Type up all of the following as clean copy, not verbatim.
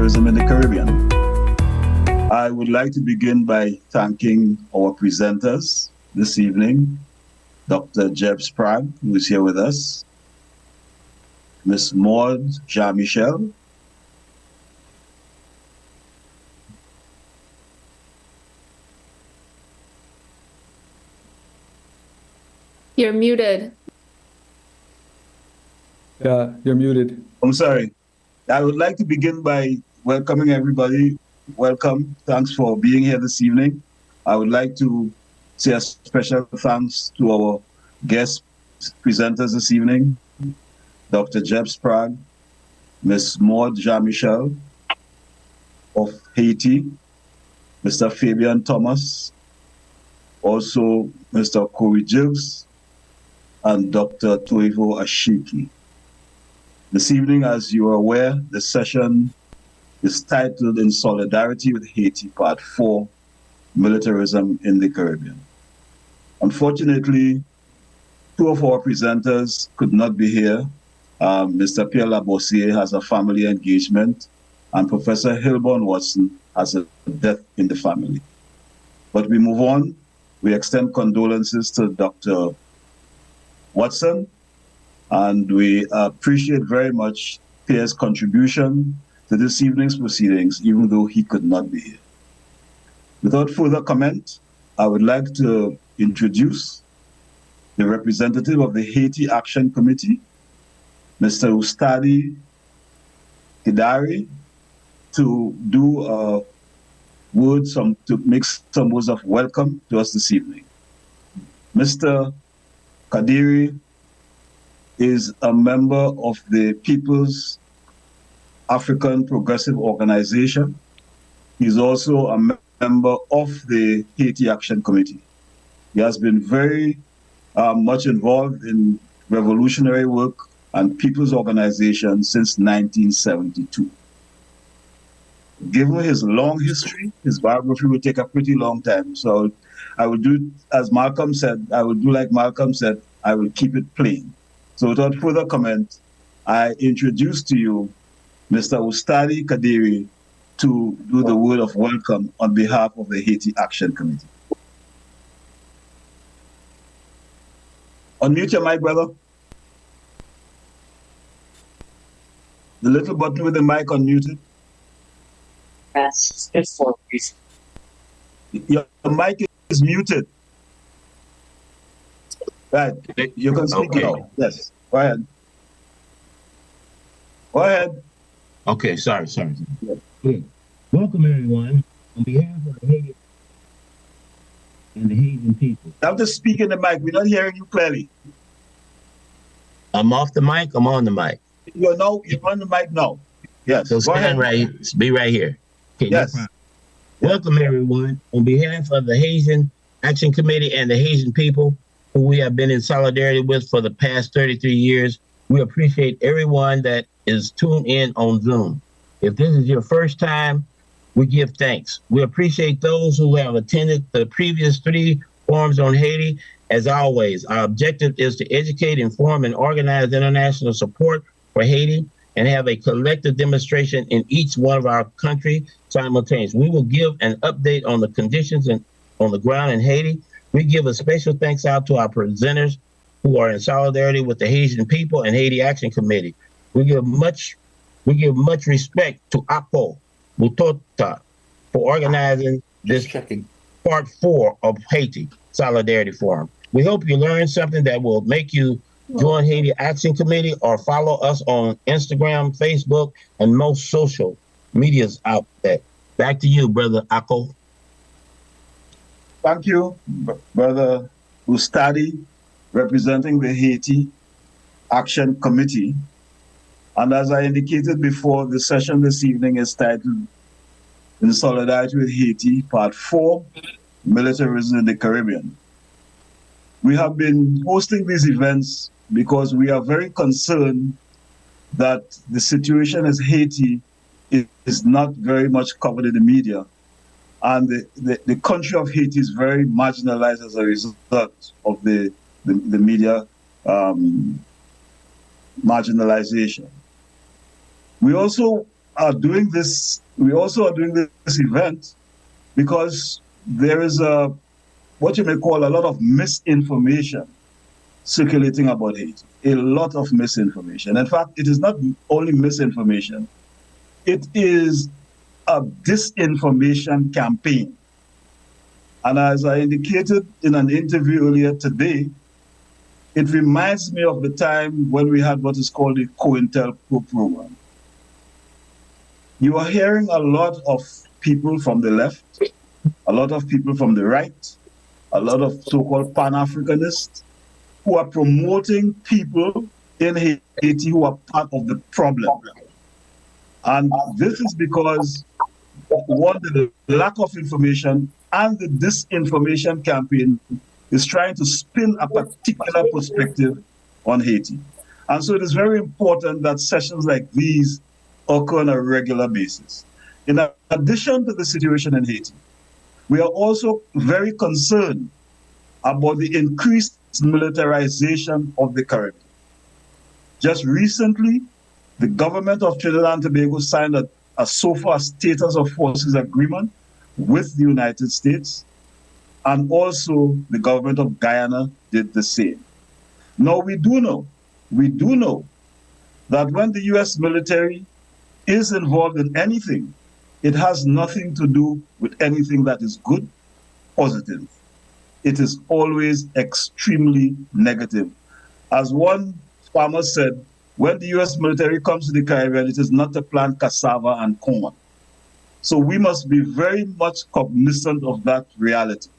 militarism in the Caribbean. I would like to begin by thanking our presenters this evening, Dr. Jeb Sprague, who is here with us, Ms. Maud Jean-Michel, You're muted. Yeah, you're muted. I'm sorry. I would like to begin by welcoming everybody. Welcome. Thanks for being here this evening. I would like to say a special thanks to our guest presenters this evening, Dr. Jeb Sprague, Ms. Maud Jean-Michel of Haiti, Mr. Fabian Thomas, also Mr. Corey Gilkes, and Dr. Toivo Ashiki. This evening, as you are aware, the session is titled In Solidarity with Haiti, Part 4, Militarism in the Caribbean. Unfortunately, two of our presenters could not be here. Mr. Pierre Labossiere has a family engagement, and Professor Hilborn Watson has a death in the family. But we move on. We extend condolences to Dr. Watson, and we appreciate very much Pierre's contribution to this evening's proceedings, even though he could not be here. Without further comment, I would like to introduce the representative of the Haiti Action Committee, Mr. Ustadi Kidari, to do to make some words of welcome to us this evening. Mr. Kadiri is a member of the People's African Progressive Organization. He's also a member of the Haiti Action Committee. He has been very much involved in revolutionary work and people's organization since 1972. Given his long history, his biography will take a pretty long time. So I will do, as Malcolm said, I will do like Malcolm said, I will keep it plain. So without further comment, I introduce to you Mr. Ustadi Kadiri to do the word of welcome on behalf of the Haiti Action Committee. Unmute your mic, brother. The little button with the mic unmuted. Yes, it's for please. Your mic is muted. Right, you can speak now. Yes, go ahead. Go ahead. Okay, sorry. Yeah. Welcome, everyone. On behalf of the Haiti and the Haitian people. Now just speak in the mic. We're not hearing you clearly. I'm off the mic. I'm on the mic. You're on the mic now. Yes. So stand right. Be right here. Okay, yes. No Welcome, everyone. On behalf of the Haitian Action Committee and the Haitian people, who we have been in solidarity with for the past 33 years, we appreciate everyone that is tuned in on Zoom. If this is your first time, we give thanks. We appreciate those who have attended the previous 3 forums on Haiti. As always, our objective is to educate, inform, and organize international support for Haiti and have a collective demonstration in each one of our country simultaneously. We will give an update on the conditions on the ground in Haiti. We give a special thanks out to our presenters who are in solidarity with the Haitian people and Haiti Action Committee. We give much respect to Ako Butota for organizing this Part 4 of Haiti Solidarity Forum. We hope you learned something that will make you join Haiti Action Committee or follow us on Instagram, Facebook, and most social medias out there. Back to you, Brother Ako. Thank you, Brother Ustadi, representing the Haiti Action Committee. And as I indicated before, the session this evening is titled In Solidarity with Haiti, Part 4, Militarism in the Caribbean. We have been hosting these events because we are very concerned that the situation in Haiti is not very much covered in the media. And the country of Haiti is very marginalized as a result of the media marginalization. We also are doing this, we also are doing this event because there is what you may call a lot of misinformation circulating about Haiti. A lot of misinformation. In fact, it is not only misinformation, it is a disinformation campaign. And as I indicated in an interview earlier today, it reminds me of the time when we had what is called the COINTELPRO program. You are hearing a lot of people from the left, a lot of people from the right, a lot of so-called Pan-Africanists who are promoting people in Haiti who are part of the problem. And this is because, one, the lack of information and the disinformation campaign is trying to spin a particular perspective on Haiti. And so it is very important that sessions like these occur on a regular basis. In addition to the situation in Haiti, we are also very concerned about the increased militarization of the Caribbean. Just recently, the government of Trinidad and Tobago signed a SOFA status of forces agreement with the United States, and also the government of Guyana did the same. Now we do know that when the US military is involved in anything, it has nothing to do with anything that is good, positive. It is always extremely negative. As one farmer said, when the US military comes to the Caribbean, it is not to plant cassava and corn. So we must be very much cognizant of that reality.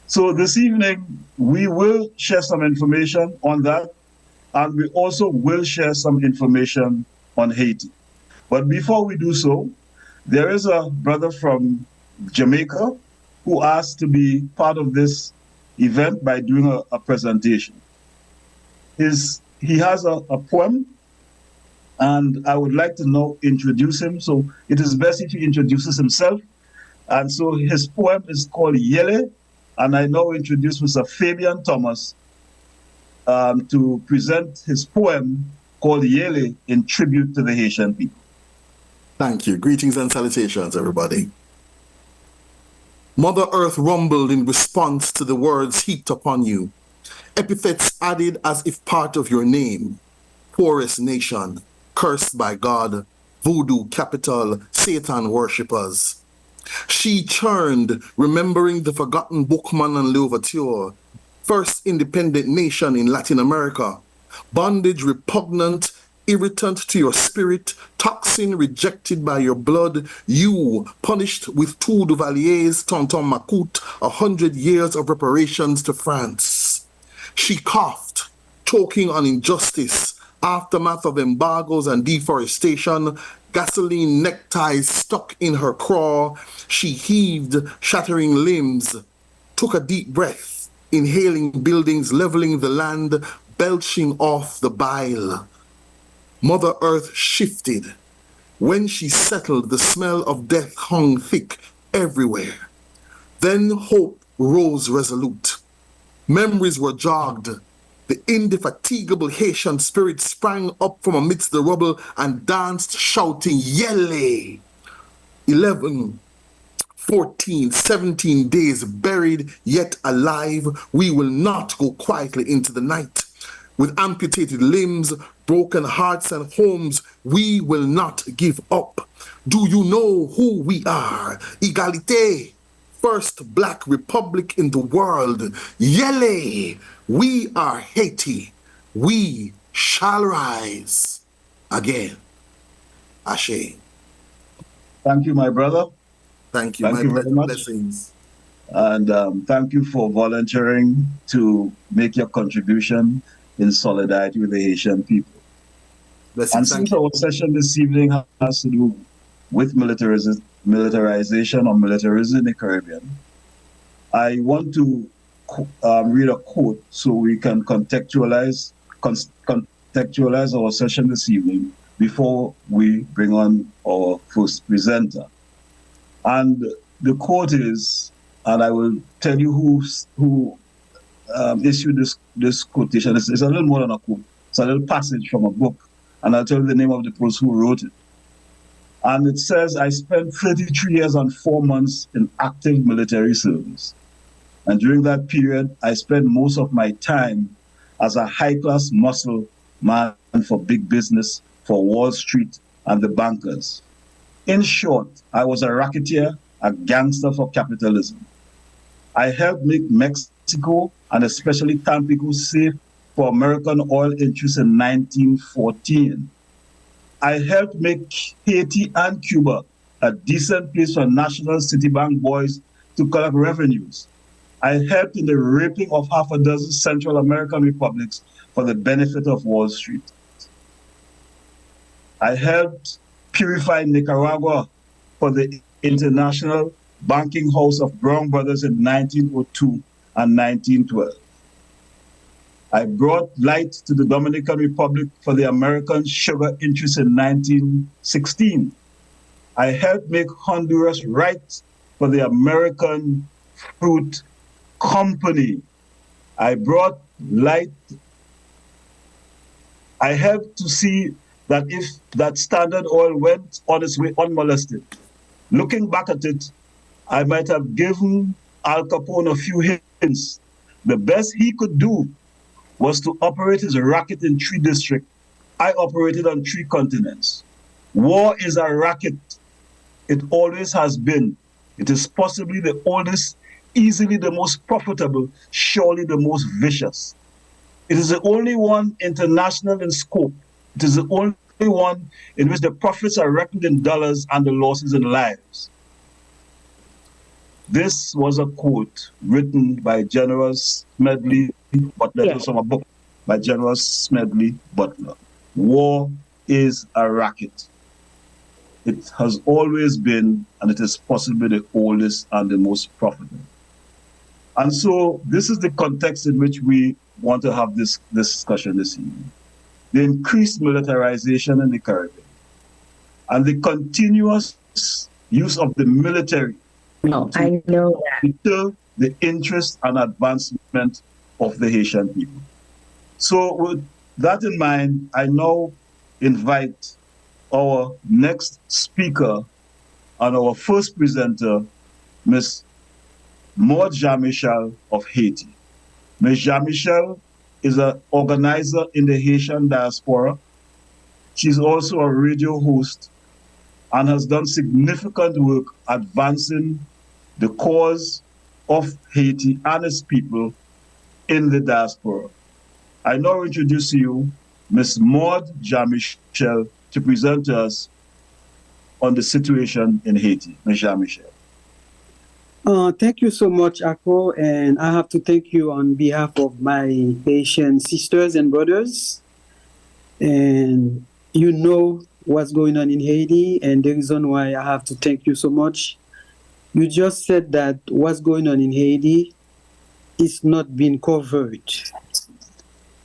So this evening, we will share some information on that, and we also will share some information on Haiti. But before we do so, there is a brother from Jamaica who asked to be part of this event by doing a presentation. He has a poem, and I would like to now introduce him. So it is best if he introduces himself. And so his poem is called Yele, and I now introduce Mr. Fabian Thomas to present his poem called Yele in tribute to the Haitian people. Thank you. Greetings and salutations, everybody. Mother Earth rumbled in response to the words heaped upon you. Epithets added as if part of your name. Poorest nation, cursed by God, voodoo capital, Satan worshippers. She churned, remembering the forgotten Bookman and Louverture, first independent nation in Latin America. Bondage repugnant, irritant to your spirit, toxin rejected by your blood, you punished with 2 Duvaliers, Tonton Macoute, 100 years of reparations to France. She coughed, choking on injustice, aftermath of embargoes and deforestation, gasoline neckties stuck in her craw. She heaved, shattering limbs, took a deep breath, inhaling buildings, leveling the land, belching off the bile. Mother Earth shifted. When she settled, the smell of death hung thick everywhere. Then hope rose resolute. Memories were jogged. The indefatigable Haitian spirit sprang up from amidst the rubble and danced, shouting, Yele! 11, 14, 17 days buried, yet alive, we will not go quietly into the night. With amputated limbs, broken hearts and homes, we will not give up. Do you know who we are? Égalité, first Black republic in the world. Yele, we are Haiti. We shall rise again. Ashe. Thank you, my brother. Thank you. Thank you very much. Blessings. And thank you for volunteering to make your contribution in solidarity with the Haitian people. And since our session this evening has to do with militarization or militarism in the Caribbean, I want to read a quote so we can contextualize our session this evening before we bring on our first presenter. And the quote is, and I will tell you who issued this quotation. It's a little more than a quote. It's a little passage from a book, and I'll tell you the name of the person who wrote it. And it says I spent 33 years and 4 months in active military service. And during that period, I spent most of my time as a high-class muscle man for big business, for Wall Street and the bankers. In short, I was a racketeer, a gangster for capitalism. I helped make Mexico and especially Tampico safe for American oil interests in 1914. I helped make Haiti and Cuba a decent place for national Citibank boys to collect revenues. I helped in the raping of half a dozen Central American republics for the benefit of Wall Street. I helped purify Nicaragua for the International Banking House of Brown Brothers in 1902 and 1912. I brought light to the Dominican Republic for the American sugar interests in 1916. I helped make Honduras right for the American Fruit Company. I brought light. I helped to see that if that Standard Oil went on its way unmolested. Looking back at it, I might have given Al Capone a few hints. The best he could do was to operate his racket in 3 districts. I operated on 3 continents. War is a racket. It always has been. It is possibly the oldest, easily the most profitable, surely the most vicious. It is the only one international in scope. It is the only one in which the profits are reckoned in dollars and the losses in lives. This was a quote written by General Smedley Butler. It was from a book by General Smedley Butler. War is a racket. It has always been, and it is possibly the oldest and the most profitable. And so this is the context in which we want to have this discussion this evening. The increased militarization in the Caribbean and the continuous use of the military I know that. to the interest and advancement of the Haitian people. So with that in mind, I now invite our next speaker and our first presenter, Ms. Maud Jean-Michel of Haiti. Ms. Jean-Michel is an organizer in the Haitian diaspora. She's also a radio host and has done significant work advancing the cause of Haiti and its people in the diaspora. I now introduce to you Ms. Maud Jean-Michel to present to us on the situation in Haiti. Ms. Jean-Michel. Thank you so much, Akko, and I have to thank you on behalf of my Haitian sisters and brothers. And you know what's going on in Haiti, and the reason why I have to thank you so much. You just said that what's going on in Haiti is not being covered.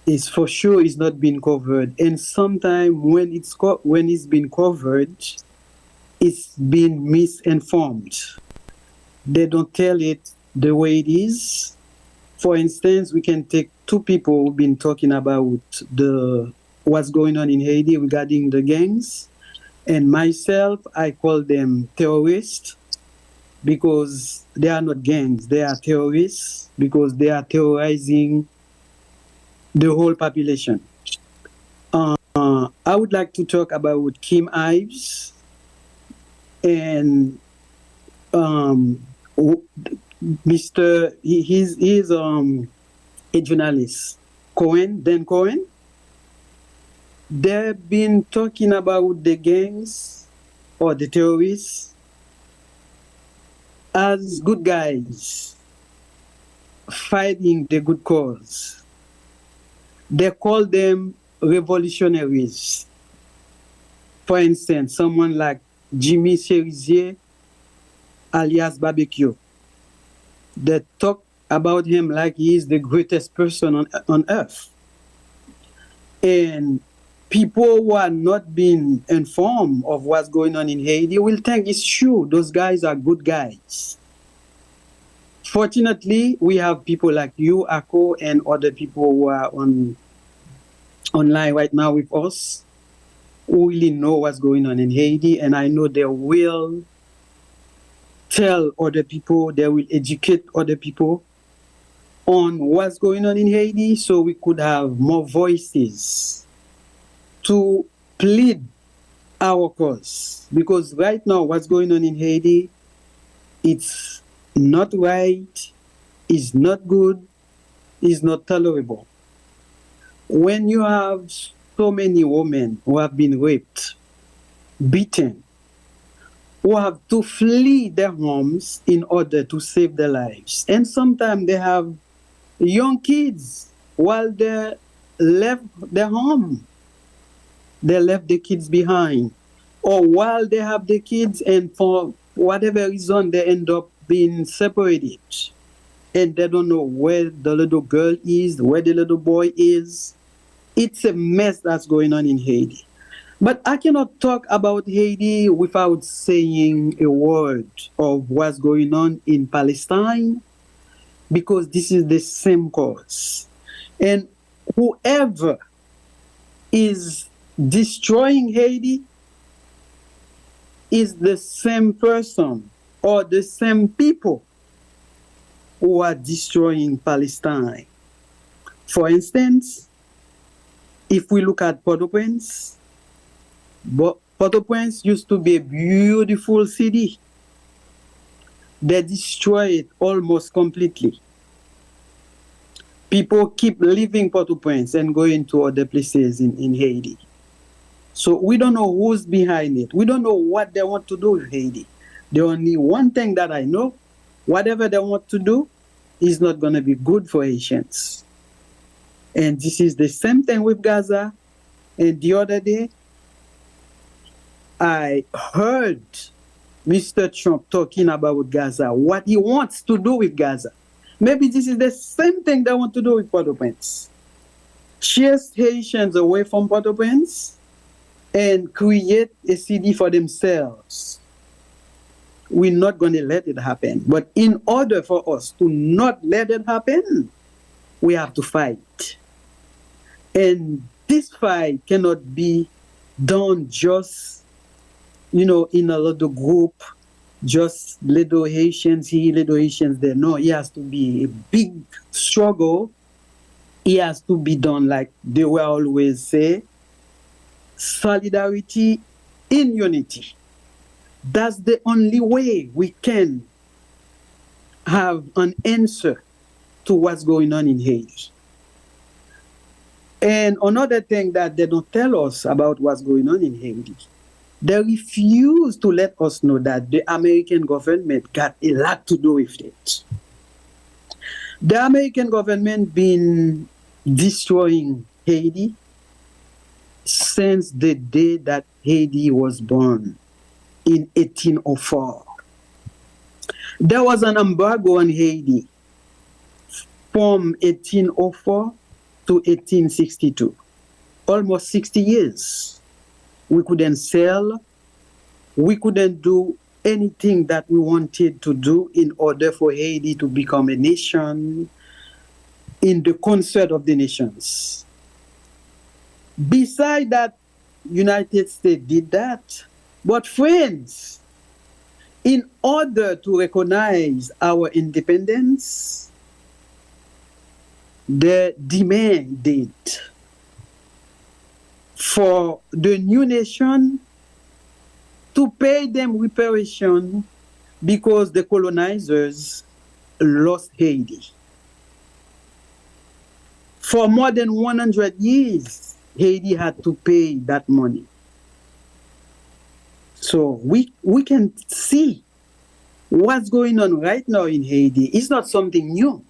It's for sure it's not being covered. And sometimes when it's been covered, it's been misinformed. They don't tell it the way it is. For instance, we can take 2 people who've been talking about what's going on in Haiti regarding the gangs. And myself, I call them terrorists because they are not gangs. They are terrorists because they are terrorizing the whole population. I would like to talk about Kim Ives and Mr. He's a journalist, Dan Cohen. They've been talking about the gangs or the terrorists as good guys fighting the good cause. They call them revolutionaries. For instance, someone like Jean-Michel alias Barbecue. They talk about him like he is the greatest person on earth. And people who are not being informed of what's going on in Haiti will think it's true. Those guys are good guys. Fortunately, we have people like you, Akko, and other people who are online right now with us, who really know what's going on in Haiti, and I know they will tell other people, they will educate other people on what's going on in Haiti, so we could have more voices to plead our cause. Because right now, what's going on in Haiti, it's not right, it's not good, it's not tolerable. When you have so many women who have been raped, beaten, who have to flee their homes in order to save their lives, and sometimes they have young kids while they left their home, they left the kids behind, or while they have the kids and for whatever reason they end up being separated, and they don't know where the little girl is, where the little boy is. It's a mess that's going on in Haiti. But I cannot talk about Haiti without saying a word of what's going on in Palestine, because this is the same cause. And whoever is destroying Haiti is the same person or the same people who are destroying Palestine. For instance, if we look at Port-au-Prince, Port-au-Prince used to be a beautiful city. They destroyed it almost completely. People keep leaving Port-au-Prince and going to other places in Haiti. So we don't know who's behind it. We don't know what they want to do with Haiti. The only one thing that I know, whatever they want to do is not going to be good for Haitians. And this is the same thing with Gaza. And the other day, I heard Mr. Trump talking about Gaza, what he wants to do with Gaza. Maybe this is the same thing they want to do with Port-au-Prince. Chase Haitians away from Port-au-Prince and create a city for themselves. We're not going to let it happen. But in order for us to not let it happen, we have to fight. And this fight cannot be done just, in a little group, just little Haitians here, little Haitians there. No, it has to be a big struggle. It has to be done like they will always say, solidarity in unity. That's the only way we can have an answer to what's going on in Haiti. And another thing that they don't tell us about what's going on in Haiti, they refuse to let us know that the American government got a lot to do with it. The American government been destroying Haiti since the day that Haiti was born in 1804. There was an embargo on Haiti from 1804 to 1862, almost 60 years. We couldn't sell, we couldn't do anything that we wanted to do in order for Haiti to become a nation in the concert of the nations. Besides that, United States did that. But friends, in order to recognize our independence, they demanded for the new nation to pay them reparation because the colonizers lost Haiti. For more than 100 years, Haiti had to pay that money. So we can see what's going on right now in Haiti. It's not something new.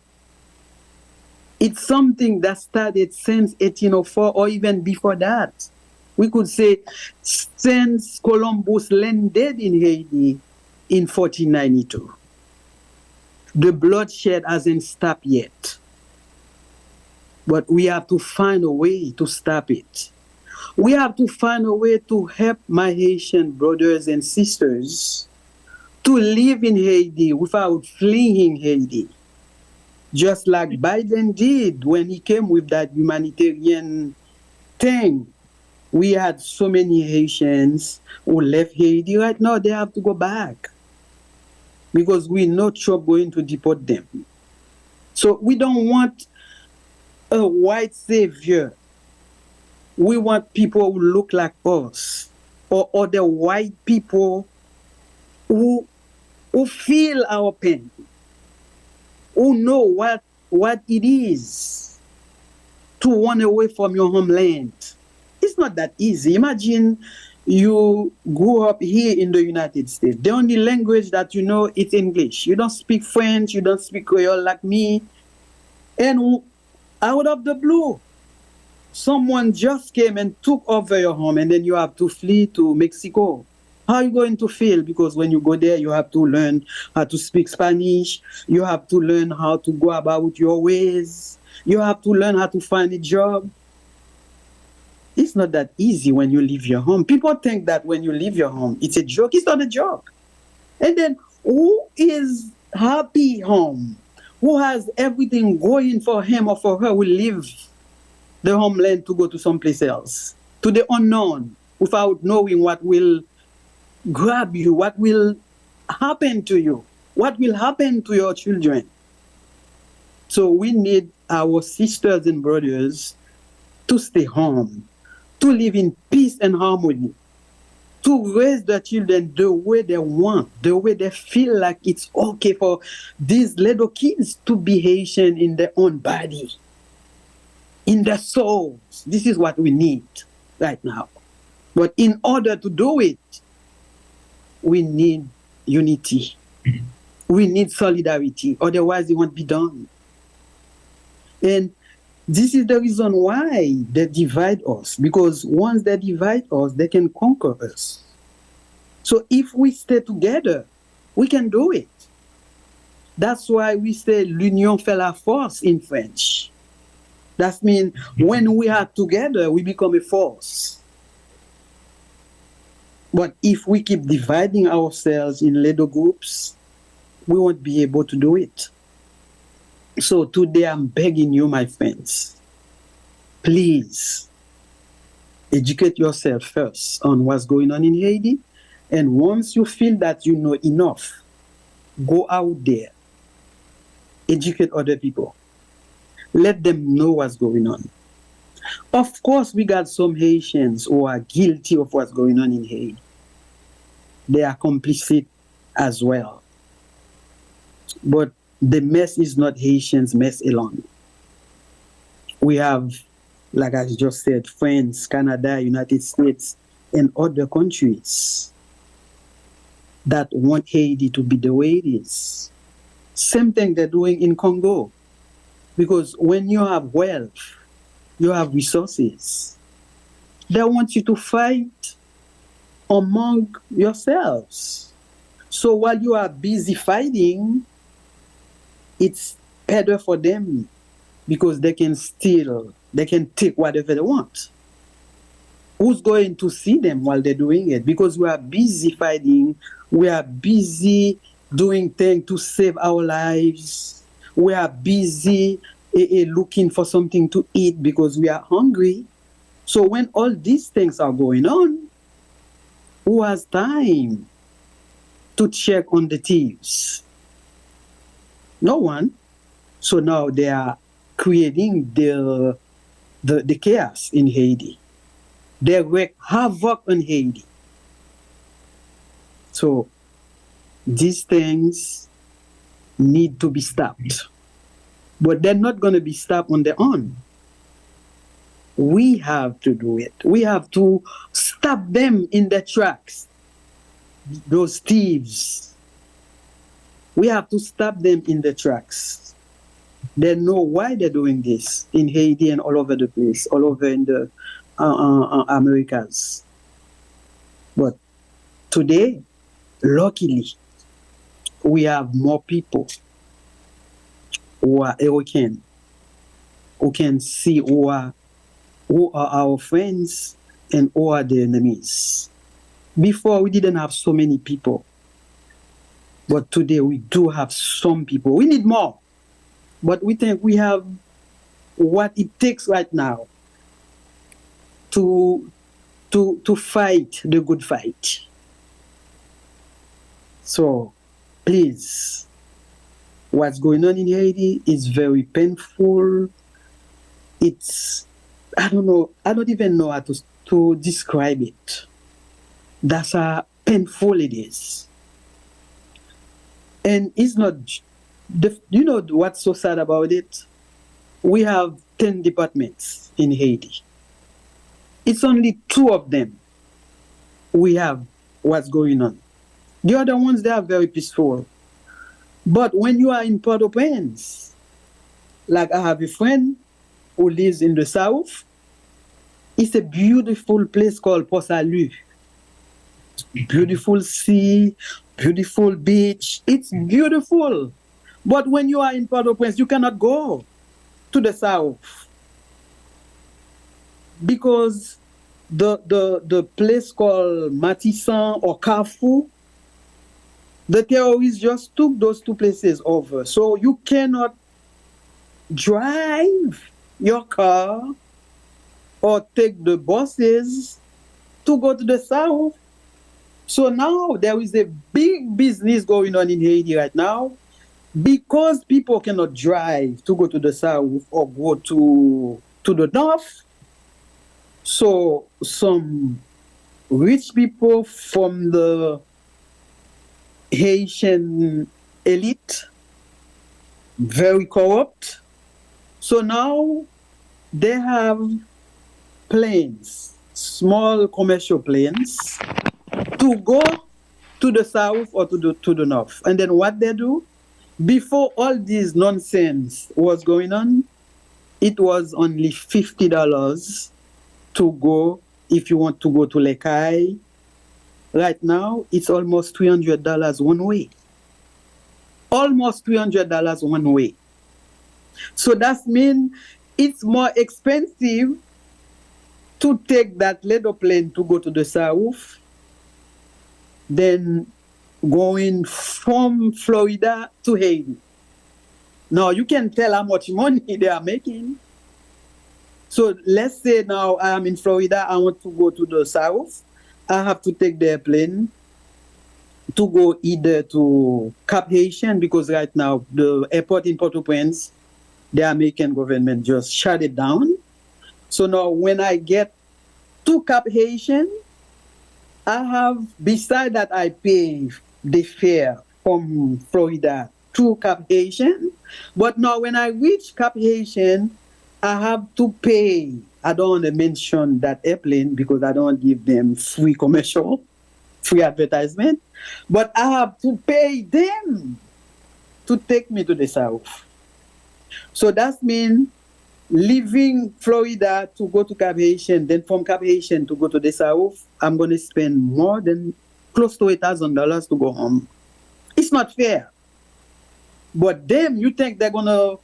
It's something that started since 1804 or even before that. We could say since Columbus landed in Haiti in 1492. The bloodshed hasn't stopped yet. But we have to find a way to stop it. We have to find a way to help my Haitian brothers and sisters to live in Haiti without fleeing Haiti. Just like Biden did when he came with that humanitarian thing We had so many Haitians who left Haiti. Right now, they have to go back because we know Trump going to deport them. So we don't want a white savior. We want people who look like us, or other white people who feel our pain, who know what it is to run away from your homeland. It's not that easy. Imagine you grew up here in the United States. The only language that you know is English. You don't speak French, you don't speak Creole like me. And out of the blue, someone just came and took over your home, and then you have to flee to Mexico. How are you going to feel? Because when you go there, you have to learn how to speak Spanish. You have to learn how to go about your ways. You have to learn how to find a job. It's not that easy when you leave your home. People think that when you leave your home, it's a joke. It's not a joke. And then who is happy home? Who has everything going for him or for her will leave the homeland to go to someplace else, to the unknown, without knowing what will grab you, what will happen to you, what will happen to your children. So we need our sisters and brothers to stay home, to live in peace and harmony, to raise their children the way they want, the way they feel like it's okay for these little kids to be Haitian in their own body, in their souls. This is what we need right now. But in order to do it, we need unity. We need solidarity. Otherwise, it won't be done. And this is the reason why they divide us. Because once they divide us, they can conquer us. So if we stay together, we can do it. That's why we say l'union fait la force in French. That means when we are together, we become a force. But if we keep dividing ourselves in little groups, we won't be able to do it. So today I'm begging you, my friends, please educate yourself first on what's going on in Haiti. And once you feel that you know enough, go out there, educate other people. Let them know what's going on. Of course, we got some Haitians who are guilty of what's going on in Haiti. They are complicit as well. But the mess is not Haitians' mess alone. We have, like I just said, France, Canada, United States, and other countries that want Haiti to be the way it is. Same thing they're doing in Congo. Because when you have wealth, you have resources, they want you to fight among yourselves. So while you are busy fighting, it's better for them because they can steal, they can take whatever they want. Who's going to see them while they're doing it? Because we are busy fighting, we are busy doing things to save our lives, we are busy looking for something to eat because we are hungry. So when all these things are going on, who has time to check on the thieves? No one. So now they are creating the chaos in Haiti. They wreak havoc on Haiti. So these things need to be stopped. But they're not going to be stopped on their own. We have to do it. We have to stop them in their tracks. Those thieves. We have to stop them in their tracks. They know why they're doing this in Haiti and all over the place, all over in the Americas. But today, luckily, we have more people who are awakened, who can see who are our friends and who are the enemies. Before, we didn't have so many people. But today, we do have some people. We need more. But we think we have what it takes right now to to fight the good fight. So please, what's going on in Haiti is very painful. It's, I don't even know how to describe it. That's how painful it is. And it's not, you know what's so sad about it? We have 10 departments in Haiti. It's only 2 of them we have what's going on. The other ones, they are very peaceful. But when you are in Port-au-Prince, like I have a friend who lives in the south, it's a beautiful place called Port Salut. Beautiful sea, beautiful beach. It's beautiful. But when you are in Port-au-Prince, you cannot go to the south because the place called Matissan or Carrefour, the terrorists just took those 2 places over. So you cannot drive your car or take the buses to go to the south. So now there is a big business going on in Haiti right now because people cannot drive to go to the south or go to the north. So some rich people from the Haitian elite, very corrupt. So now they have planes, small commercial planes, to go to the south or to the north. And then what they do, before all this nonsense was going on, it was only $50 to go if you want to go to Lekai. Right now, it's almost $300 one way. Almost $300 one way. So that means it's more expensive to take that little plane to go to the south than going from Florida to Haiti. Now, you can tell how much money they are making. So let's say now I am in Florida, I want to go to the south. I have to take the airplane to go either to Cap Haitian, because right now the airport in Port-au-Prince, the American government just shut it down. So now when I get to Cap Haitian, I have, beside that I pay the fare from Florida to Cap Haitian, but now when I reach Cap Haitian, I have to pay. I don't want to mention that airplane because I don't want to give them free commercial, free advertisement, but I have to pay them to take me to the south. So that means leaving Florida to go to Cap Haitian, then from Cap Haitian to go to the south, I'm going to spend more than close to $8,000 to go home. It's not fair. But them, you think they're going to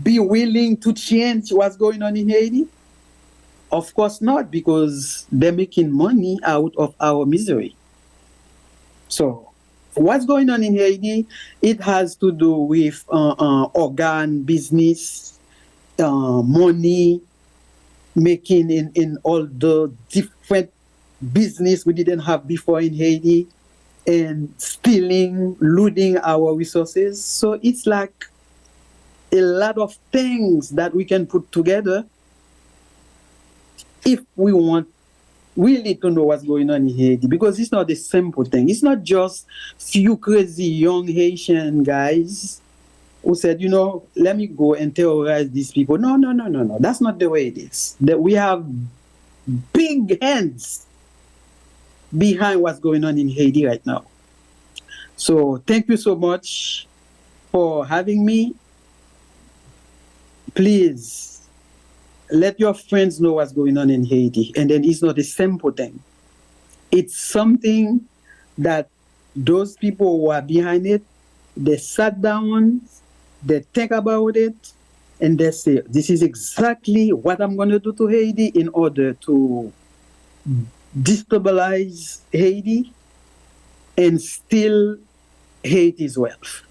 be willing to change what's going on in Haiti? Of course not, because they're making money out of our misery. So what's going on in Haiti, it has to do with organ business, money making in all the different business we didn't have before in Haiti, and stealing, looting our resources. So it's like a lot of things that we can put together if we want really to know what's going on in Haiti, because it's not a simple thing. It's not just few crazy young Haitian guys who said, you know, let me go and terrorize these people. No. That's not the way it is. That we have big hands behind what's going on in Haiti right now. So thank you so much for having me. Please let your friends know what's going on in Haiti. And then it's not a simple thing. It's something that those people who are behind it, they sat down, they think about it, and they say, this is exactly what I'm going to do to Haiti in order to destabilize Haiti and steal Haiti's wealth.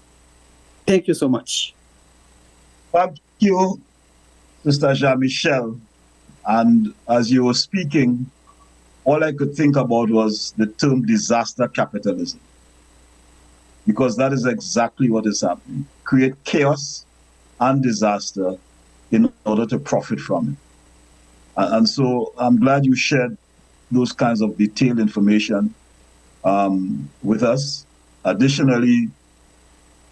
Thank you so much. Thank you, Mr. Jean-Michel. And as you were speaking, all I could think about was the term disaster capitalism, because that is exactly what is happening. Create chaos and disaster in order to profit from it. And so I'm glad you shared those kinds of detailed information with us. Additionally,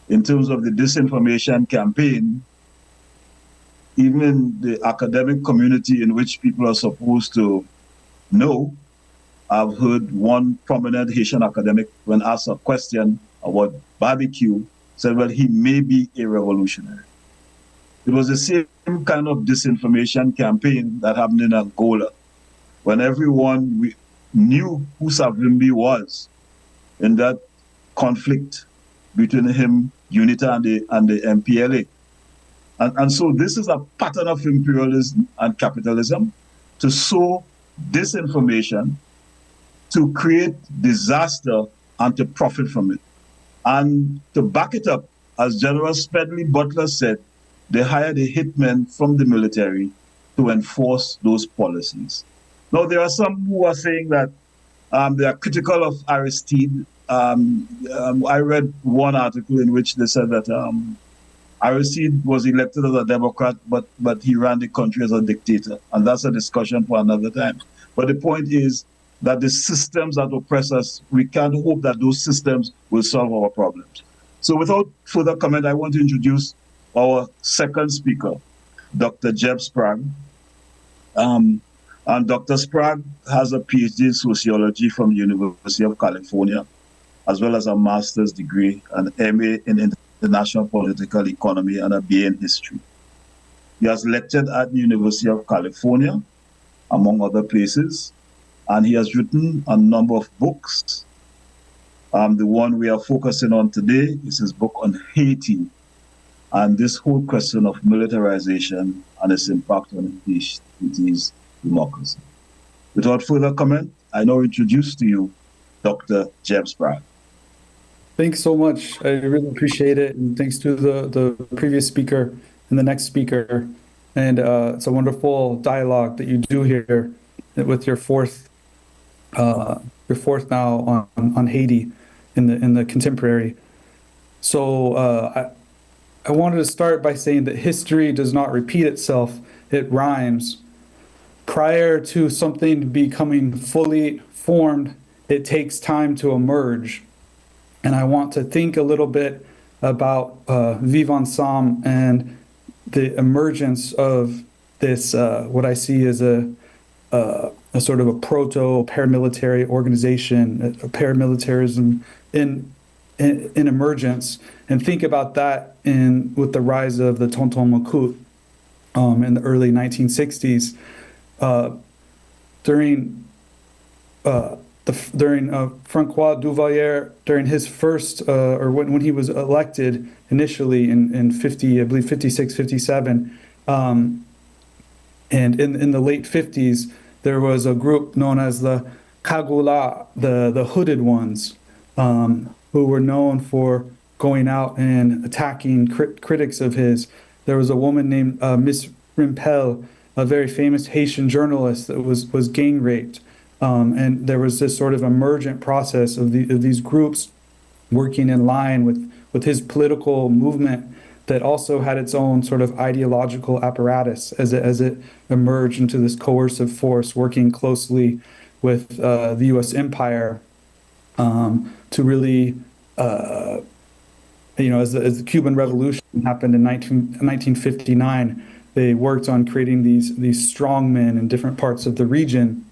in terms of the disinformation campaign, even in the academic community in which people are supposed to know, I've heard one prominent Haitian academic, when asked a question about barbecue, said, well, he may be a revolutionary. It was the same kind of disinformation campaign that happened in Angola, when everyone knew who Savimbi was in that conflict between him, UNITA, and the MPLA. And so this is a pattern of imperialism and capitalism to sow disinformation, to create disaster, and to profit from it. And to back it up, as General Smedley Butler said, they hired a hitman from the military to enforce those policies. Now, there are some who are saying that they are critical of Aristide. I read one article in which they said that Aristide was elected as a Democrat, but he ran the country as a dictator. And that's a discussion for another time. But the point is that the systems that oppress us, we can't hope that those systems will solve our problems. So without further comment, I want to introduce our second speaker, Dr. Jeb Sprague. And Dr. Sprague has a PhD in sociology from the University of California, as well as a master's degree, an MA in international political economy, and a BA in history. He has lectured at the University of California, among other places, and he has written a number of books. The one we are focusing on today is his book on Haiti, and this whole question of militarization and its impact on Haiti's democracy. Without further comment, I now introduce to you Dr. Jeb Sprague. Thanks so much. I really appreciate it. And thanks to the previous speaker and the next speaker. And it's a wonderful dialogue that you do here with your fourth now on Haiti in the contemporary. So I wanted to start by saying that history does not repeat itself, it rhymes. Prior to something becoming fully formed, it takes time to emerge. And I want to think a little bit about Vivre Ensemble and the emergence of this, what I see as a sort of a proto-paramilitary organization, a paramilitarism in emergence, and think about that with the rise of the Tonton Macoute in the early 1960s. During Francois Duvalier, during his first, or when he was elected initially in 50, I believe 56, 57, and in the late 50s, there was a group known as the Kagula, the hooded ones, who were known for going out and attacking critics of his. There was a woman named Miss Rimpel, a very famous Haitian journalist that was gang raped. And there was this sort of emergent process of these groups working in line with his political movement that also had its own sort of ideological apparatus as it emerged into this coercive force, working closely with the U.S. empire to really, as the Cuban Revolution happened in 1959, they worked on creating these strongmen in different parts of the region.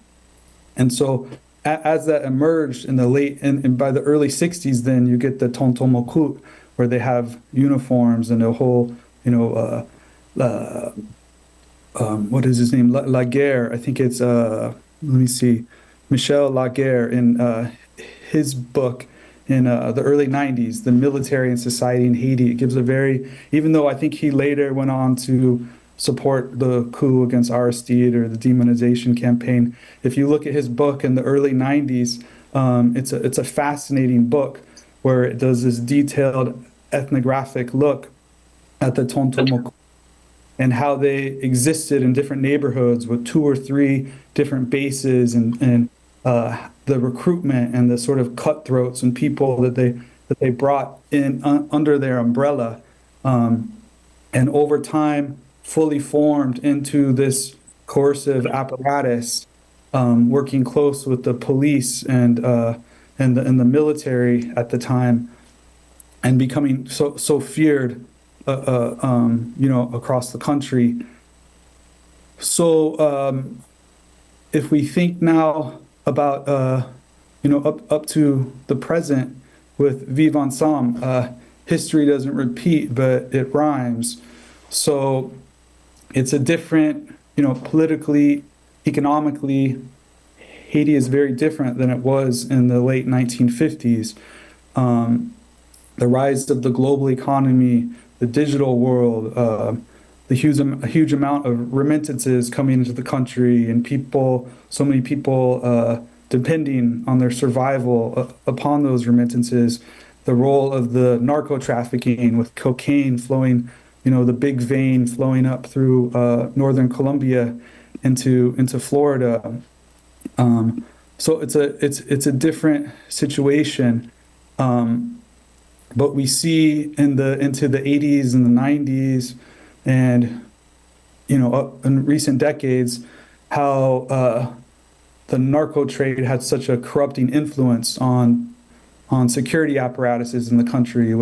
And so as that emerged in the late, and by the early 60s, then you get the Tonton Macoute, where they have uniforms and a whole, what is his name? Laguerre, I think it's, let me see, Michel Laguerre in his book in the early 90s, The Military and Society in Haiti. It gives a very, even though I think he later went on to support the coup against Aristide or the demonization campaign. If you look at his book in the early 90s, it's a fascinating book where it does this detailed ethnographic look at the Tonton Macoute and how they existed in different neighborhoods with 2 or 3 different bases and the recruitment and the sort of cutthroats and people that they brought in under their umbrella, and over time fully formed into this coercive apparatus, working close with the police and the military at the time, and becoming so feared, across the country. So if we think now about up to the present with Vivre Ensemble, history doesn't repeat, but it rhymes. So it's a different, politically, economically, Haiti is very different than it was in the late 1950s. The rise of the global economy, the digital world, a huge amount of remittances coming into the country, and so many people depending on their survival upon those remittances. The role of the narco trafficking with cocaine flowing, the big vein flowing up through northern Colombia into Florida. So it's a different situation. But we see into the 80s and the 90s, and up in recent decades, how the narco trade had such a corrupting influence on security apparatuses in the country.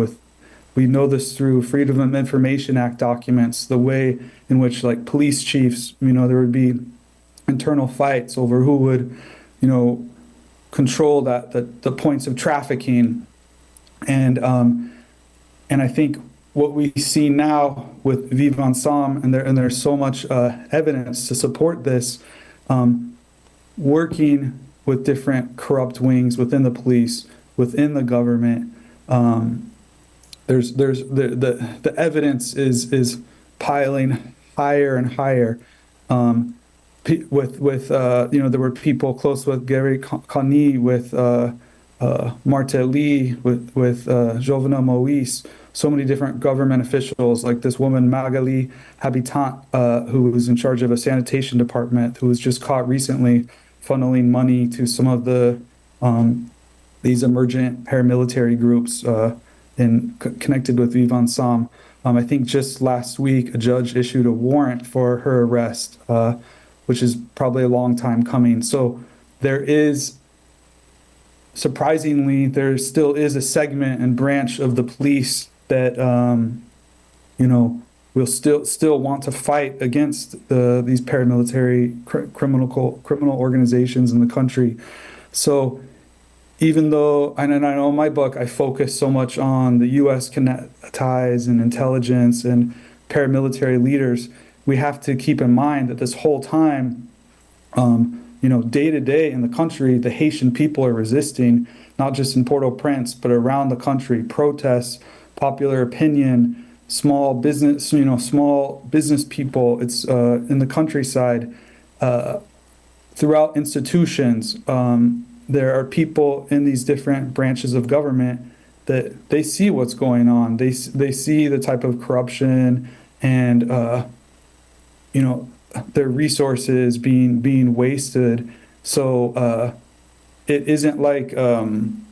We know this through Freedom of Information Act documents, the way in which, like, police chiefs, there would be internal fights over who would, control the points of trafficking. And I think what we see now with Vivre Ensemble, and there's so much evidence to support this, working with different corrupt wings within the police, within the government. There's the evidence is piling higher and higher. There were people close with Gary Conny, with Martelly, with Jovenel Moïse, so many different government officials, like this woman Magali Habitant, who was in charge of a sanitation department, who was just caught recently funneling money to some of these emergent paramilitary groups connected with Vivre Ensemble. I think just last week, a judge issued a warrant for her arrest, which is probably a long time coming. So surprisingly, there still is a segment and branch of the police that, will still want to fight against these paramilitary criminal organizations in the country. So even though, and I know in my book, I focus so much on the U.S. ties and intelligence and paramilitary leaders, we have to keep in mind that this whole time, day to day in the country, the Haitian people are resisting, not just in Port-au-Prince, but around the country. Protests, popular opinion, small business people. It's in the countryside, throughout institutions. There are people in these different branches of government that they see what's going on. They see the type of corruption and their resources being wasted. So it isn't like on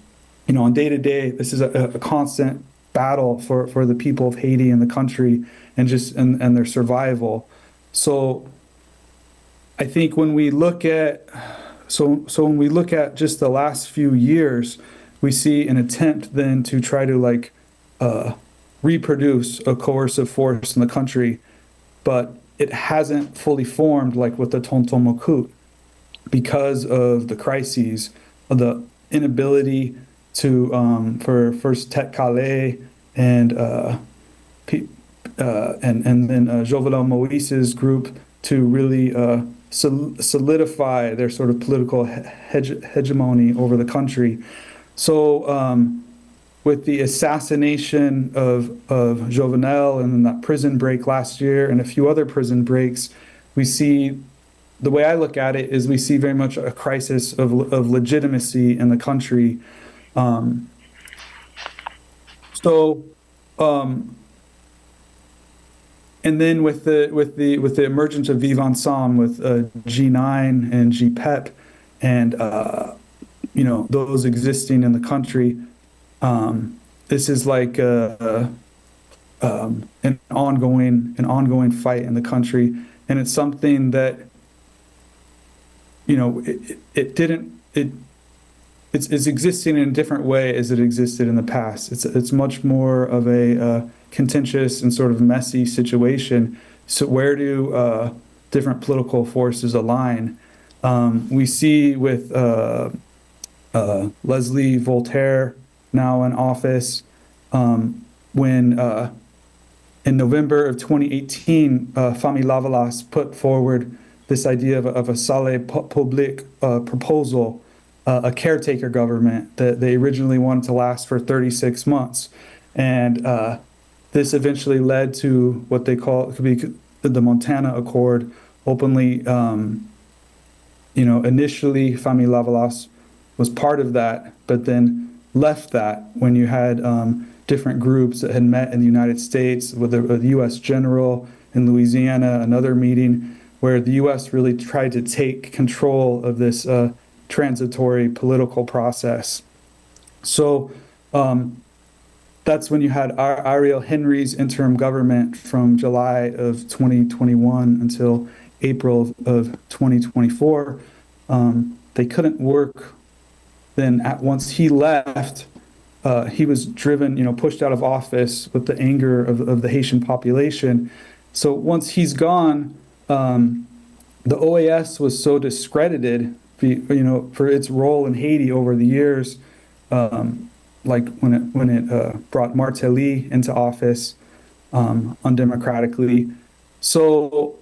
day to day. This is a constant battle for the people of Haiti and the country, and their survival. So I think when we look at when we look at just the last few years, we see an attempt then to try to reproduce a coercive force in the country, but it hasn't fully formed, like with the Tonton Macoute, because of the crises, of the inability to for first Tête Calais and then Jovenel Moïse's group to really solidify their sort of political hegemony over the country. So with the assassination of Jovenel, and then that prison break last year and a few other prison breaks, we see, the way I look at it is, we see very much a crisis of legitimacy in the country. And then with the emergence of Vivre Ensemble, with G9 and GPEP, and those existing in the country. This is like an ongoing fight in the country, and it's something that it's existing in a different way as it existed in the past. It's much more of a contentious and sort of messy situation. So where do different political forces align? We see with Leslie Voltaire now in office, when in November of 2018, Famille Lavalas put forward this idea of a salle publique proposal, a caretaker government that they originally wanted to last for 36 months. And this eventually led to what they call, it could be the Montana Accord, openly, initially Famille Lavalas was part of that, but then left that when you had different groups that had met in the United States with the U.S. General in Louisiana, another meeting where the U.S. really tried to take control of this transitory political process. So that's when you had Ariel Henry's interim government from July of 2021 until April of 2024. They couldn't work. Then once he left, he was driven, pushed out of office with the anger of the Haitian population. So once he's gone, the OAS was so discredited, for its role in Haiti over the years, like when it brought Martelly into office undemocratically. So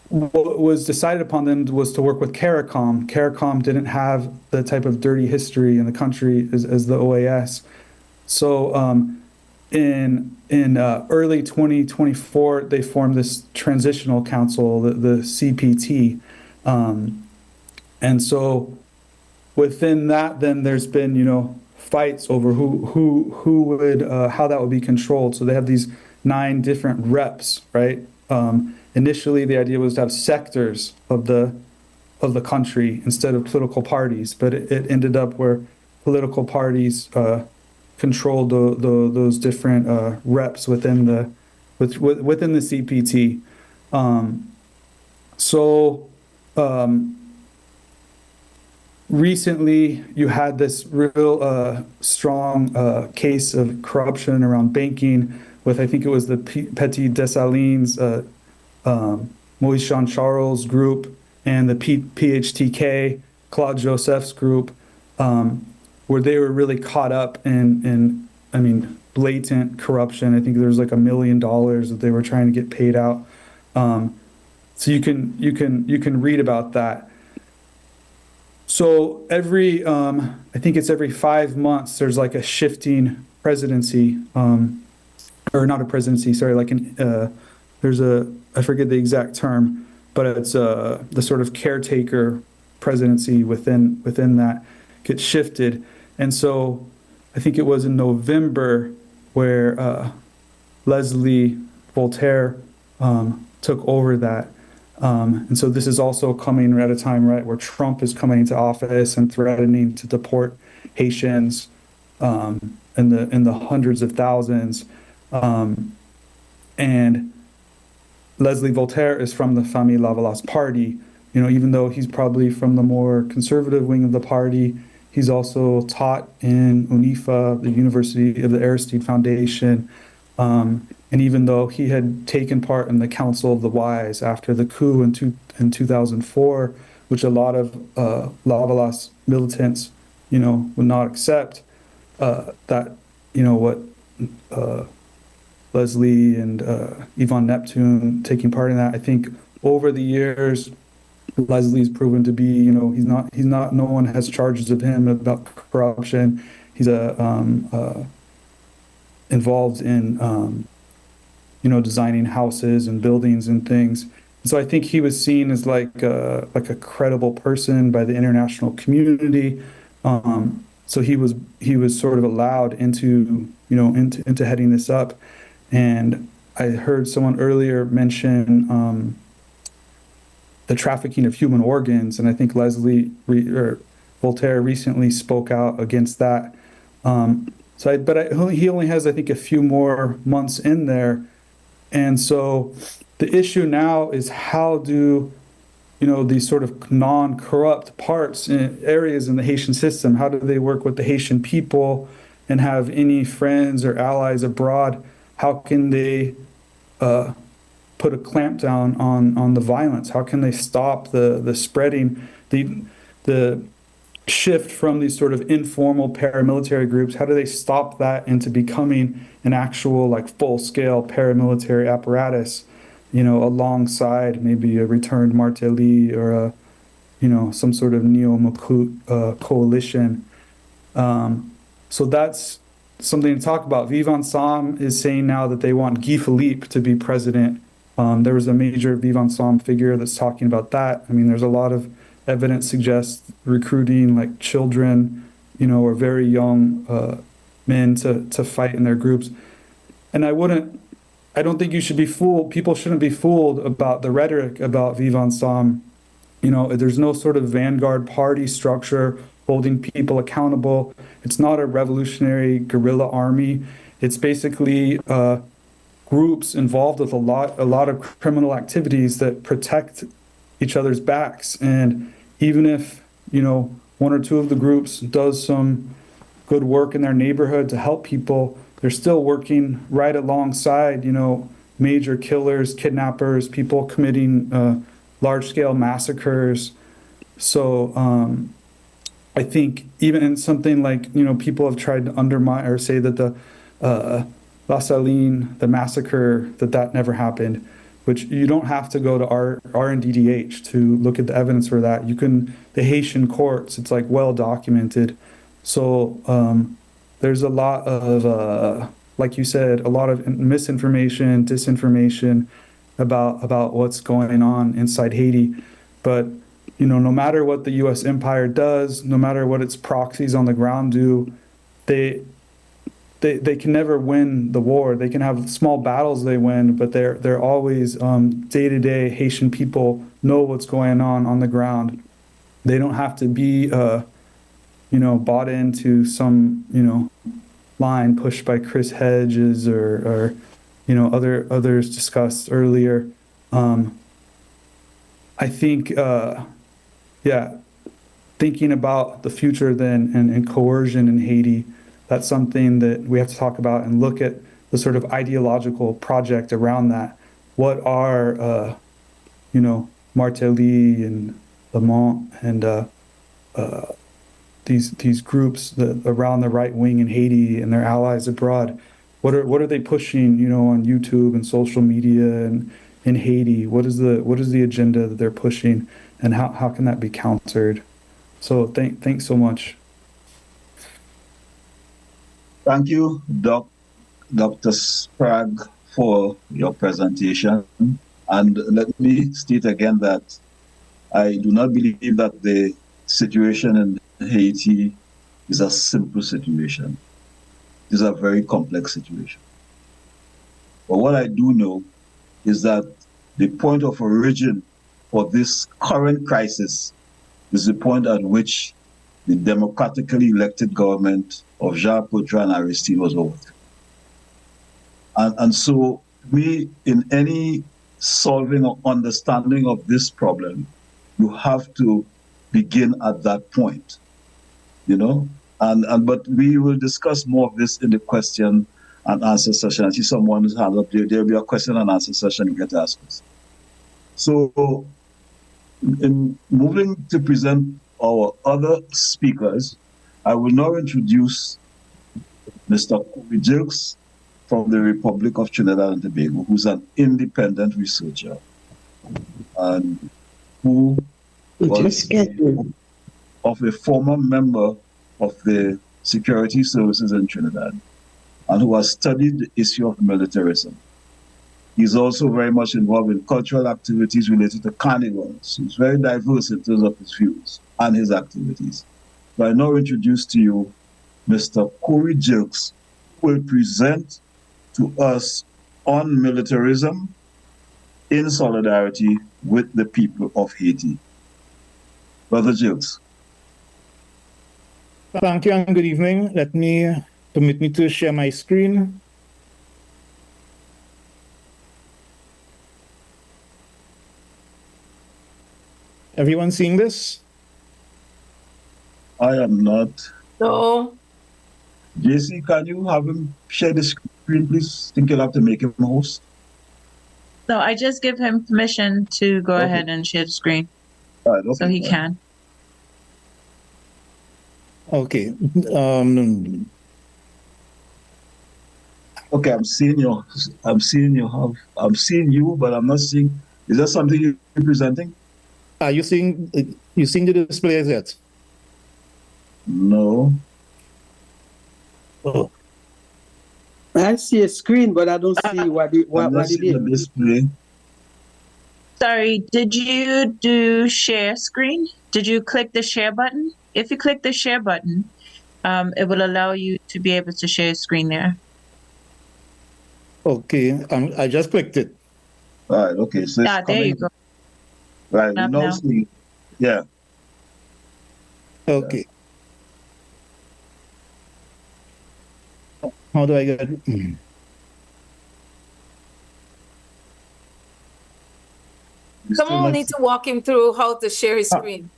what was decided upon then was to work with CARICOM. CARICOM didn't have the type of dirty history in the country as the OAS. So in early 2024, they formed this transitional council, the CPT. And so within that, then there's been, fights over who would, how that would be controlled. So they have these 9 different reps, right? Initially, the idea was to have sectors of the country instead of political parties, but it ended up where political parties controlled those different reps within the CPT. Recently, you had this real strong case of corruption around banking with, I think it was the Petit Dessalines, Maurice Jean-Charles group, and the PHTK, Claude Joseph's group, where they were really caught up in blatant corruption. I think there's like $1 million that they were trying to get paid out. So you can read about that. So every, I think it's every 5 months, there's like a shifting presidency, or not a presidency, sorry, like there's I forget the exact term, but it's the sort of caretaker presidency within that gets shifted. And so I think it was in November where Leslie Voltaire took over that. And so this is also coming at a time, right, where Trump is coming into office and threatening to deport Haitians in the hundreds of thousands. And Leslie Voltaire is from the Famille Lavalas party. Even though he's probably from the more conservative wing of the party, he's also taught in UNIFA, the University of the Aristide Foundation. And even though he had taken part in the Council of the Wise after the coup in 2004, which a lot of Lavalas militants, would not accept, that, what Leslie and Yvonne Neptune taking part in that. I think over the years, Leslie's proven to be, he's not. No one has charges of him about corruption. He's involved in, designing houses and buildings and things. So I think he was seen as like a credible person by the international community. So he was sort of allowed into heading this up. And I heard someone earlier mention the trafficking of human organs. And I think Voltaire recently spoke out against that. He only has, I think, a few more months in there. And so the issue now is how do, these sort of non-corrupt parts in areas in the Haitian system, how do they work with the Haitian people and have any friends or allies abroad? How can they put a clamp down on the violence? How can they stop the spreading, the shift from these sort of informal paramilitary groups? How do they stop that into becoming an actual, like, full-scale paramilitary apparatus, alongside maybe a returned Martelly or some sort of neo-Makut coalition? So that's something to talk about. Vivant Sam is saying now that they want Guy Philippe to be president. There was a major Vivant Sam figure that's talking about that. I mean, there's a lot of evidence suggests recruiting like children, or very young men to fight in their groups. And I don't think you should be fooled. People shouldn't be fooled about the rhetoric about Vivant Sam. There's no sort of vanguard party structure holding people accountable. It's not a revolutionary guerrilla army. It's basically groups involved with a lot of criminal activities that protect each other's backs. And even if, one or two of the groups does some good work in their neighborhood to help people, they're still working right alongside, major killers, kidnappers, people committing large-scale massacres. So I think even in something like, people have tried to undermine or say that the La Saline, the massacre, that never happened, which you don't have to go to RNDDH to look at the evidence for that. The Haitian courts, it's like well documented. So there's a lot of, like you said, a lot of misinformation, disinformation about what's going on inside Haiti. But, no matter what the U.S. empire does, no matter what its proxies on the ground do, they can never win the war. They can have small battles they win, but they're always day-to-day Haitian people know what's going on the ground. They don't have to be, bought into some, line pushed by Chris Hedges or others discussed earlier. I think, thinking about the future then and coercion in Haiti, that's something that we have to talk about and look at the sort of ideological project around that. What are, Martelly and Lamont and these groups that around the right wing in Haiti and their allies abroad? What are they pushing, on YouTube and social media and in Haiti? What is the agenda that they're pushing, and how can that be countered? So thanks so much. Thank you, Dr. Sprague, for your presentation. And let me state again that I do not believe that the situation in Haiti is a simple situation. It is a very complex situation. But what I do know is that the point of origin for this current crisis is the point at which the democratically elected government of Jean-Paul and Aristide was overthrown. And so we, in any solving or understanding of this problem, you have to begin at that point, but we will discuss more of this in the question and answer session. I see someone's hand up there. There'll be a question and answer session you get to ask us. So in moving to present our other speakers, I will now introduce Mr. Gilkes from the Republic of Trinidad and Tobago, who's an independent researcher and who was of a former member of the security services in Trinidad and who has studied the issue of militarism. He's also very much involved in cultural activities related to carnivals. He's very diverse in terms of his views and his activities. So I now introduce to you Mr. Corey Gilkes, who will present to us on militarism in solidarity with the people of Haiti. Brother Gilkes. Thank you and good evening. Permit me to share my screen. Everyone seeing this? I am not. No. JC, can you have him share the screen, please? Think you'll have to make him a host. No, I just give him permission to go Okay. ahead and share the screen, All right, okay, so he fine. can. Okay. Okay, I'm seeing you, but I'm not seeing. Is that something you're presenting? Are you seeing the display as yet? No. Oh. I see a screen, but I don't see what I'm what not it seeing the is. display. Sorry, did you do share screen? Did you click the share button? If you click the share button, it will allow you to be able to share screen there. Okay. I just clicked it. All right, okay, so it's There you coming. go. Right, we Up now now. see. Yeah. Okay. How do I get it? we still Someone will not need to walk him through how to share his screen.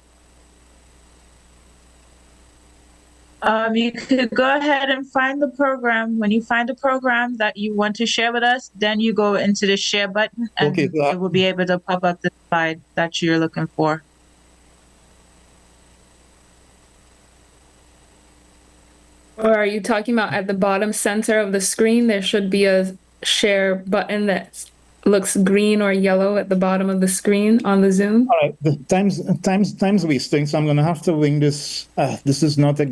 You could go ahead and find the program. When you find the program that you want to share with us, then you go into the share button and Okay, so it will be able to pop up the slide that you're looking for. Or are you talking about at the bottom center of the screen? There should be a share button that looks green or yellow at the bottom of the screen on the Zoom. All right. The time's wasting, so I'm going to have to wing this. This is not. I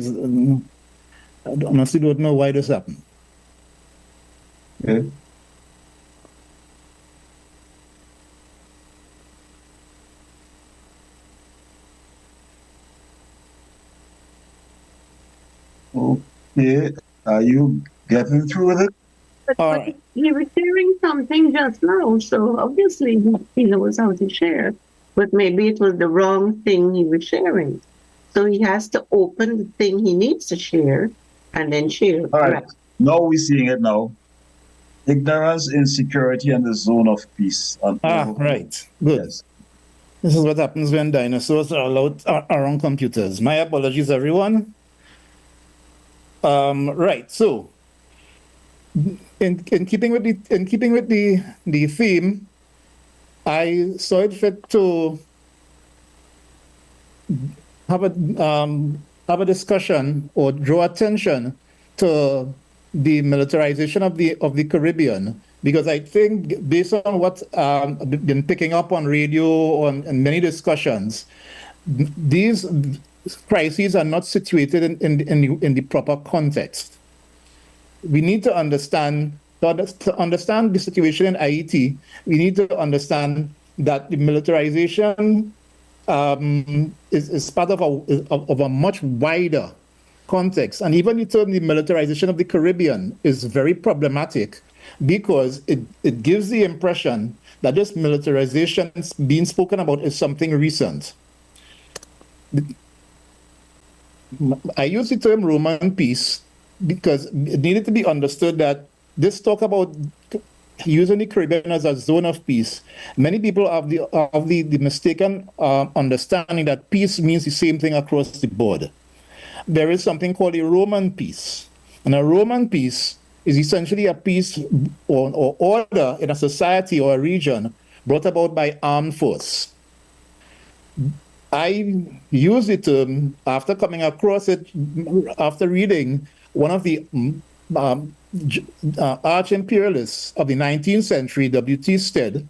honestly don't know why this happened. Okay. Okay, are you getting through with it? All right. He was sharing something just now, so obviously he knows how to share, but maybe it was the wrong thing he was sharing. So he has to open the thing he needs to share and then share. All right, now we're seeing it now. Ignorance, insecurity, and the zone of peace. Right. Good. Yes. This is what happens when dinosaurs are allowed around computers. My apologies, everyone. Right. So, in keeping with the theme, I saw it fit to have a discussion or draw attention to the militarization of the Caribbean, because I think based on what I've been picking up on radio and many discussions, these crises are not situated in the proper context. We need to understand the situation in Haiti. We need to understand that the militarization is part of a much wider context. And even the term the militarization of the Caribbean is very problematic, because it gives the impression that this militarization being spoken about is something recent. I use the term Roman peace because it needed to be understood that this talk about using the Caribbean as a zone of peace, many people have the mistaken understanding that peace means the same thing across the board. There is something called a Roman peace. And a Roman peace is essentially a peace or order in a society or a region brought about by armed force. I use the term after coming across it, after reading one of the arch-imperialists of the 19th century, W.T. Stead,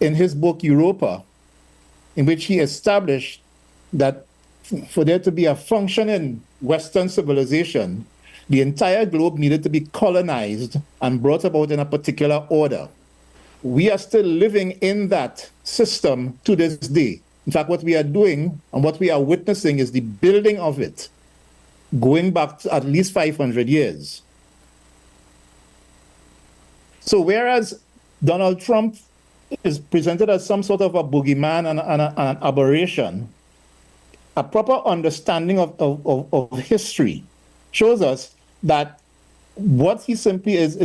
in his book Europa, in which he established that for there to be a functioning Western civilization, the entire globe needed to be colonized and brought about in a particular order. We are still living in that system to this day. In fact, what we are doing and what we are witnessing is the building of it, going back to at least 500 years. So whereas Donald Trump is presented as some sort of a boogeyman and an aberration, a proper understanding of history shows us that what he simply is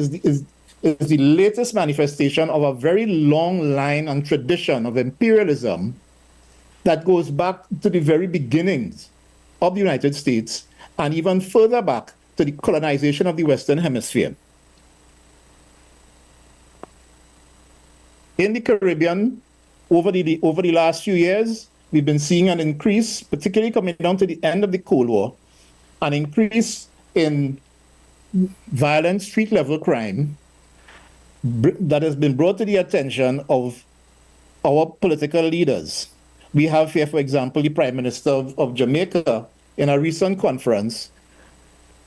the latest manifestation of a very long line and tradition of imperialism that goes back to the very beginnings of the United States and even further back to the colonization of the Western Hemisphere. In the Caribbean, over the last few years, we've been seeing an increase, particularly coming down to the end of the Cold War, an increase in violent street-level crime that has been brought to the attention of our political leaders. We have here, for example, the Prime Minister of Jamaica in a recent conference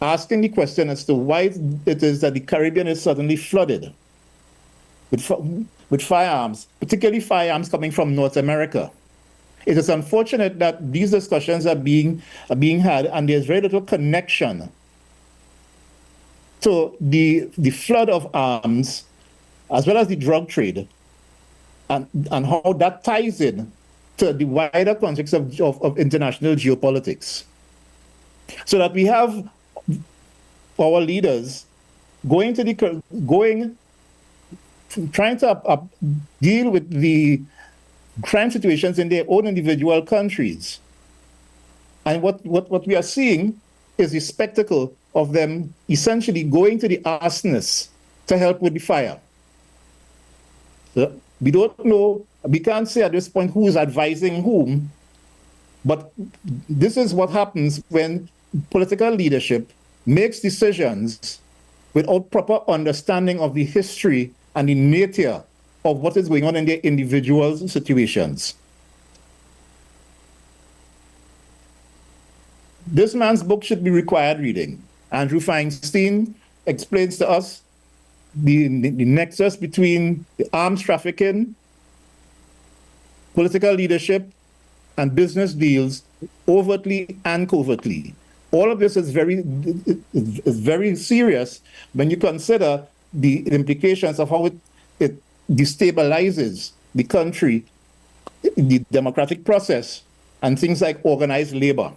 asking the question as to why it is that the Caribbean is suddenly flooded with firearms, particularly firearms coming from North America. It is unfortunate that these discussions are being had, and there's very little connection to the flood of arms, as well as the drug trade, and how that ties in to the wider context of international geopolitics. So that we have our leaders trying to deal with the crime situations in their own individual countries. And what we are seeing is the spectacle of them essentially going to the arsonists to help with the fire. So we don't know, we can't say at this point who is advising whom, but this is what happens when political leadership makes decisions without proper understanding of the history and the nature of what is going on in their individual situations. This man's book should be required reading. Andrew Feinstein explains to us the nexus between the arms trafficking, political leadership, and business deals overtly and covertly. All of this is very serious when you consider the implications of how it destabilizes the country, the democratic process, and things like organized labor.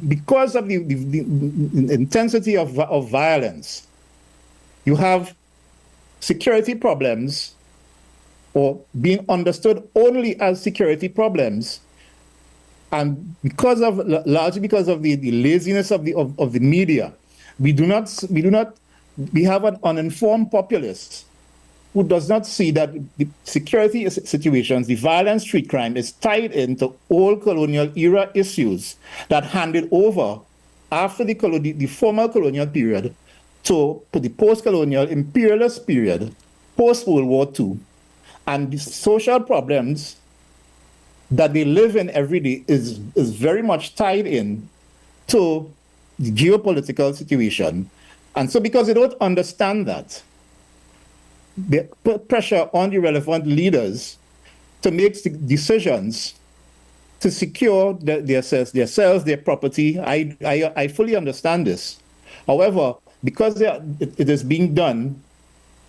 Because of the intensity of violence, you have security problems, or being understood only as security problems, and largely because of the laziness of the media, we have an uninformed populace who does not see that the security situations, the violent street crime, is tied into old colonial era issues that handed over after the former colonial period to the post-colonial imperialist period, post-World War II. And the social problems that they live in every day is very much tied in to the geopolitical situation. And so because they don't understand that, they put pressure on the relevant leaders to make decisions to secure themselves, their property. I fully understand this. However, because it is being done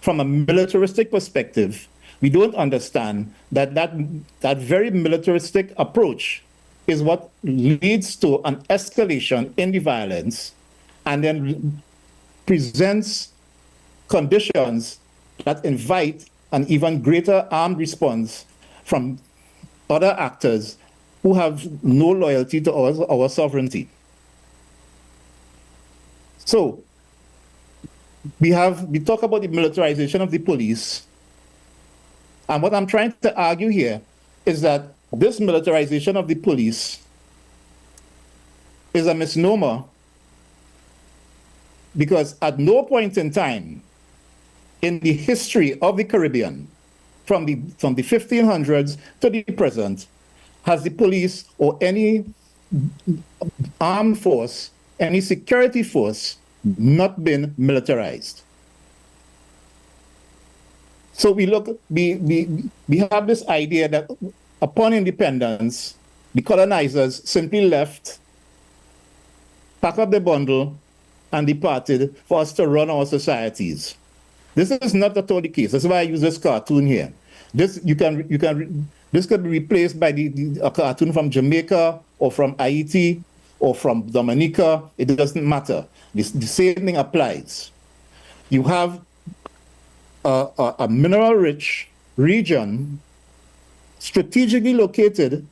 from a militaristic perspective, we don't understand that very militaristic approach is what leads to an escalation in the violence and then presents conditions that invite an even greater armed response from other actors who have no loyalty to our sovereignty. So we talk about the militarization of the police, and what I'm trying to argue here is that this militarization of the police is a misnomer, because at no point in time in the history of the Caribbean, from the 1500s to the present, has the police or any armed force, any security force, not been militarized. So we have this idea that upon independence, the colonizers simply left, packed up the bundle, and departed for us to run our societies. This is not at all the case. That's why I use this cartoon here. This this could be replaced by a cartoon from Jamaica or from Haiti or from Dominica. It doesn't matter. The same thing applies. You have a mineral-rich region strategically located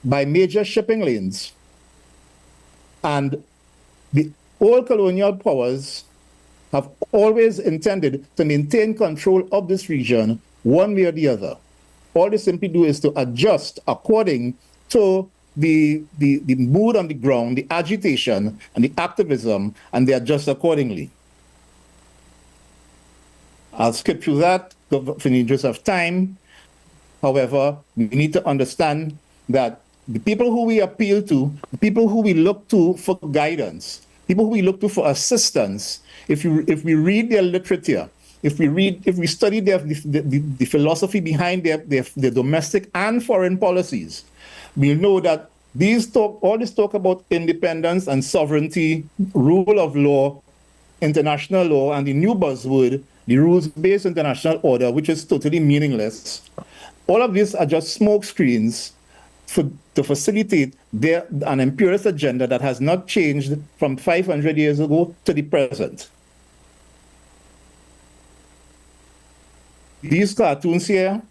by major shipping lanes, and the old colonial powers have always intended to maintain control of this region one way or the other. All they simply do is to adjust according to the mood on the ground, the agitation and the activism, and they adjust accordingly. I'll skip through that for the interest of time. However, we need to understand that the people who we appeal to, the people who we look to for guidance, people who we look to for assistance, if we read their literature, if we study the philosophy behind their domestic and foreign policies, we'll know that all this talk about independence and sovereignty, rule of law, international law, and the new buzzword, the rules-based international order, which is totally meaningless. All of these are just smoke screens to facilitate an imperialist agenda that has not changed from 500 years ago to the present. These cartoons here,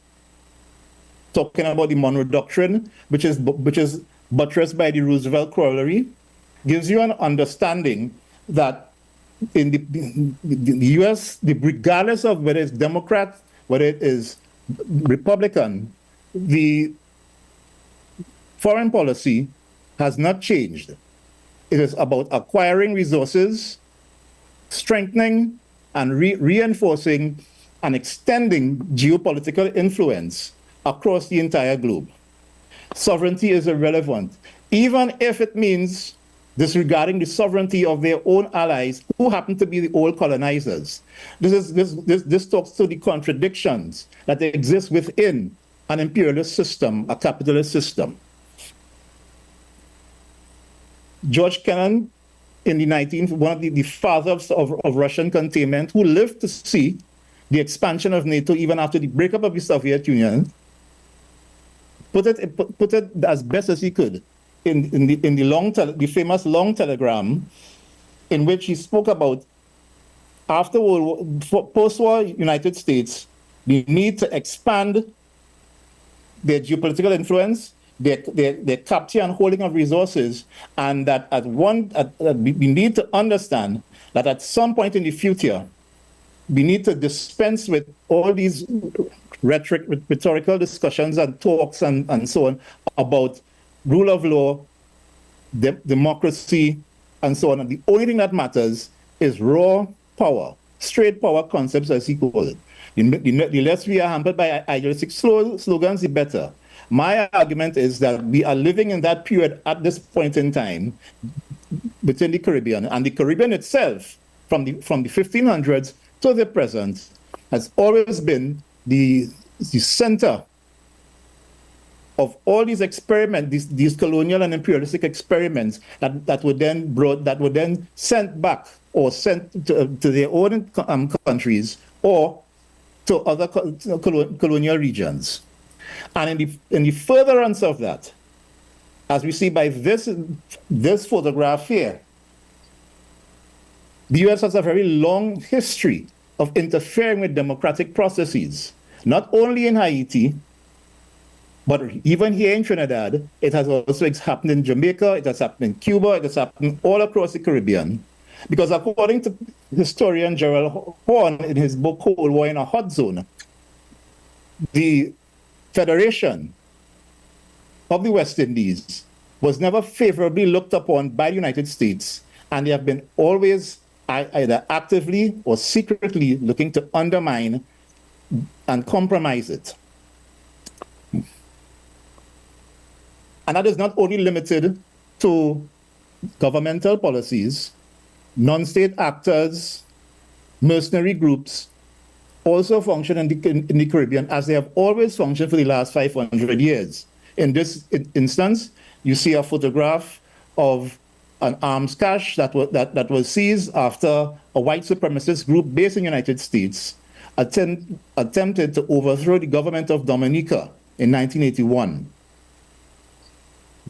talking about the Monroe Doctrine, which is buttressed by the Roosevelt Corollary, gives you an understanding that in the U.S., regardless of whether it's Democrat, whether it is Republican, the foreign policy has not changed. It is about acquiring resources, strengthening and reinforcing and extending geopolitical influence across the entire globe. Sovereignty is irrelevant, even if it means disregarding the sovereignty of their own allies who happen to be the old colonizers. This talks to the contradictions that exist within an imperialist system, a capitalist system. George Kennan, in the one of the fathers of Russian containment, who lived to see the expansion of NATO even after the breakup of the Soviet Union, put it as best as he could in the famous long telegram, in which he spoke about after post-war United States, the need to expand their geopolitical influence, their capture and holding of resources, and that we need to understand that at some point in the future, we need to dispense with all these rhetorical discussions and talks and so on about rule of law, democracy, and so on. And the only thing that matters is raw power, straight power concepts, as he called it. The less we are hampered by idealistic slogans, the better. My argument is that we are living in that period at this point in time within the Caribbean, and the Caribbean itself, from the 1500s to the present, has always been the center of all these experiments, these colonial and imperialistic experiments that were then sent back or sent to their own countries or to other colonial regions. And in the furtherance of that, as we see by this photograph here, the U.S. has a very long history of interfering with democratic processes, not only in Haiti, but even here in Trinidad. It has also happened in Jamaica, it has happened in Cuba, it has happened all across the Caribbean. Because according to historian Gerald Horne in his book Cold War in a Hot Zone, the Federation of the West Indies was never favorably looked upon by the United States, and they have been always either actively or secretly looking to undermine and compromise it. And that is not only limited to governmental policies. Non-state actors, mercenary groups also function in the Caribbean as they have always functioned for the last 500 years. In this instance, you see a photograph of an arms cache that was seized after a white supremacist group based in the United States attempted to overthrow the government of Dominica in 1981.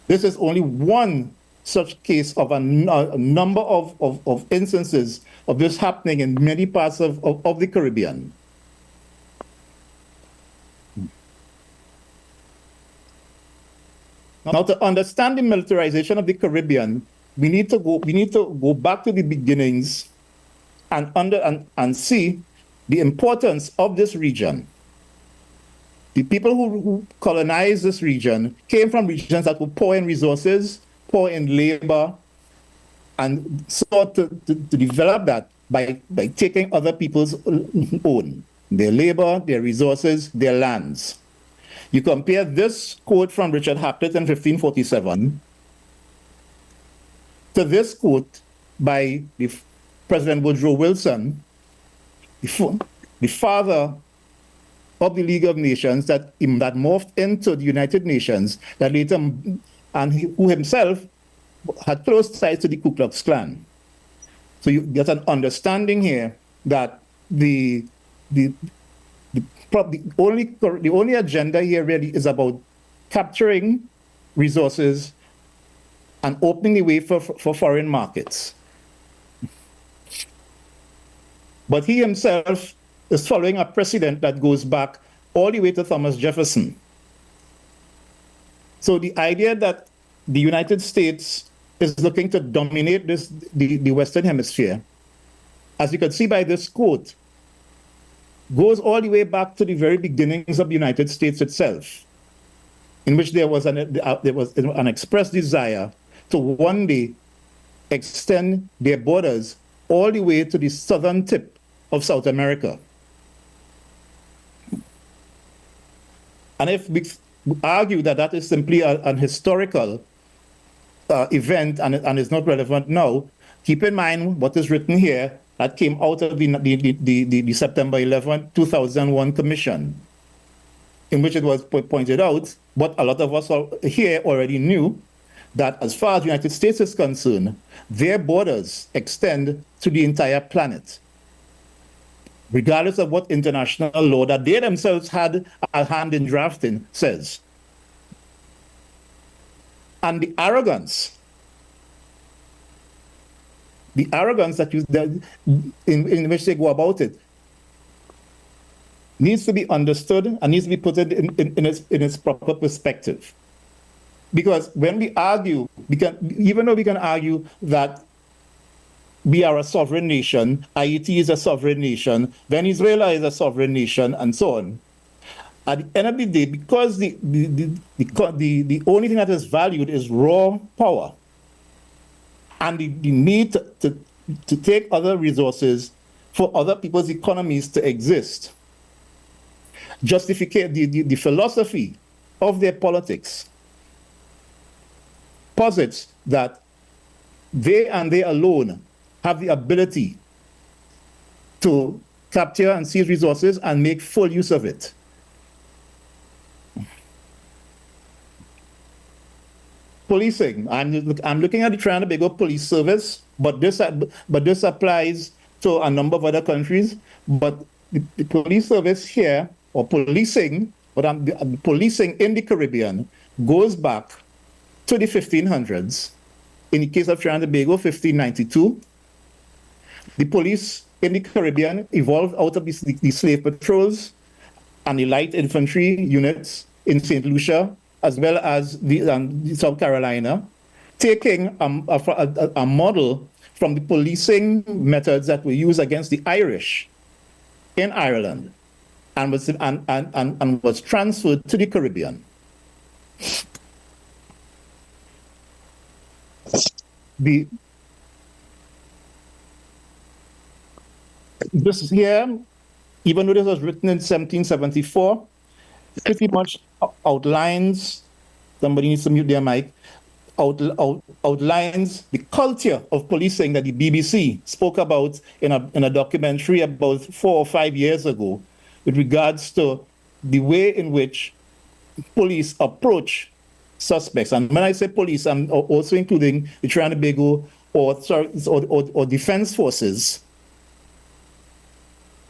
This is only one such case of a number of instances of this happening in many parts of the Caribbean. Now, to understand the militarization of the Caribbean, we need to go back to the beginnings and see the importance of this region. The people who colonized this region came from regions that were poor in resources, poor in labor, and sought to develop that by taking other people's own, their labor, their resources, their lands. You compare this quote from Richard Hakluyt in 1547 to this quote by President Woodrow Wilson, the father of the League of Nations that morphed into the United Nations, that later, and who himself had close ties to the Ku Klux Klan. So you get an understanding here that the only agenda here really is about capturing resources and opening the way for foreign markets. But he himself is following a precedent that goes back all the way to Thomas Jefferson. So the idea that the United States is looking to dominate the Western Hemisphere, as you can see by this quote, goes all the way back to the very beginnings of the United States itself, in which there was an expressed desire to one day extend their borders all the way to the southern tip of South America. And if we argue that that is simply an historical event and is not relevant now, keep in mind what is written here that came out of the September 11, 2001 Commission, in which it was pointed out what a lot of us here already knew, that as far as the United States is concerned, their borders extend to the entire planet, regardless of what international law that they themselves had a hand in drafting says. And the arrogance in which they go about it needs to be understood and needs to be put in its proper perspective. Because when we argue, even though we can argue that we are a sovereign nation, Haiti is a sovereign nation, Venezuela is a sovereign nation, and so on, at the end of the day, because the only thing that is valued is raw power, and the need to take other resources for other people's economies to exist, justify the philosophy of their politics posits that they and they alone have the ability to capture and seize resources and make full use of it. Policing. I'm looking at the Trinidad and Tobago Police Service, but this applies to a number of other countries. But the police service here, or policing, policing in the Caribbean, goes back to the 1500s. In the case of Trinidad and Tobago, 1592. The police in the Caribbean evolved out of the slave patrols and the light infantry units in St. Lucia, as well as the South Carolina, taking a model from the policing methods that were used against the Irish in Ireland, and was transferred to the Caribbean. This here, even though this was written in 1774, pretty much outlines, somebody needs to mute their mic, outlines the culture of policing that the BBC spoke about in a documentary about 4 or 5 years ago, with regards to the way in which police approach suspects. And when I say police, I'm also including the Trinidad and Tobago or defense forces.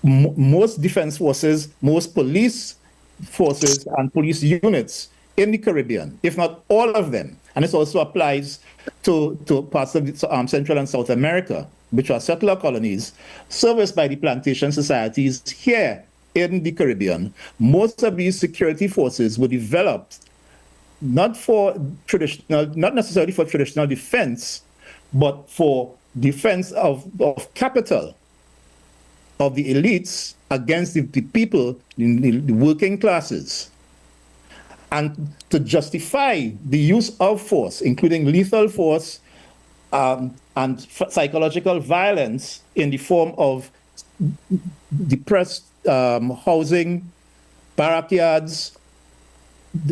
Most defense forces, most police forces and police units in the Caribbean, if not all of them. And this also applies to parts of Central and South America, which are settler colonies, serviced by the plantation societies here in the Caribbean. Most of these security forces were developed not necessarily for traditional defense, but for defense of capital, of the elites against the people, the working classes. And to justify the use of force, including lethal force and psychological violence in the form of depressed housing, barrackyards,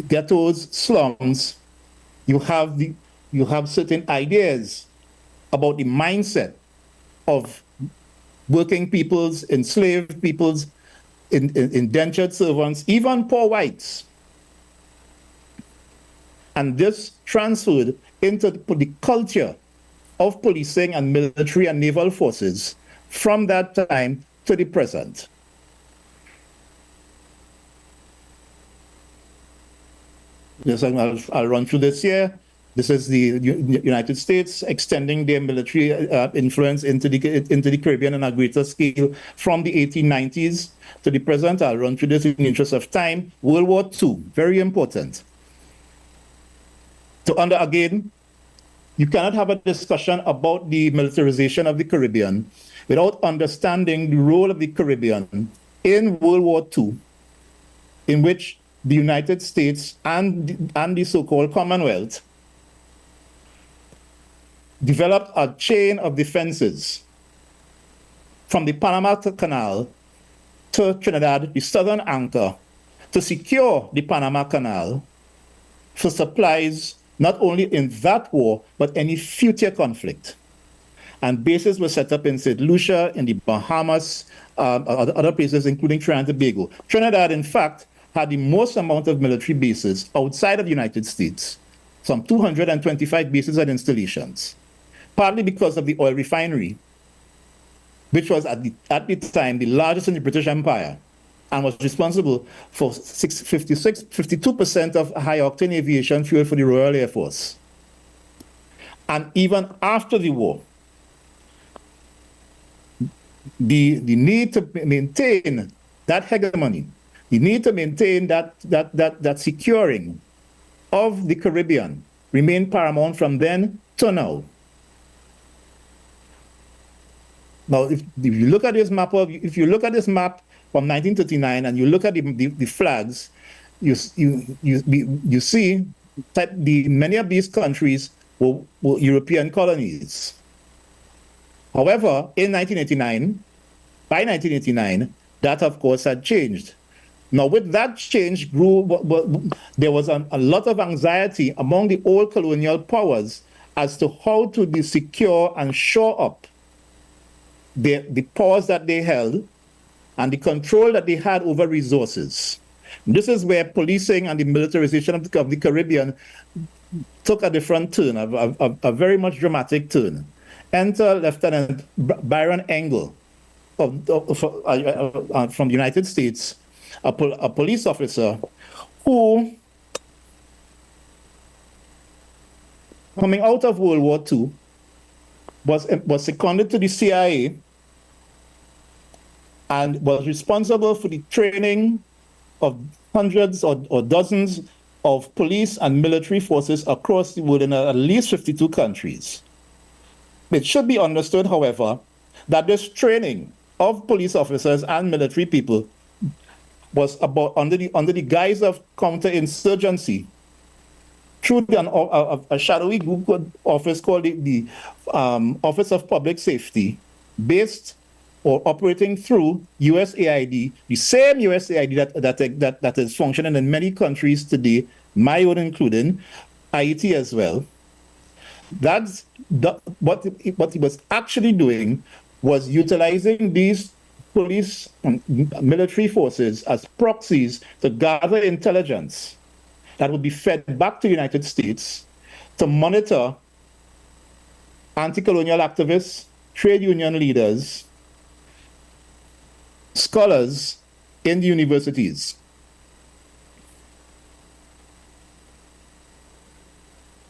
ghettos, slums, you have certain ideas about the mindset of working peoples, enslaved peoples, indentured servants, even poor whites. And this transferred into the culture of policing and military and naval forces from that time to the present. Yes, I'll run through this here. This is the United States extending their military influence into the Caribbean on a greater scale from the 1890s to the present. I'll run through this in the interest of time. World War II, very important. Again, you cannot have a discussion about the militarization of the Caribbean without understanding the role of the Caribbean in World War II, in which the United States and the so-called Commonwealth developed a chain of defenses from the Panama Canal to Trinidad, the southern anchor, to secure the Panama Canal for supplies not only in that war, but any future conflict. And bases were set up in St. Lucia, in the Bahamas, other places, including Trinidad and Tobago. Trinidad, in fact, had the most amount of military bases outside of the United States, some 225 bases and installations, partly because of the oil refinery, which was at the time the largest in the British Empire, and was responsible for 52% of high-octane aviation fuel for the Royal Air Force. And even after the war, the need to maintain that hegemony, the need to maintain that securing of the Caribbean remained paramount from then to now. Now, if you look at this map, from 1939, and you look at the flags, you see that many of these countries were European colonies. However, by 1989, that of course had changed. Now, with that change, there was a lot of anxiety among the old colonial powers as to how to secure and shore up the powers that they held and the control that they had over resources. This is where policing and the militarization of the Caribbean took a different turn, a very much dramatic turn. Enter Lieutenant Byron Engel from the United States, a police officer who, coming out of World War II, was seconded to the CIA and was responsible for the training of hundreds or dozens of police and military forces across the world in at least 52 countries. It should be understood, however, that this training of police officers and military people was about under the guise of counterinsurgency through a shadowy group office called the Office of Public Safety, based or operating through USAID, the same USAID that is functioning in many countries today, my own including, Haiti as well. What he was actually doing was utilizing these police and military forces as proxies to gather intelligence that would be fed back to the United States to monitor anti-colonial activists, trade union leaders, scholars in the universities.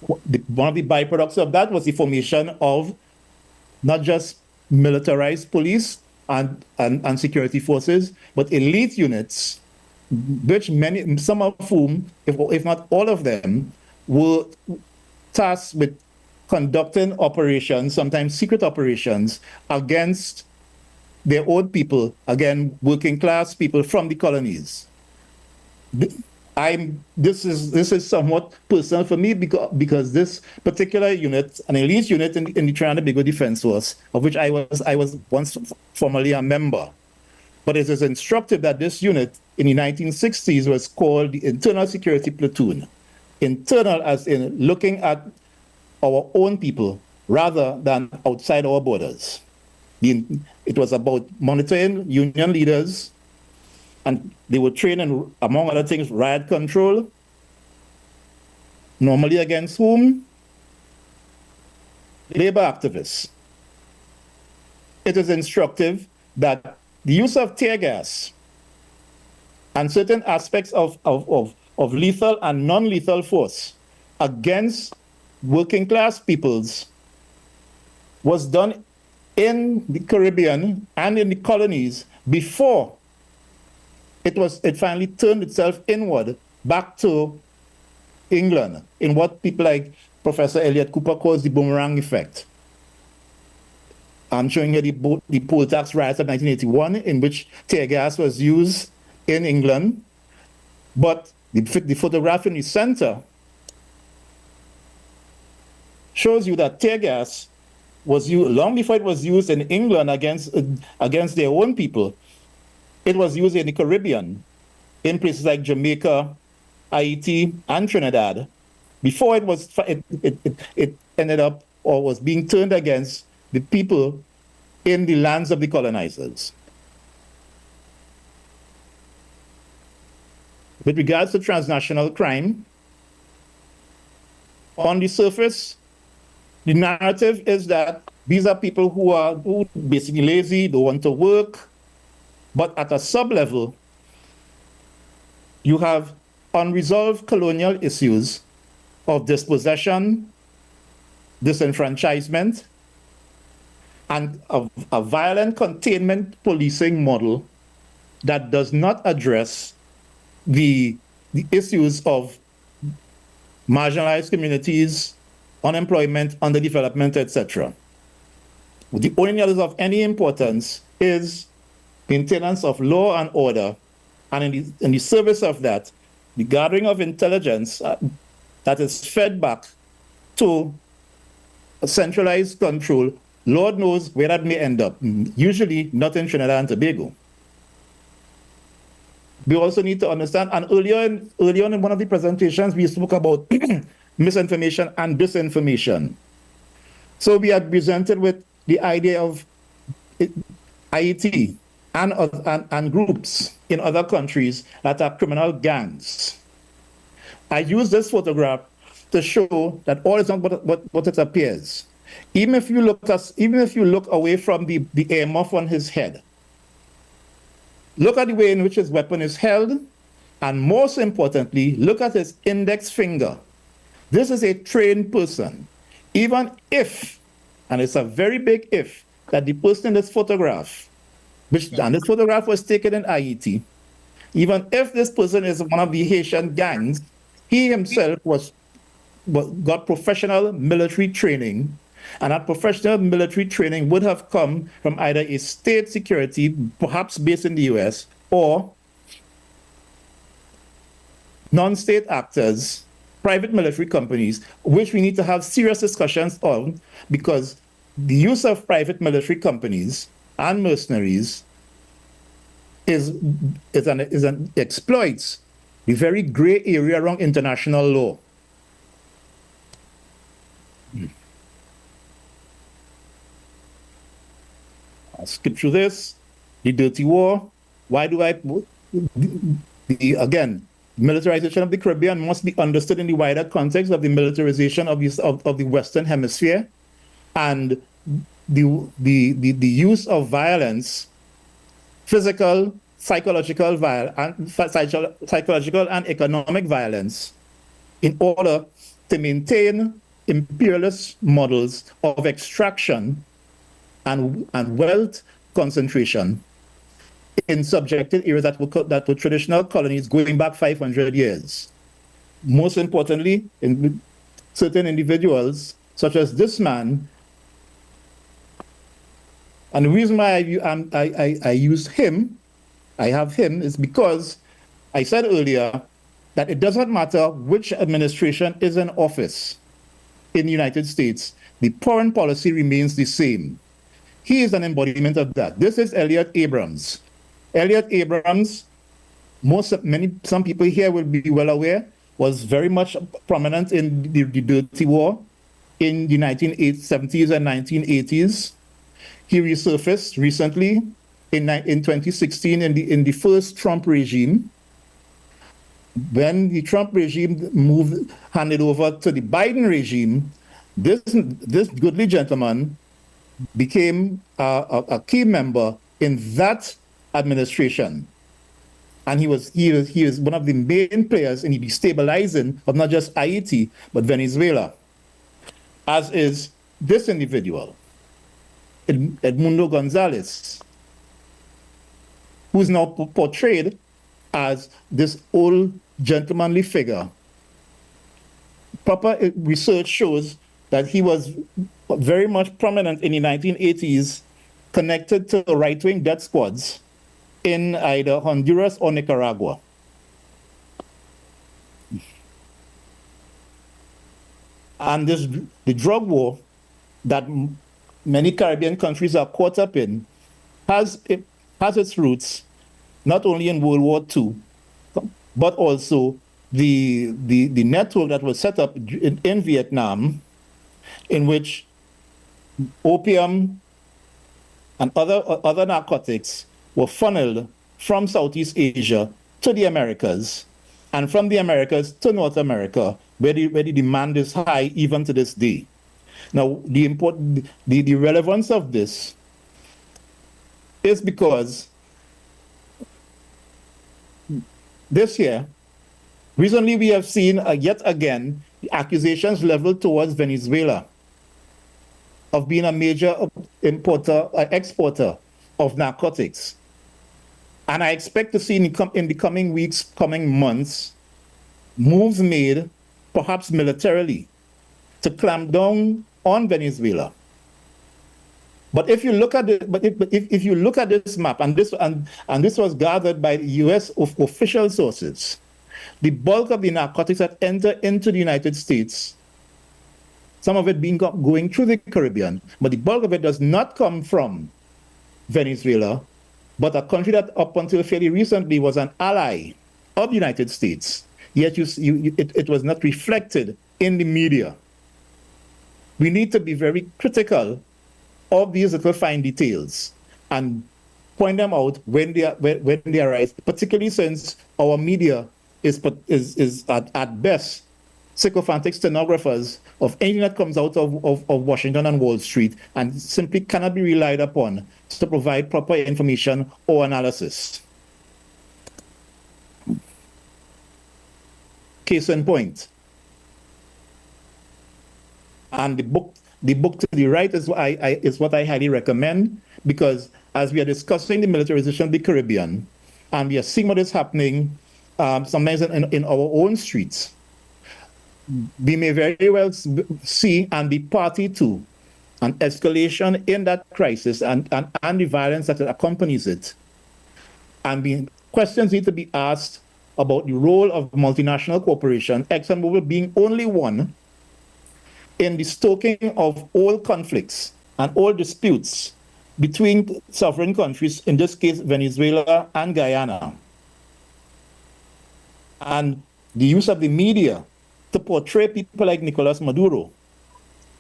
One of the byproducts of that was the formation of not just militarized police and security forces, but elite units, which some of whom, if not all of them, were tasked with conducting operations, sometimes secret operations, against their own people, again, working class people from the colonies. This is somewhat personal for me because this particular unit, an elite unit in the Trinidad and Tobago Defense Force, of which I was once formerly a member. But it is instructive that this unit in the 1960s was called the Internal Security Platoon. Internal as in looking at our own people rather than outside our borders. It was about monitoring union leaders, and they were trained in, among other things, riot control, normally against whom? Labor activists. It is instructive that the use of tear gas and certain aspects of lethal and non-lethal force against working class peoples was done in the Caribbean and in the colonies before it finally turned itself inward back to England in what people like Professor Elliot Cooper calls the boomerang effect. I'm showing you the poll tax riots of 1981 in which tear gas was used in England, but the photograph in the center shows you that tear gas was used long before it was used in England against their own people. It was used in the Caribbean, in places like Jamaica, Haiti, and Trinidad, before it ended up or was being turned against the people in the lands of the colonizers. With regards to transnational crime, on the surface, the narrative is that these are people who are basically lazy, don't want to work, but at a sub-level, you have unresolved colonial issues of dispossession, disenfranchisement, and a violent containment policing model that does not address the issues of marginalized communities, unemployment, underdevelopment, etc. The only others of any importance is maintenance of law and order, and in the service of that, the gathering of intelligence that is fed back to a centralized control. Lord knows where that may end up, usually not in Trinidad and Tobago. We also need to understand, and earlier on in one of the presentations, we spoke about misinformation and disinformation. So we are presented with the idea of Haiti and groups in other countries that are criminal gangs. I use this photograph to show that all is not what it appears. Even if you look away from the earmuff on his head, look at the way in which his weapon is held, and most importantly, look at his index finger. This is a trained person. Even if, and it's a very big if, that the person in this photograph, and this photograph was taken in Haiti, even if this person is one of the Haitian gangs, he himself got professional military training, and that professional military training would have come from either a state security, perhaps based in the US, or non-state actors, private military companies, which we need to have serious discussions on, because the use of private military companies and mercenaries exploits the very gray area around international law. I'll skip through this. The dirty war. Why do I... Again, militarization of the Caribbean must be understood in the wider context of the militarization of the Western Hemisphere, and the use of violence, physical, psychological and economic violence, in order to maintain imperialist models of extraction and wealth concentration in subjected areas that were traditional colonies going back 500 years. Most importantly, in certain individuals, such as this man, and the reason why I use him, I have him, is because I said earlier that it doesn't matter which administration is in office in the United States, the foreign policy remains the same. He is an embodiment of that. This is Elliot Abrams. Elliot Abrams, some people here will be well aware, was very much prominent in the Dirty War in the 1970s and 1980s. He resurfaced recently in 2016 in the first Trump regime. When the Trump regime handed over to the Biden regime, this goodly gentleman became a key member in that administration, and he was one of the main players in the destabilizing of not just Haiti but Venezuela, as is this individual, Edmundo Gonzalez, who's now portrayed as this old gentlemanly figure. Proper research shows that he was very much prominent in the 1980s, connected to right-wing death squads in either Honduras or Nicaragua. And the drug war that many Caribbean countries are caught up in has its roots not only in World War II, but also the network that was set up in Vietnam, in which opium and other narcotics were funneled from Southeast Asia to the Americas, and from the Americas to North America, where the demand is high even to this day. Now, the relevance of this is because this year, recently we have seen yet again the accusations leveled towards Venezuela of being a major exporter of narcotics. And I expect to see in the coming weeks, coming months, moves made, perhaps militarily, to clamp down on Venezuela. But if you look at if you look at this map, and this was gathered by U.S. official sources, the bulk of the narcotics that enter into the United States, some of it going through the Caribbean, but the bulk of it does not come from Venezuela, but a country that up until fairly recently was an ally of the United States. Yet it was not reflected in the media. We need to be very critical of these little fine details and point them out when they arise, particularly since our media is at best sycophantic stenographers of anything that comes out of Washington and Wall Street, and simply cannot be relied upon to provide proper information or analysis. Case in point. And the book to the right is what I highly recommend, because as we are discussing the militarization of the Caribbean, and we are seeing what is happening sometimes in our own streets, we may very well see and be party to an escalation in that crisis and the violence that accompanies it. And questions need to be asked about the role of multinational corporation, ExxonMobil being only one, in the stoking of all conflicts and all disputes between sovereign countries, in this case Venezuela and Guyana. And the use of the media to portray people like Nicolas Maduro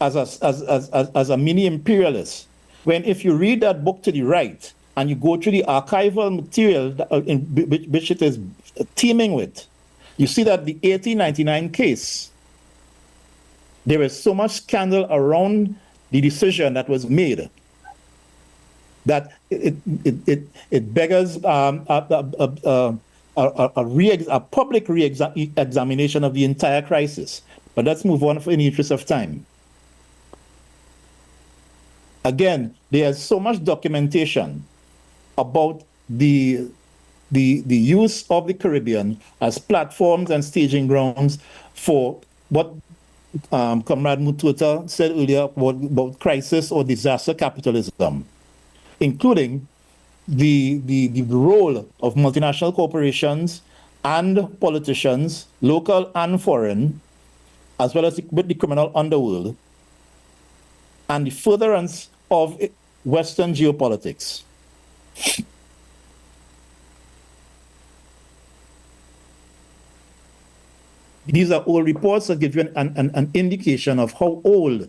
as a mini imperialist, when if you read that book to the right and you go through the archival material which it is teeming with, You see that the 1899 case, there was so much scandal around the decision that was made that it beggars a public examination of the entire crisis. But let's move on in the interest of time. Again, there's so much documentation about the use of the Caribbean as platforms and staging grounds for what Comrade Mututa said earlier about crisis or disaster capitalism, including the role of multinational corporations and politicians, local and foreign, as well as with the criminal underworld, and the furtherance of Western geopolitics. These are all reports that give you an indication of how old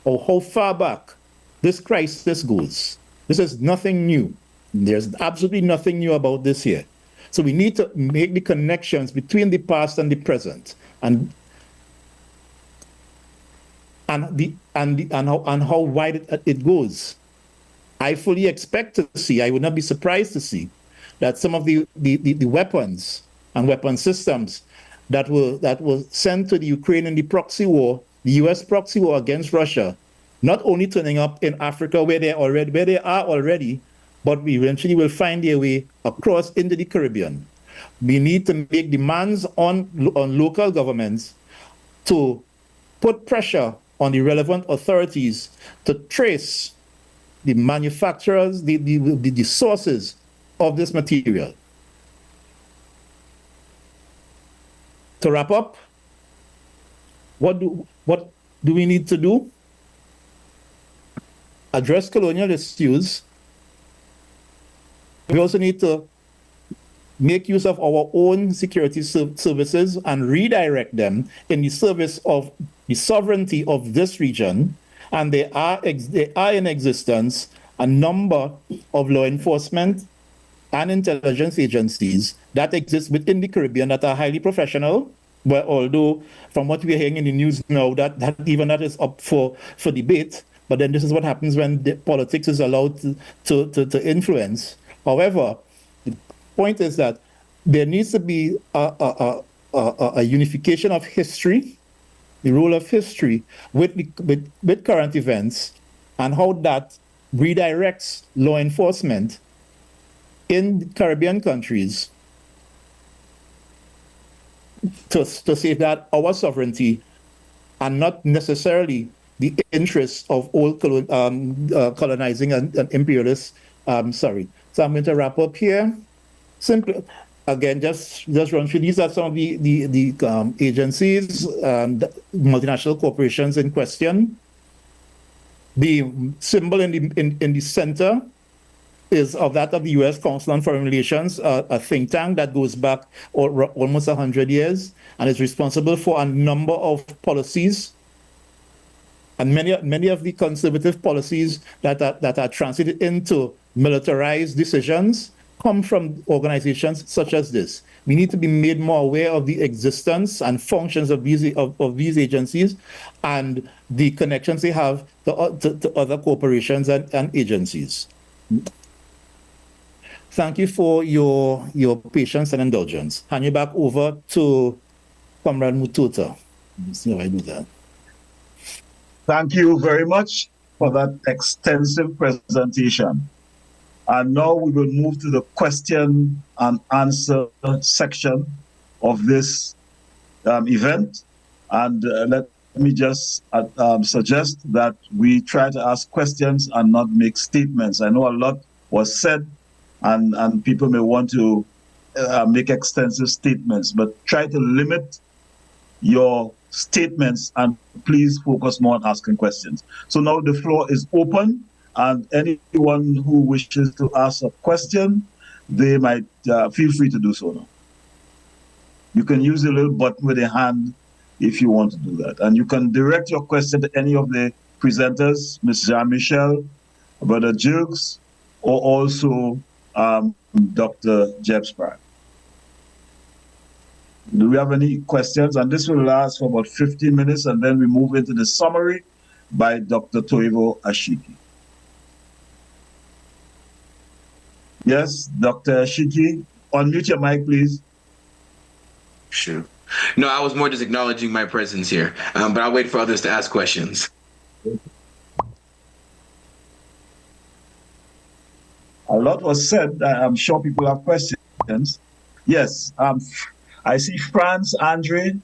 or how far back this crisis goes. This is nothing new. There's absolutely nothing new about this here. So we need to make the connections between the past and the present, and how wide it goes. I fully expect to see, I would not be surprised to see, that some of the weapons and weapon systems that were sent to the Ukraine in the proxy war, the US proxy war against Russia, not only turning up in Africa where they are already, but we eventually will find their way across into the Caribbean. We need to make demands on local governments to put pressure on the relevant authorities to trace the manufacturers, the sources of this material. To wrap up, what do we need to do? Address colonial issues. We also need to make use of our own security services and redirect them in the service of the sovereignty of this region. And there are in existence a number of law enforcement and intelligence agencies that exist within the Caribbean that are highly professional. But although from what we're hearing in the news now, that is up for debate. But then this is what happens when the politics is allowed to influence. However, the point is that there needs to be a unification of history, the role of history with current events, and how that redirects law enforcement in Caribbean countries to safeguard our sovereignty and not necessarily the interests of old colonizing and imperialists. So I'm going to wrap up here. Simply, again, just run through. These are some of the agencies, multinational corporations in question. The symbol in the center is of that of the U.S. Council on Foreign Relations, a think tank that goes back almost 100 years and is responsible for a number of policies. And many of the conservative policies that are translated into militarized decisions come from organizations such as this. We need to be made more aware of the existence and functions of these agencies and the connections they have to other corporations and agencies. Thank you for your patience and indulgence. Hand you back over to Comrade Mututa. Let's see how I do that. Thank you very much for that extensive presentation. And now we will move to the question and answer section of this event. And let me just suggest that we try to ask questions and not make statements. I know a lot was said, and people may want to make extensive statements, but try to limit your statements and please focus more on asking questions. So now the floor is open, and anyone who wishes to ask a question, they might feel free to do so now. You can use the little button with a hand if you want to do that. And you can direct your question to any of the presenters, Ms. Jean-Michel, Brother Gilkes, or also Dr. Sprague. Do we have any questions? And this will last for about 15 minutes, and then we move into the summary by Dr. Toivo Ashiki. Yes, Dr. Ashiki, unmute your mic, please. Sure. No, I was more just acknowledging my presence here, but I'll wait for others to ask questions. A lot was said. I'm sure people have questions. Yes, I see France, Andre,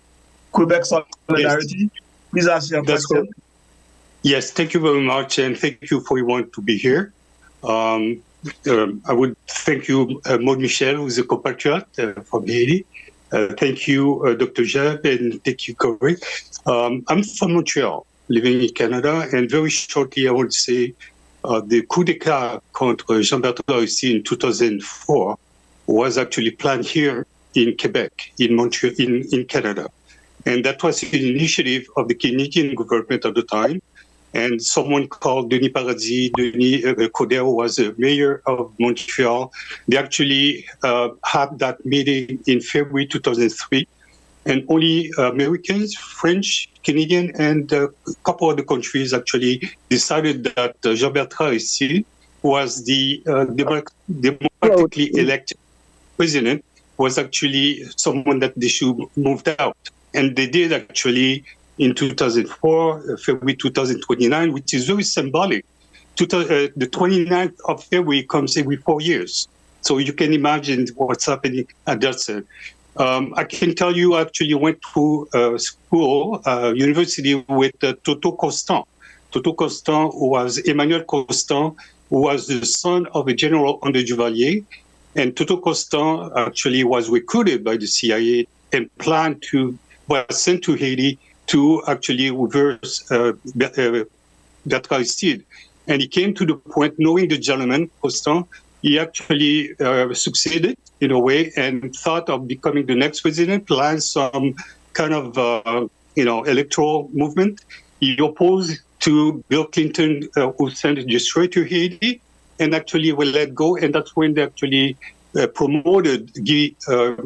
Quebec Solidarity. Yes. Please ask your question. Correct. Yes, thank you very much, and thank you for everyone to be here. I would thank you, Jean-Michel, who's a compatriot from Haiti. Thank you, Dr. Jeb, and thank you, Corey. I'm from Montreal, living in Canada, and very shortly, I would say the coup d'etat contre Jean-Bertrand Haiti in 2004 was actually planned here in Quebec, in Montreal, in Canada. And that was an initiative of the Canadian government at the time. And someone called Denis Paradis, Denis Coderre was the mayor of Montreal. They actually had that meeting in February 2003. And only Americans, French, Canadian, and a couple other countries actually decided that Jean-Bertrand Haiti was the democratically elected president, was actually someone that they should moved out. And they did actually in 2004, February 2029, which is very symbolic. The 29th of February comes every 4 years. So you can imagine what's happening at that time. I can tell you actually went to school, university with Toto Constant. Toto Constant was Emmanuel Constant, who was the son of a general under Duvalier. And Toto Constant actually was recruited by the CIA and was sent to Haiti to actually reverse Bertrand Aristide. And he came to the point, knowing the gentleman, Constant, he actually succeeded in a way and thought of becoming the next president, planned some kind of, electoral movement. He opposed to Bill Clinton, who sent it straight to Haiti, and actually were let go. And that's when they actually promoted Guy.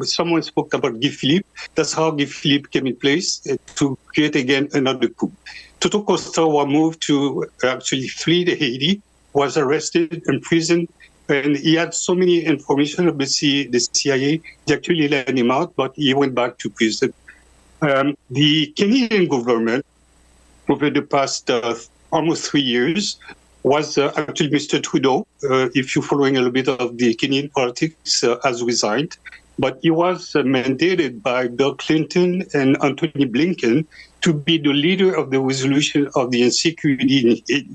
Someone spoke about Guy Philippe. That's how Guy Philippe came in place to create again another coup. Toto Constant was moved to actually flee to Haiti, was arrested, imprisoned, and he had so many information of the CIA. They actually let him out, but he went back to prison. The Canadian government, over the past almost 3 years, was actually Mr. Trudeau, if you're following a little bit of the Canadian politics, has resigned. But he was mandated by Bill Clinton and Anthony Blinken to be the leader of the resolution of the insecurity in Haiti,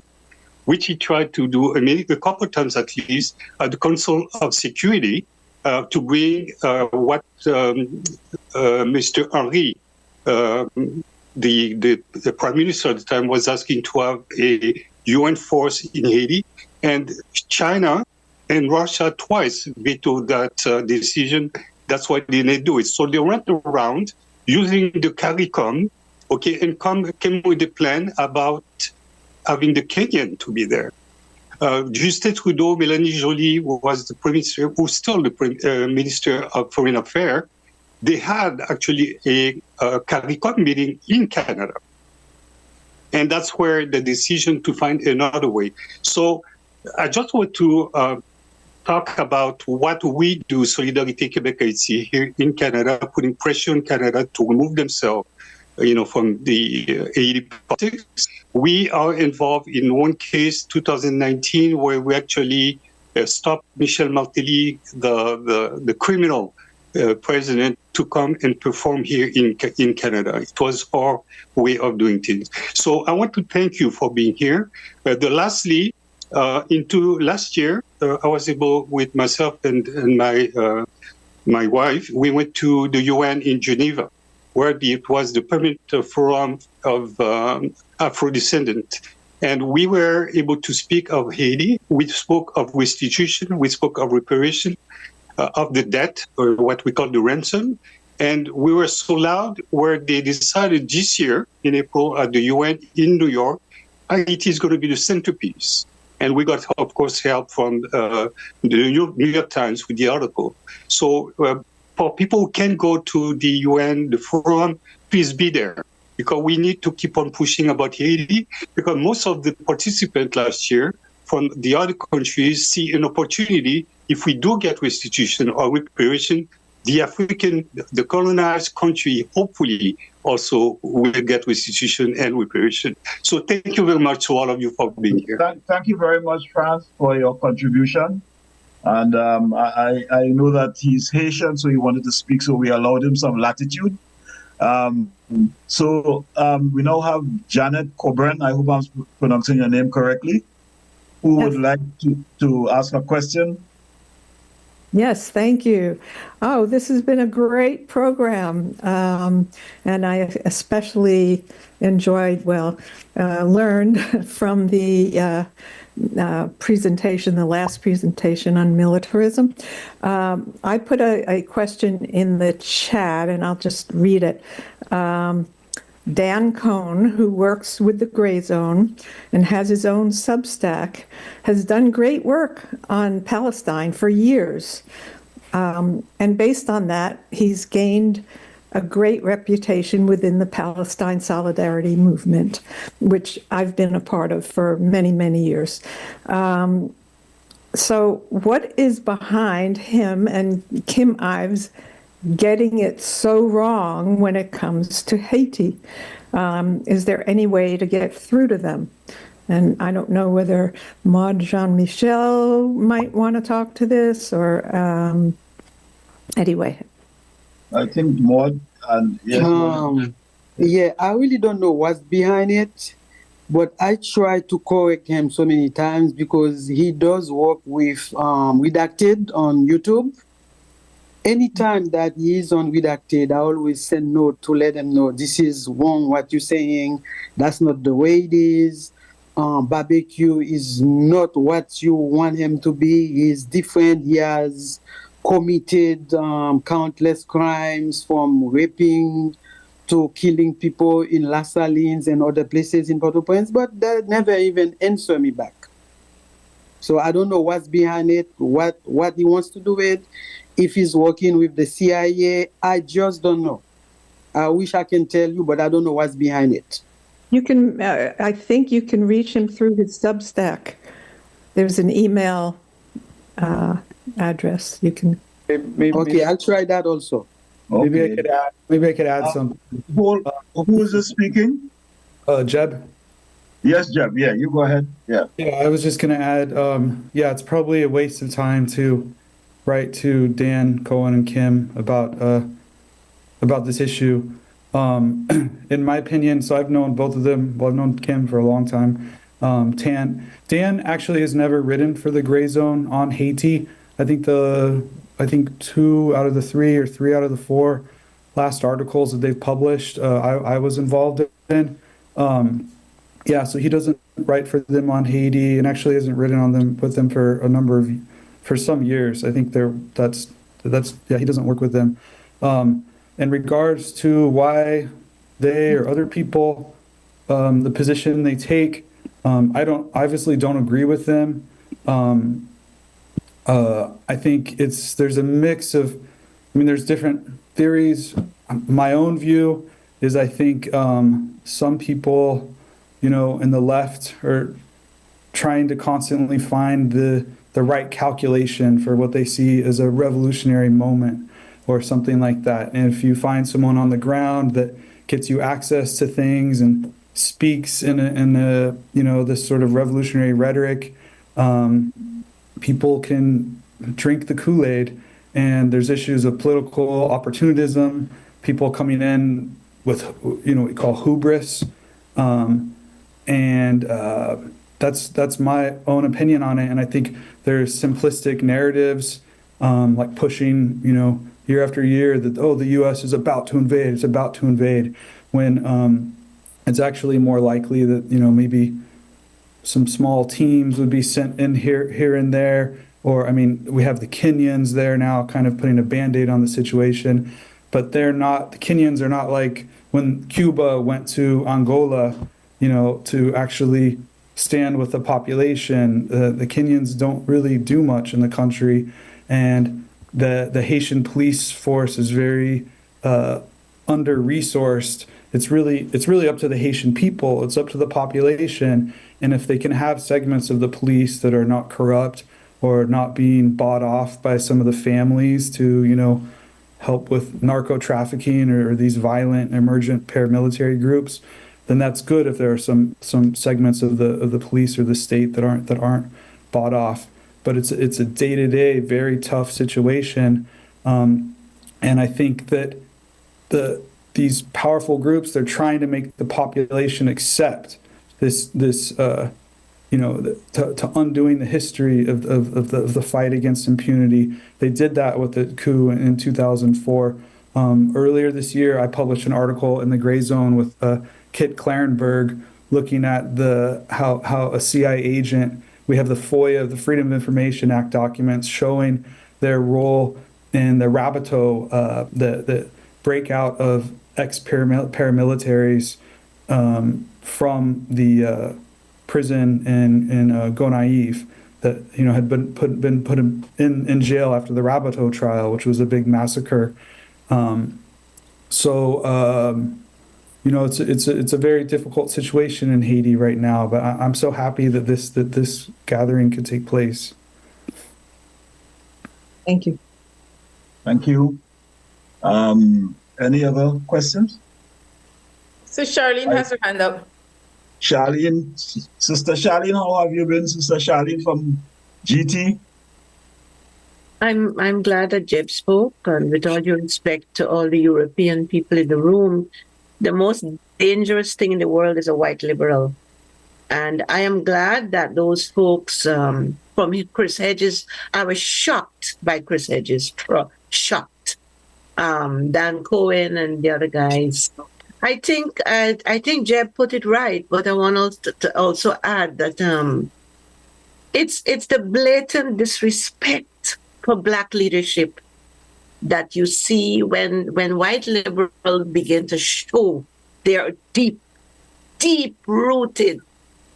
which he tried to do a couple of times at least at the Council of Security to bring what Mr. Henry, the Prime Minister at the time, was asking to have a UN force in Haiti. And China and Russia twice vetoed that decision. That's why they didn't do it. So they went around using the CARICOM, and came with a plan about having the Kenyan to be there. Justin Trudeau, Mélanie Joly was the Prime Minister, who's still the Minister of Foreign Affairs. They had actually a CARICOM meeting in Canada. And that's where the decision to find another way. So I just want to talk about what we do, Solidarité Québec Haiti, here in Canada, putting pressure on Canada to remove themselves from the Haiti politics. We are involved in one case, 2019, where we actually stopped Michel Martelly, the criminal president, to come and perform here in Canada. It was our way of doing things. So I want to thank you for being here. Lastly, into last year, I was able, with myself and my wife, we went to the UN in Geneva, where it was the Permanent Forum of Afro-Descendants. And we were able to speak of Haiti. We spoke of restitution. We spoke of reparation of the debt, or what we call the ransom. And we were so loud where they decided this year, in April, at the UN in New York, Haiti is going to be the centerpiece. And we got, of course, help from the New York Times with the article. So for people who can go to the UN, the forum, please be there, because we need to keep on pushing about Haiti, because most of the participants last year from the other countries see an opportunity. If we do get restitution or reparation, the colonized country, hopefully also will get restitution and reparation. So thank you very much to all of you for being here. Thank you very much, Franz, for your contribution. And I know that he's Haitian, so he wanted to speak, so we allowed him some latitude. We now have Janet Coburn, I hope I'm pronouncing your name correctly, who would like to ask a question. Yes, thank you. Oh, this has been a great program. And I especially enjoyed, learned from the presentation, the last presentation on militarism. I put a question in the chat, and I'll just read it. Dan Cohn, who works with the Gray Zone and has his own Substack, has done great work on Palestine for years. And based on that, he's gained a great reputation within the Palestine Solidarity Movement, which I've been a part of for many, many years. So what is behind him and Kim Ives getting it so wrong when it comes to Haiti? Is there any way to get through to them? And I don't know whether Maud Jean-Michel might want to talk to this, or anyway. I think Maud and yeah, I really don't know what's behind it, but I try to correct him so many times because he does work with Redacted on YouTube. Anytime that he is on Redacted, I always send note to let him know this is wrong what you're saying. That's not the way it is. Barbecue is not what you want him to be. He's different. He has committed countless crimes, from raping to killing people in La Salines and other places in Port-au-Prince, but they never even answer me back. So I don't know what's behind it, what he wants to do with it. If he's working with the CIA, I just don't know. I wish I can tell you, but I don't know what's behind it. You can, I think you can reach him through his Substack. There's an email address. You can. Okay, I'll try that also. Okay. Maybe I could add something. Who is this speaking? Jeb. Yes, Jeb. Yeah, you go ahead. Yeah. Yeah, I was just going to add, it's probably a waste of time to write to Dan, Cohen, and Kim about this issue. In my opinion, so I've known both of them. Well, I've known Kim for a long time. Dan actually has never written for the Gray Zone on Haiti. I think 2 out of the 3 or 3 out of the 4 last articles that they've published, I was involved in. So he doesn't write for them on Haiti, and actually hasn't written on them with them for some years. I think he doesn't work with them. In regards to why they or other people, the position they take, I obviously don't agree with them. I think there's a mix of, there's different theories. My own view is I think some people, in the left are trying to constantly find the right calculation for what they see as a revolutionary moment or something like that. And if you find someone on the ground that gets you access to things and speaks in this sort of revolutionary rhetoric, people can drink the Kool-Aid, and there's issues of political opportunism, people coming in with, what we call hubris. That's my own opinion on it. And I think there's simplistic narratives, like pushing, year after year that, the U.S. is about to invade, when it's actually more likely that, maybe some small teams would be sent in here and there. Or, we have the Kenyans there now kind of putting a Band-Aid on the situation, but the Kenyans are not like when Cuba went to Angola, to actually stand with the population. The Kenyans don't really do much in the country. And the Haitian police force is very under-resourced. It's really up to the Haitian people. It's up to the population. And if they can have segments of the police that are not corrupt or not being bought off by some of the families to, you know, help with narco trafficking or these violent emergent paramilitary groups, then that's good. If there are some segments of the police or the state that aren't bought off. But it's a day-to-day very tough situation, and I think that these powerful groups, they're trying to make the population accept this you know, to undoing the history of the fight against impunity. They did that with the coup in 2004. Earlier this year, I published an article in the Gray Zone with Kit Clarenberg looking at how a CIA agent, we have the FOIA, the Freedom of Information Act documents showing their role in the Rabato, the breakout of ex-paramilitaries from the prison in Gonaïves that, you know, had been put in jail after the Rabato trial, which was a big massacre. You know, it's a very difficult situation in Haiti right now, but I'm so happy that this gathering could take place. Thank you. Thank you. Any other questions? So Charlene has her hand up. Charlene, Sister Charlene, how have you been, Sister Charlene from GT? I'm glad that Jeb spoke, and with all due respect to all the European people in the room, the most dangerous thing in the world is a white liberal. And I am glad that those folks from Chris Hedges, I was shocked by Chris Hedges, shocked. Dan Cohen and the other guys. I think Jeb put it right, but I want to also add that it's the blatant disrespect for Black leadership that you see when white liberals begin to show their deep-rooted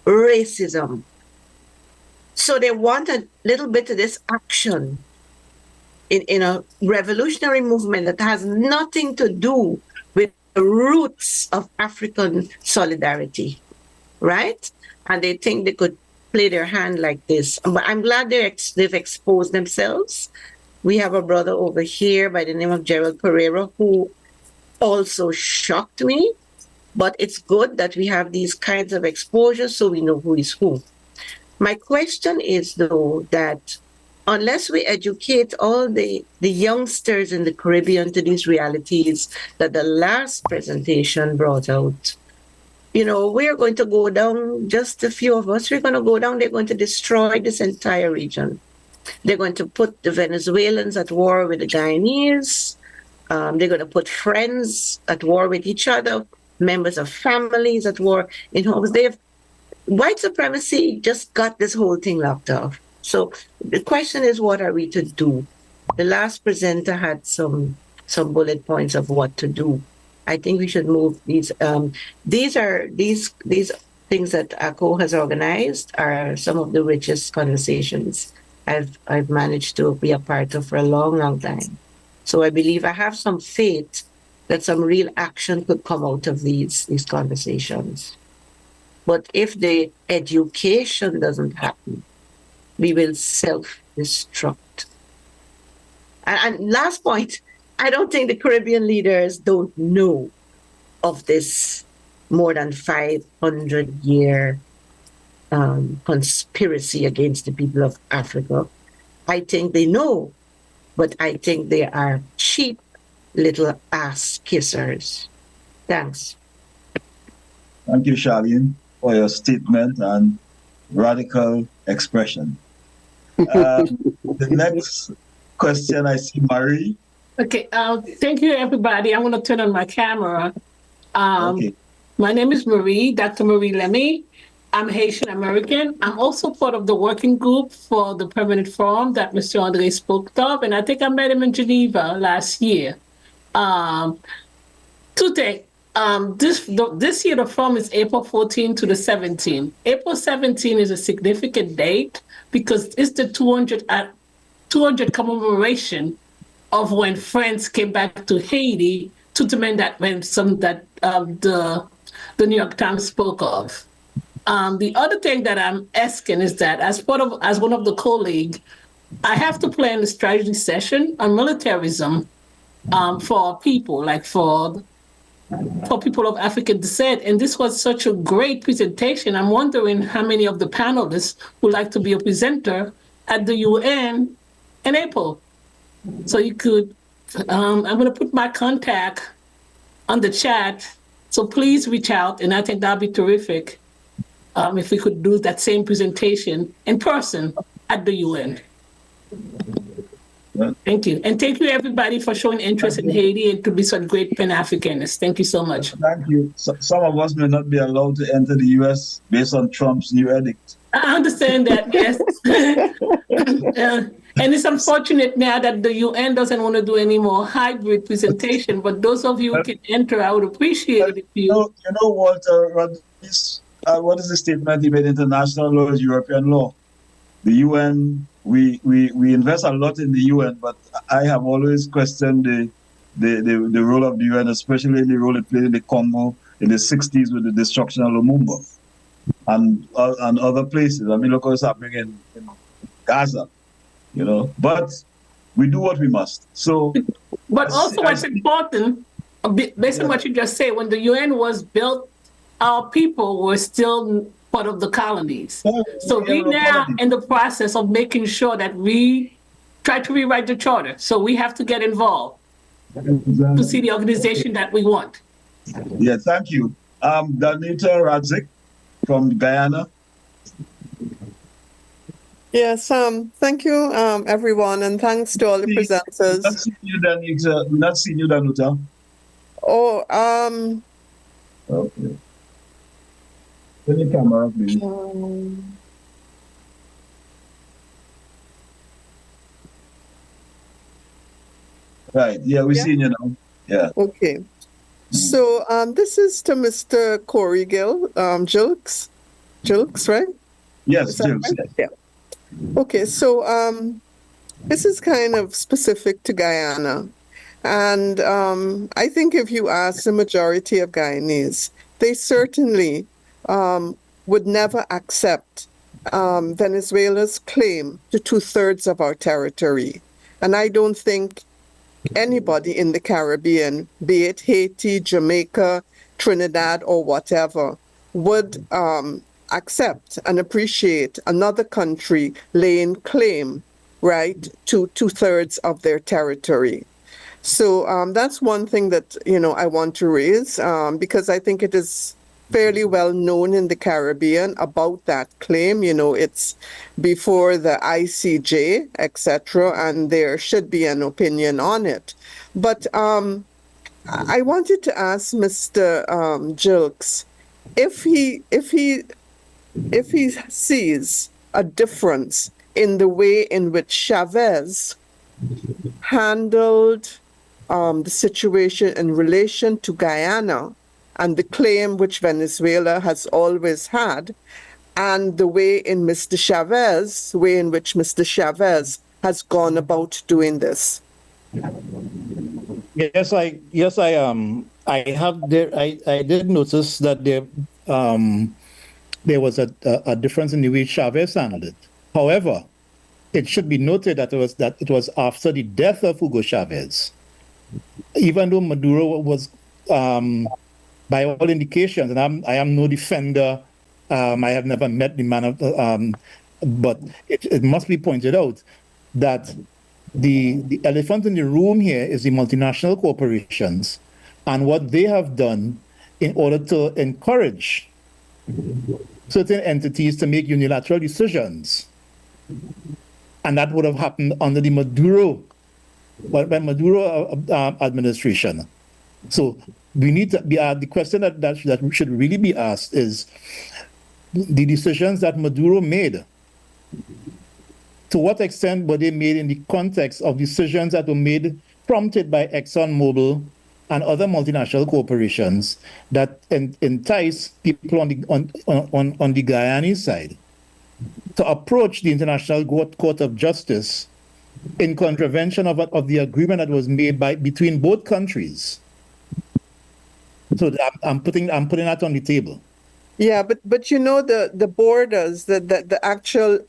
racism. So they want a little bit of this action in a revolutionary movement that has nothing to do with the roots of African solidarity, right? And they think they could play their hand like this. But I'm glad they've exposed themselves. We have a brother over here by the name of Gerald Pereira who also shocked me. But it's good that we have these kinds of exposures so we know who is who. My question is, though, that unless we educate all the youngsters in the Caribbean to these realities that the last presentation brought out, you know, we're going to go down, just a few of us, we're going to go down, they're going to destroy this entire region. They're going to put the Venezuelans at war with the Guyanese. They're going to put friends at war with each other, members of families at war in homes. White supremacy just got this whole thing locked off. So the question is, what are we to do? The last presenter had some bullet points of what to do. I think we should move these. These things that ACO has organized are some of the richest conversations I've managed to be a part of for a long, long time. So I believe I have some faith that some real action could come out of these conversations. But if the education doesn't happen, we will self-destruct. And last point, I don't think the Caribbean leaders don't know of this more than 500-year conspiracy against the people of Africa. I think they know, but I think they are cheap little ass kissers. Thanks. Thank you, Charlene, for your statement and radical expression. The next question, I see Marie. Okay, thank you, everybody. I'm going to turn on my camera. Okay. My name is Marie, Dr. Marie Lemmy. I'm Haitian American. I'm also part of the working group for the Permanent Forum that Mr. Andre spoke of, and I think I met him in Geneva last year. Two things. This year, the forum is April 14 to the 17th. April 17 is a significant date because it's the 200 commemoration of when friends came back to Haiti to demand that ransom that the New York Times spoke of. The other thing that I'm asking is that as one of the colleagues, I have to plan a strategy session on militarism for people, like for people of African descent. And this was such a great presentation. I'm wondering how many of the panelists would like to be a presenter at the UN in April. So you could, I'm going to put my contact on the chat. So please reach out. And I think that'd be terrific if we could do that same presentation in person at the UN. Thank you. And thank you, everybody, for showing interest in Haiti and to be such great Pan-Africanists. Thank you so much. Thank you. Some of us may not be allowed to enter the U.S. based on Trump's new edict. I understand that, yes. And it's unfortunate now that the UN doesn't want to do any more hybrid presentation, but those of you who can enter, I would appreciate it if you... You know, Walter, what is the statement he made? International law is European law. The UN, we invest a lot in the UN, but I have always questioned the role of the UN, especially the role it played in the Congo in the 60s with the destruction of Lumumba and other places. I mean, look what's happening in Gaza, you know. But we do what we must. So, but also what's important, based on what you just said, when the UN was built, our people were still part of the colonies. So we now in the process of making sure that we try to rewrite the charter. So we have to get involved to see the organization that we want. Yeah, thank you. Danita Radzik from Guyana. Yes, thank you, everyone, and thanks to all the presenters. We're not seeing you, Danuta. Oh, okay. Turn your camera, please. Right. Yeah, we're seeing you now. Yeah. Okay. So this is to Mr. Corey Gilkes. Gilkes, right? Yes, Gilkes. Right? Yeah. Okay, so this is kind of specific to Guyana. And I think if you ask the majority of Guyanese, they certainly would never accept Venezuela's claim to 2/3 of our territory. And I don't think anybody in the Caribbean, be it Haiti, Jamaica, Trinidad, or whatever, would accept and appreciate another country laying claim, right, to 2/3 of their territory. So that's one thing that, I want to raise because I think it is fairly well known in the Caribbean about that claim. It's before the ICJ, etc., and there should be an opinion on it. But I wanted to ask Mr. Gilkes if he sees a difference in the way in which Chavez handled the situation in relation to Guyana and the claim which Venezuela has always had, and the way in which Mr. Chavez has gone about doing this. Yes, I did notice that there was a difference in the way Chavez handled it. However, it should be noted that it was after the death of Hugo Chavez. Even though Maduro was, by all indications, and I am no defender, I have never met the man, but it must be pointed out that the elephant in the room here is the multinational corporations and what they have done in order to encourage certain entities to make unilateral decisions. And that would have happened under the Maduro administration. So we need to be the question that should really be asked is the decisions that Maduro made. To what extent were they made in the context of decisions that were made prompted by ExxonMobil and other multinational corporations that entice people on the Guyanese side to approach the International Court of Justice in contravention of the agreement that was made between both countries. So I'm putting that on the table. Yeah, but you know the borders, the actual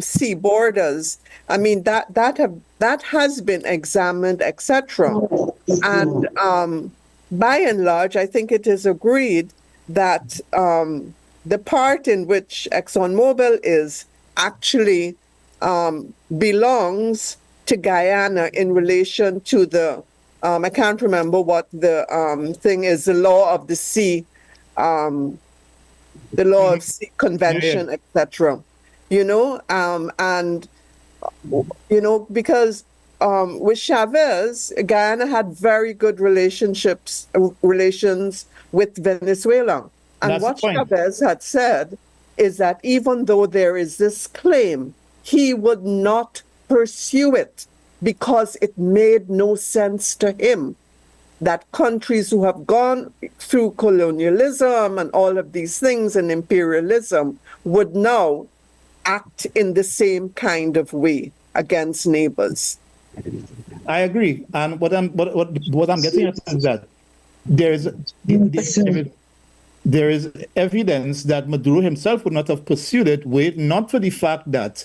sea borders. I mean that has been examined, etc. And by and large, I think it is agreed that the part in which ExxonMobil is actually belongs to Guyana in relation to the I can't remember what the thing is, the law of the sea. The law of sea convention, etc. You know, and you know, because with Chavez, Guyana had very good relations with Venezuela. And That's what the point. Chavez had said is that even though there is this claim, he would not pursue it because it made no sense to him that countries who have gone through colonialism and all of these things and imperialism would now act in the same kind of way against neighbors. I agree, and what I'm getting at is that there is evidence that Maduro himself would not have pursued it were it not for the fact that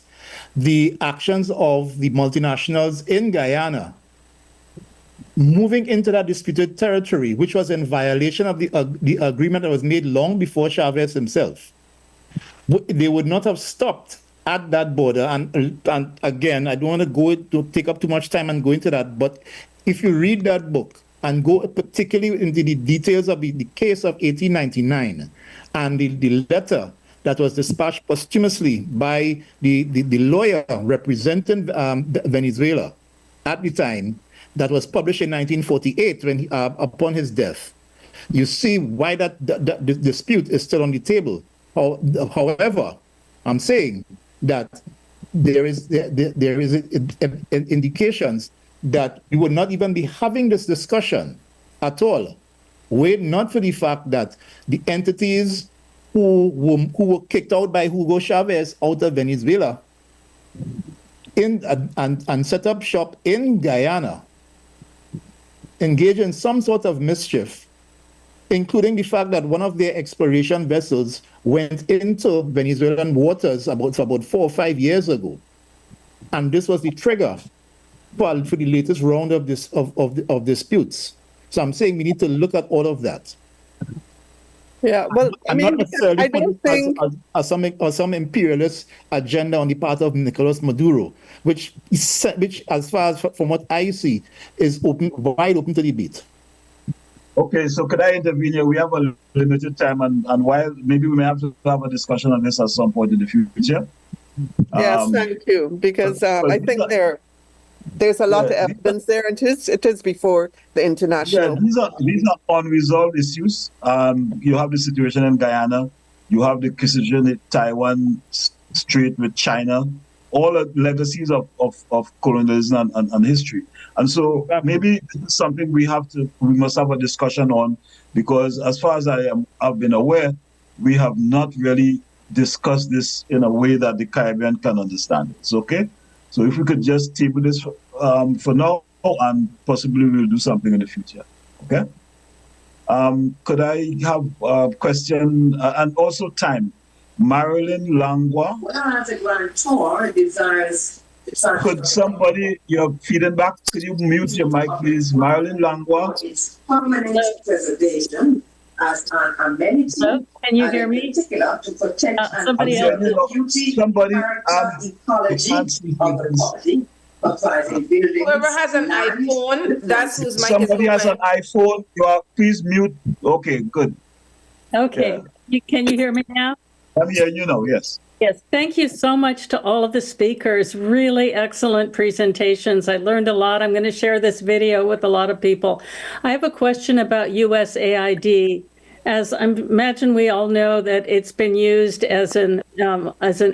the actions of the multinationals in Guyana moving into that disputed territory, which was in violation of the agreement that was made long before Chavez himself, they would not have stopped at that border. And again, I don't want to take up too much time and go into that, but if you read that book and go particularly into the details of the case of 1899 and the letter that was dispatched posthumously by the lawyer representing Venezuela at the time, that was published in 1948 when upon his death. You see why that dispute is still on the table. However, I'm saying that there is indications that we would not even be having this discussion at all, were it not for the fact that the entities who were kicked out by Hugo Chavez out of Venezuela and set up shop in Guyana, engage in some sort of mischief, including the fact that one of their exploration vessels went into Venezuelan waters about 4 or 5 years ago. And this was the trigger for the latest round of disputes. So I'm saying we need to look at all of that. Yeah, well, I mean, not necessarily I don't think as some imperialist agenda on the part of Nicolas Maduro, which as far as from what I see, is wide open to debate. Okay, so could I intervene here? We have a limited time, and while maybe we may have to have a discussion on this at some point in the future. Yes, thank you, because I think there's a lot of evidence there, and it is before the international. Yeah, these are unresolved issues. You have the situation in Guyana, you have the decision in Taiwan Strait with China, all the legacies of colonialism and history. And so maybe this is something we must have a discussion on, because as far as I've been aware, we have not really discussed this in a way that the Caribbean can understand it. It's okay? So if we could just table this for now, and possibly we'll do something in the future. Okay? Could I have a question and also time? Marilyn Langwa. Could somebody, you're feeding back, could you mute your mic, please? Marilyn Langwa. Permanent preservation as an amenity. Hello? Can you hear me? Somebody else. Somebody Ecology of the property. Whoever has an iPhone, that's whose mic is open. Somebody has an iPhone, please mute. Okay, good. Okay. Can you hear me now? I'm hearing you now, yes. Yes, thank you so much to all of the speakers. Really excellent presentations. I learned a lot. I'm going to share this video with a lot of people. I have a question about USAID. as I imagine we all know that it's been used as an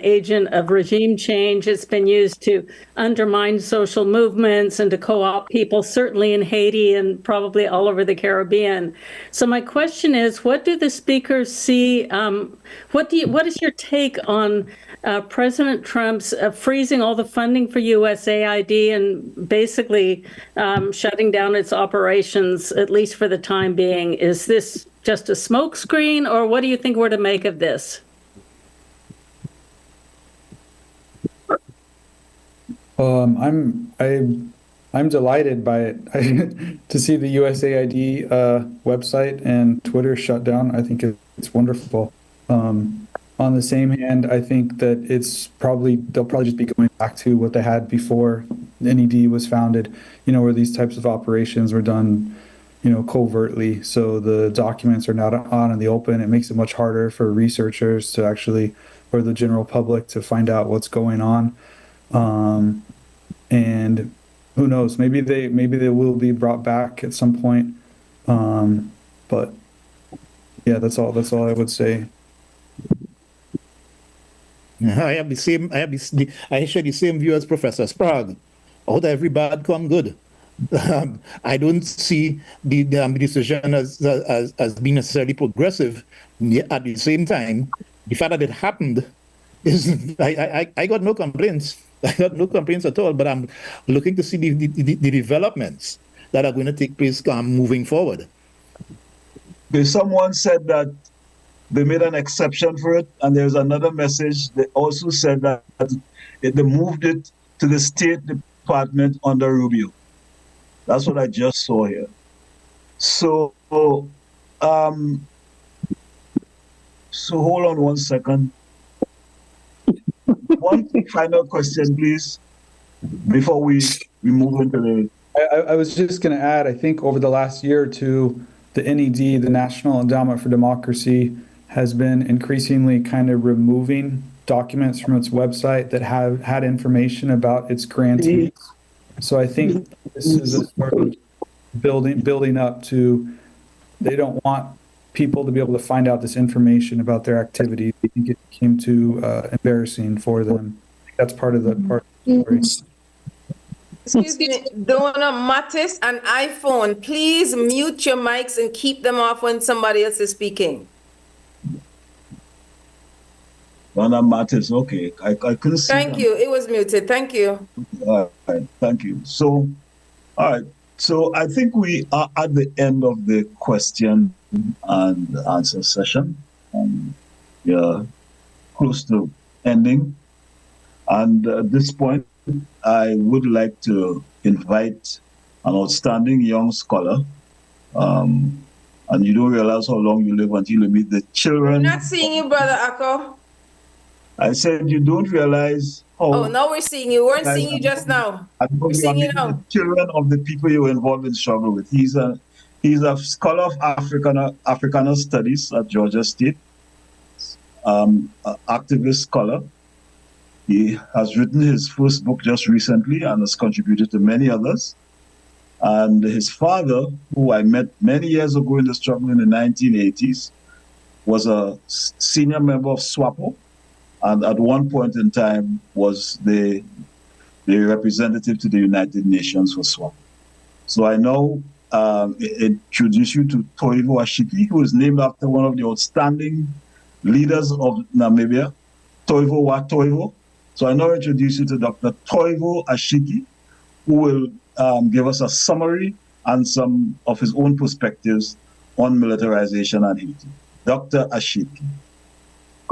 agent of regime change. It's been used to undermine social movements and to co-opt people, certainly in Haiti and probably all over the Caribbean. So my question is, what do the speakers see? What is your take on President Trump's freezing all the funding for USAID and basically shutting down its operations, at least for the time being? Is this just a smokescreen, or what do you think we're to make of this? I'm delighted by it to see the USAID website and Twitter shut down. I think it's wonderful. On the same hand, I think that they'll probably just be going back to what they had before NED was founded, where these types of operations were done, covertly. So the documents are not on in the open. It makes it much harder for researchers to actually, or the general public, to find out what's going on. And who knows, maybe they will be brought back at some point. But yeah, that's all I would say. I share the same view as Professor Sprague. Out of every bad come good. I don't see the decision as being necessarily progressive. At the same time, the fact that it happened is I got no complaints. I got no complaints at all. But I'm looking to see the developments that are going to take place moving forward. Okay, someone said that they made an exception for it, and there's another message. They also said that they moved it to the State Department under Rubio. That's what I just saw here. So hold on one second. One final question, please, before we move into the... I was just going to add, I think over the last year or two, the NED, the National Endowment for Democracy, has been increasingly kind of removing documents from its website that have had information about its grantees. So I think this is a sort of building up to, they don't want people to be able to find out this information about their activity. They think it became too embarrassing for them. That's part of the story. Excuse me, Donna Mattis and iPhone, please mute your mics and keep them off when somebody else is speaking. Donna Mattis, okay. I couldn't see. Thank you. It was muted. Thank you. All right, thank you. So, all right. So I think we are at the end of the question and answer session. We are close to ending. And at this point, I would like to invite an outstanding young scholar. And you don't realize how long you live until you meet the children. I'm not seeing you, Brother Akko. I said you don't realize how... Oh, now we're seeing you. We weren't seeing you just now. We're seeing you now. The children of the people you were involved in struggle with. He's a scholar of Africana Studies at Georgia State, an activist scholar. He has written his first book just recently and has contributed to many others. And his father, who I met many years ago in the struggle in the 1980s, was a senior member of SWAPO, and at one point in time was the representative to the United Nations for SWAPO. So I now introduce you to Toivo Ashiki, who is named after one of the outstanding leaders of Namibia, Toivo wa Toivo. So I now introduce you to Dr. Toivo Ashiki, who will give us a summary and some of his own perspectives on militarization and Haiti. Dr. Ashiki.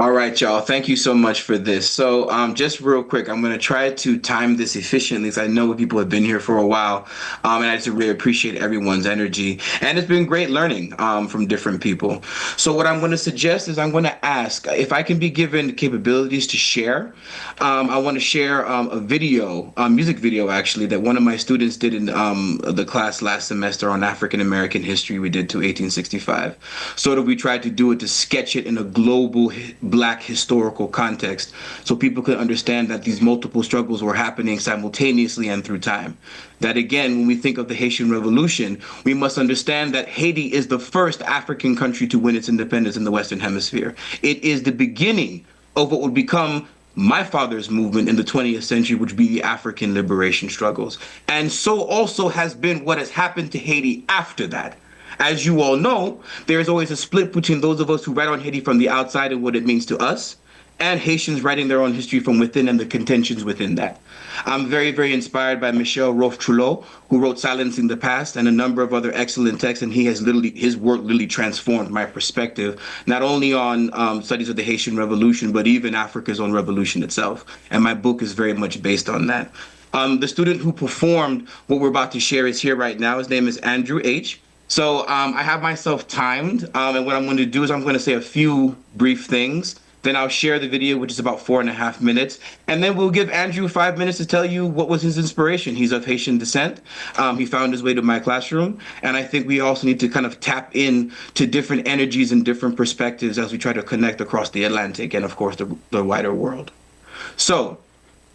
All right, y'all. Thank you so much for this. So just real quick, I'm going to try to time this efficiently because I know people have been here for a while. And I just really appreciate everyone's energy. And it's been great learning from different people. So what I'm going to suggest is I'm going to ask if I can be given capabilities to share. I want to share a video, a music video, actually, that one of my students did in the class last semester on African-American history we did to 1865. So that we tried to do it to sketch it in a global Black historical context, so people could understand that these multiple struggles were happening simultaneously and through time. That again, when we think of the Haitian Revolution, we must understand that Haiti is the first African country to win its independence in the Western Hemisphere. It is the beginning of what would become my father's movement in the 20th century, which would be the African liberation struggles. And so also has been what has happened to Haiti after that. As you all know, there is always a split between those of us who write on Haiti from the outside and what it means to us, and Haitians writing their own history from within and the contentions within that. I'm very, very inspired by Michel Roth-Trulot, who wrote Silencing the Past and a number of other excellent texts, and his work literally transformed my perspective, not only on studies of the Haitian Revolution, but even Africa's own revolution itself. And my book is very much based on that. The student who performed what we're about to share is here right now. His name is Andrew H. So I have myself timed, and what I'm going to do is I'm going to say a few brief things. Then I'll share the video, which is about 4.5 minutes. And then we'll give Andrew 5 minutes to tell you what was his inspiration. He's of Haitian descent. He found his way to my classroom. And I think we also need to kind of tap in to different energies and different perspectives as we try to connect across the Atlantic and, of course, the wider world. So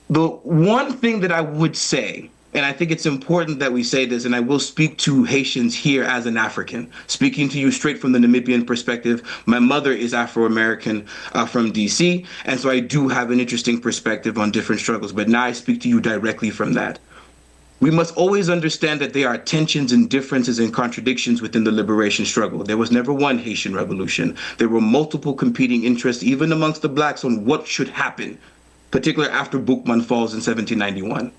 the one thing that I would say, and I think it's important that we say this, and I will speak to Haitians here as an African, speaking to you straight from the Namibian perspective. My mother is Afro-American from DC, and so I do have an interesting perspective on different struggles, but now I speak to you directly from that. We must always understand that there are tensions and differences and contradictions within the liberation struggle. There was never one Haitian revolution. There were multiple competing interests, even amongst the Blacks, on what should happen, particularly after Boukman falls in 1791.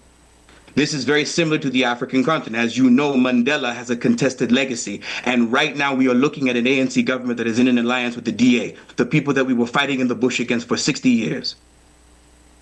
This is very similar to the African continent. As you know, Mandela has a contested legacy. And right now we are looking at an ANC government that is in an alliance with the DA, the people that we were fighting in the bush against for 60 years.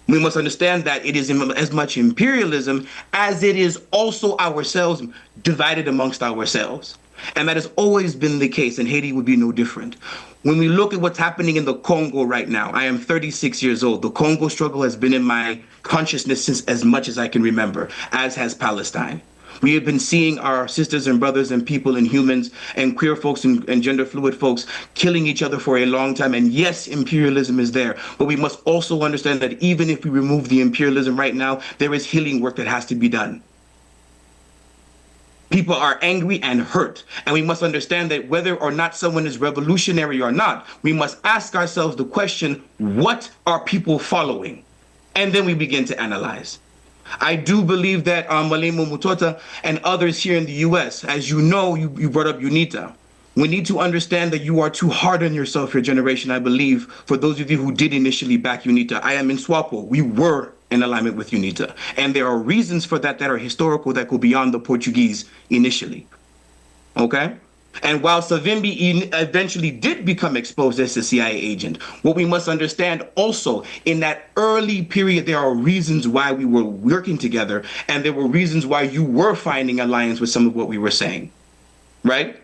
We must understand that it is as much imperialism as it is also ourselves divided amongst ourselves. And that has always been the case, and Haiti would be no different. When we look at what's happening in the Congo right now, I am 36 years old. The Congo struggle has been in my consciousness since as much as I can remember, as has Palestine. We have been seeing our sisters and brothers and people and humans and queer folks and gender fluid folks killing each other for a long time. And yes, imperialism is there, but we must also understand that even if we remove the imperialism right now, there is healing work that has to be done. People are angry and hurt, and we must understand that whether or not someone is revolutionary or not, we must ask ourselves the question, what are people following? And then we begin to analyze. I do believe that Malemo Mutota and others here in the US, as you know, you brought up UNITA. We need to understand that you are too hard on yourself, your generation, I believe, for those of you who did initially back UNITA. I am in SWAPO. We were in alignment with UNITA. And there are reasons for that that are historical that go beyond the Portuguese initially. Okay? And while Savimbi eventually did become exposed as a CIA agent, what we must understand also in that early period, there are reasons why we were working together, and there were reasons why you were finding alliance with some of what we were saying, right?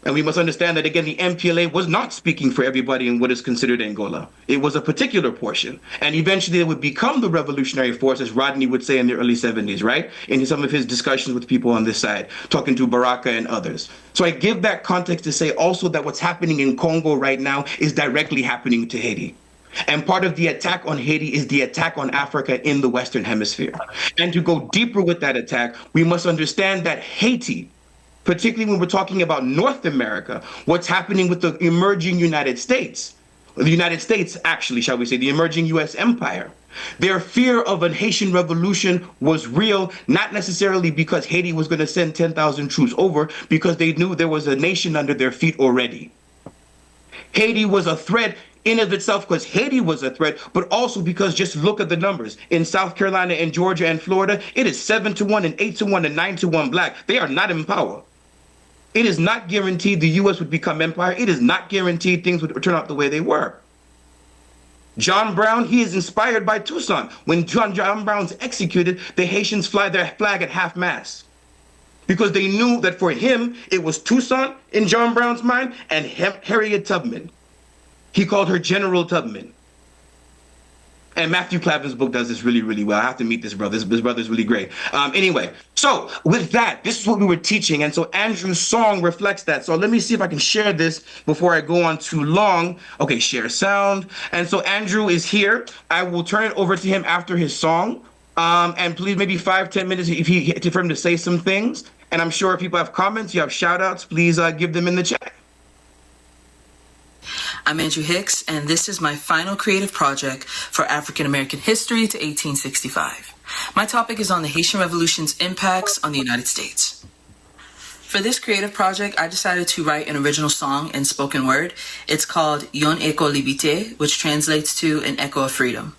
And we must understand that, again, the MPLA was not speaking for everybody in what is considered Angola. It was a particular portion. And eventually it would become the revolutionary force, as Rodney would say in the early 70s, right? In some of his discussions with people on this side, talking to Baraka and others. So I give that context to say also that what's happening in Congo right now is directly happening to Haiti. And part of the attack on Haiti is the attack on Africa in the Western Hemisphere. And to go deeper with that attack, we must understand that Haiti, particularly when we're talking about North America, what's happening with the emerging United States, the United States, actually, shall we say, the emerging U.S. empire. Their fear of a Haitian revolution was real, not necessarily because Haiti was going to send 10,000 troops over, because they knew there was a nation under their feet already. Haiti was a threat in of itself because Haiti was a threat, but also because just look at the numbers. In South Carolina and Georgia and Florida, it is 7-1 and 8-1 and 9-1 black. They are not in power. It is not guaranteed the U.S. would become empire. It is not guaranteed things would turn out the way they were. John Brown, he is inspired by Tucson. When John Brown's executed, the Haitians fly their flag at half-mast because they knew that for him, it was Tucson in John Brown's mind and Harriet Tubman. He called her General Tubman. And Matthew Clavin's book does this really, really well. I have to meet this brother. This brother's really great. Anyway, So with that, this is what we were teaching. And so Andrew's song reflects that. So let me see if I can share this before I go on too long. Okay, share sound. And so Andrew is here. I will turn it over to him after his song. And please, maybe 5-10 minutes for him to say some things. And I'm sure if people have comments, you have shout outs, please give them in the chat. I'm Andrew Hicks, and this is my final creative project for African American history to 1865. My topic is on the Haitian Revolution's impacts on the United States. For this creative project, I decided to write an original song in spoken word. It's called Yon Echo Libité, which translates to an echo of freedom.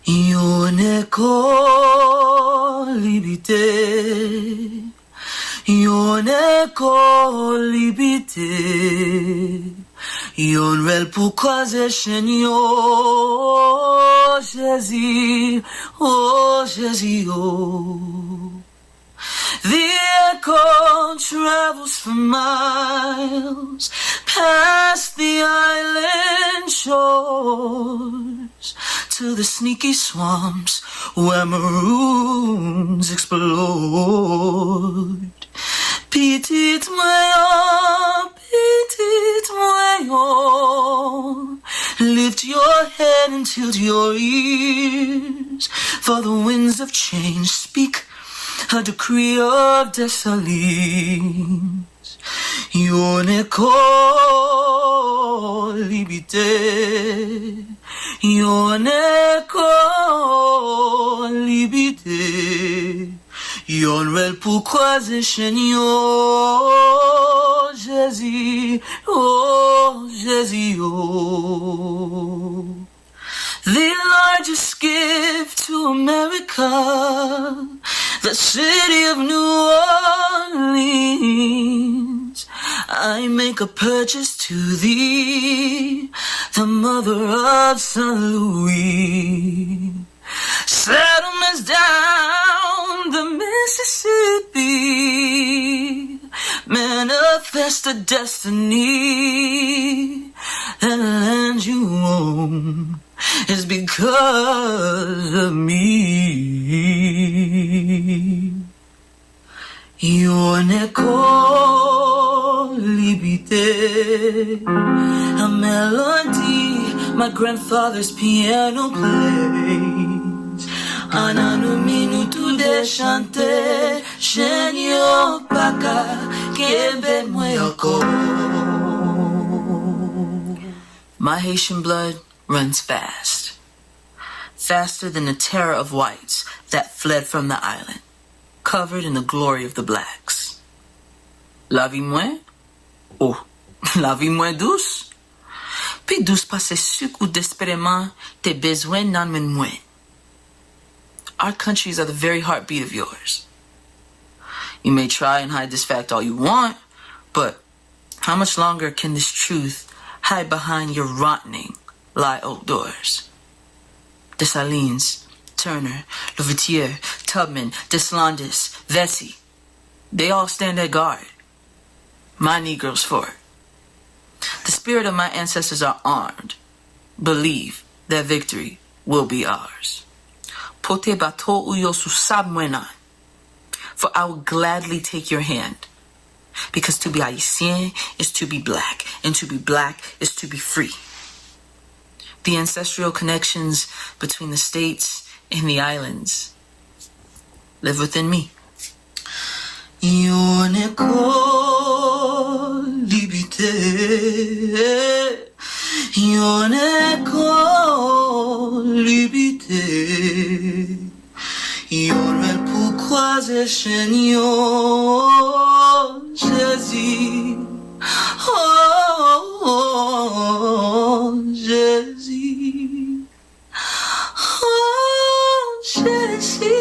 Yon Echo Libité, Yon Echo Libité, Yon rel pou kwaze chen yo, Jésus, oh Jésus, oh. The echo travels for miles past the island shores to the sneaky swamps where maroons explode. Petit moyen, lift your head and tilt your ears, for the winds of change speak a decree of dessalines. Yon écho libité, yon écho libité, yon rel pou kwaze chen yo, Jésus, oh Jésus, oh. The largest gift to America, the city of New Orleans. I make a purchase to thee, the mother of St. Louis. Settlements down the Mississippi manifest a destiny. The land you own is because of me. Yon écho libité, a melody my grandfather's piano plays. Ananu minutu de chante, Shenyo paka kebe mweyoko. My Haitian blood runs fast, faster than the terror of whites that fled from the island, covered in the glory of the blacks. La vie moins? Oh, la vie moins douce? Pi douce passe suk ou despérément te besoin nan men moins. Our countries are the very heartbeat of yours. You may try and hide this fact all you want, but how much longer can this truth hide behind your rottening lie outdoors? Dessalines, Turner, Louverture, Tubman, Deslandis, Vesey, they all stand at guard. My Negroes for it. The spirit of my ancestors are armed. Believe that victory will be ours. Pote bato uyo su sab mwenan. For I will gladly take your hand. Because to be Haitian is to be black, and to be black is to be free. The ancestral connections between the states and the islands live within me. Yon écho libité, yon écho libité, yon rel pou kwaze chen yo, Jésus, oh Jésus, oh Jésus.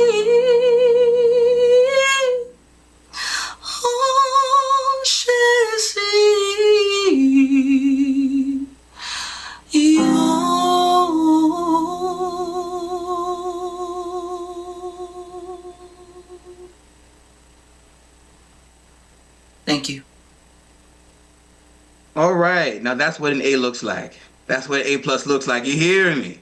Thank you. All right. Now that's what an A looks like. That's what an A+ looks like. You hear me?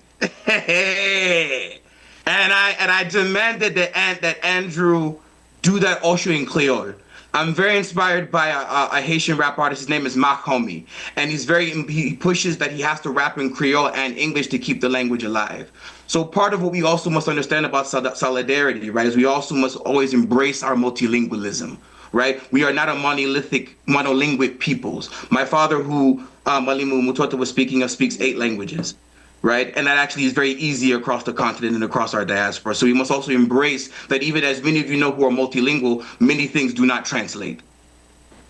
And And I demanded that Andrew do that also in Creole. I'm very inspired by a Haitian rap artist. His name is Mahomi, and he pushes that he has to rap in Creole and English to keep the language alive. So part of what we also must understand about solidarity, right, is we also must always embrace our multilingualism, right? We are not a monolingual peoples. My father, who Malimu Mutota was speaking of, speaks 8 languages, right? And that actually is very easy across the continent and across our diaspora. So we must also embrace that even as many of you know who are multilingual, many things do not translate.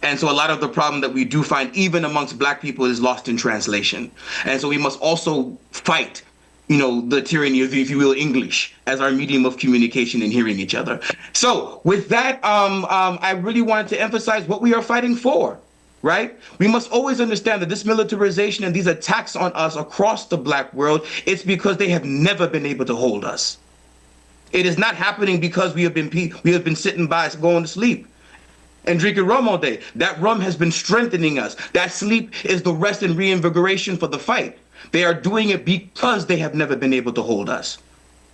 And so a lot of the problem that we do find even amongst Black people is lost in translation. And so we must also fight, the tyranny of, if you will, English as our medium of communication and hearing each other. So with that, I really wanted to emphasize what we are fighting for. Right? We must always understand that this militarization and these attacks on us across the Black world, it's because they have never been able to hold us. It is not happening because we have been sitting by going to sleep and drinking rum all day. That rum has been strengthening us. That sleep is the rest and reinvigoration for the fight. They are doing it because they have never been able to hold us.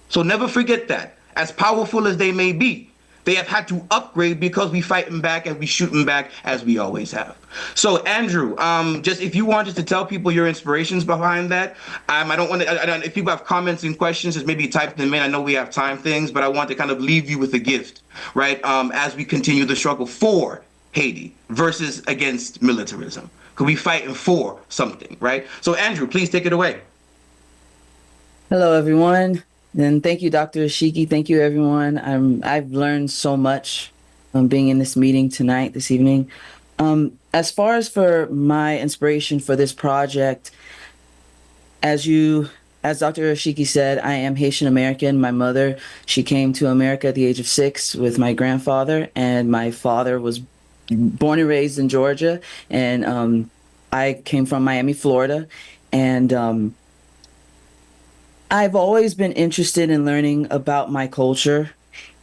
So never forget that. As powerful as they may be, they have had to upgrade because we fighting back and we shooting back as we always have. So Andrew, just if you wanted to tell people your inspirations behind that, I don't want to, if people have comments and questions, just maybe type them in. I know we have time things, but I want to kind of leave you with a gift, right? As we continue the struggle for Haiti versus against militarism. Because we fighting for something, right? So Andrew, please take it away. Hello, everyone. And thank you, Dr. Ashiki. Thank you, everyone. I've learned so much being in this meeting this evening. As far as for my inspiration for this project, as Dr. Ashiki said, I am Haitian American. My mother, she came to America at the age of 6 with my grandfather, and my father was born and raised in Georgia. And I came from Miami, Florida. And I've always been interested in learning about my culture,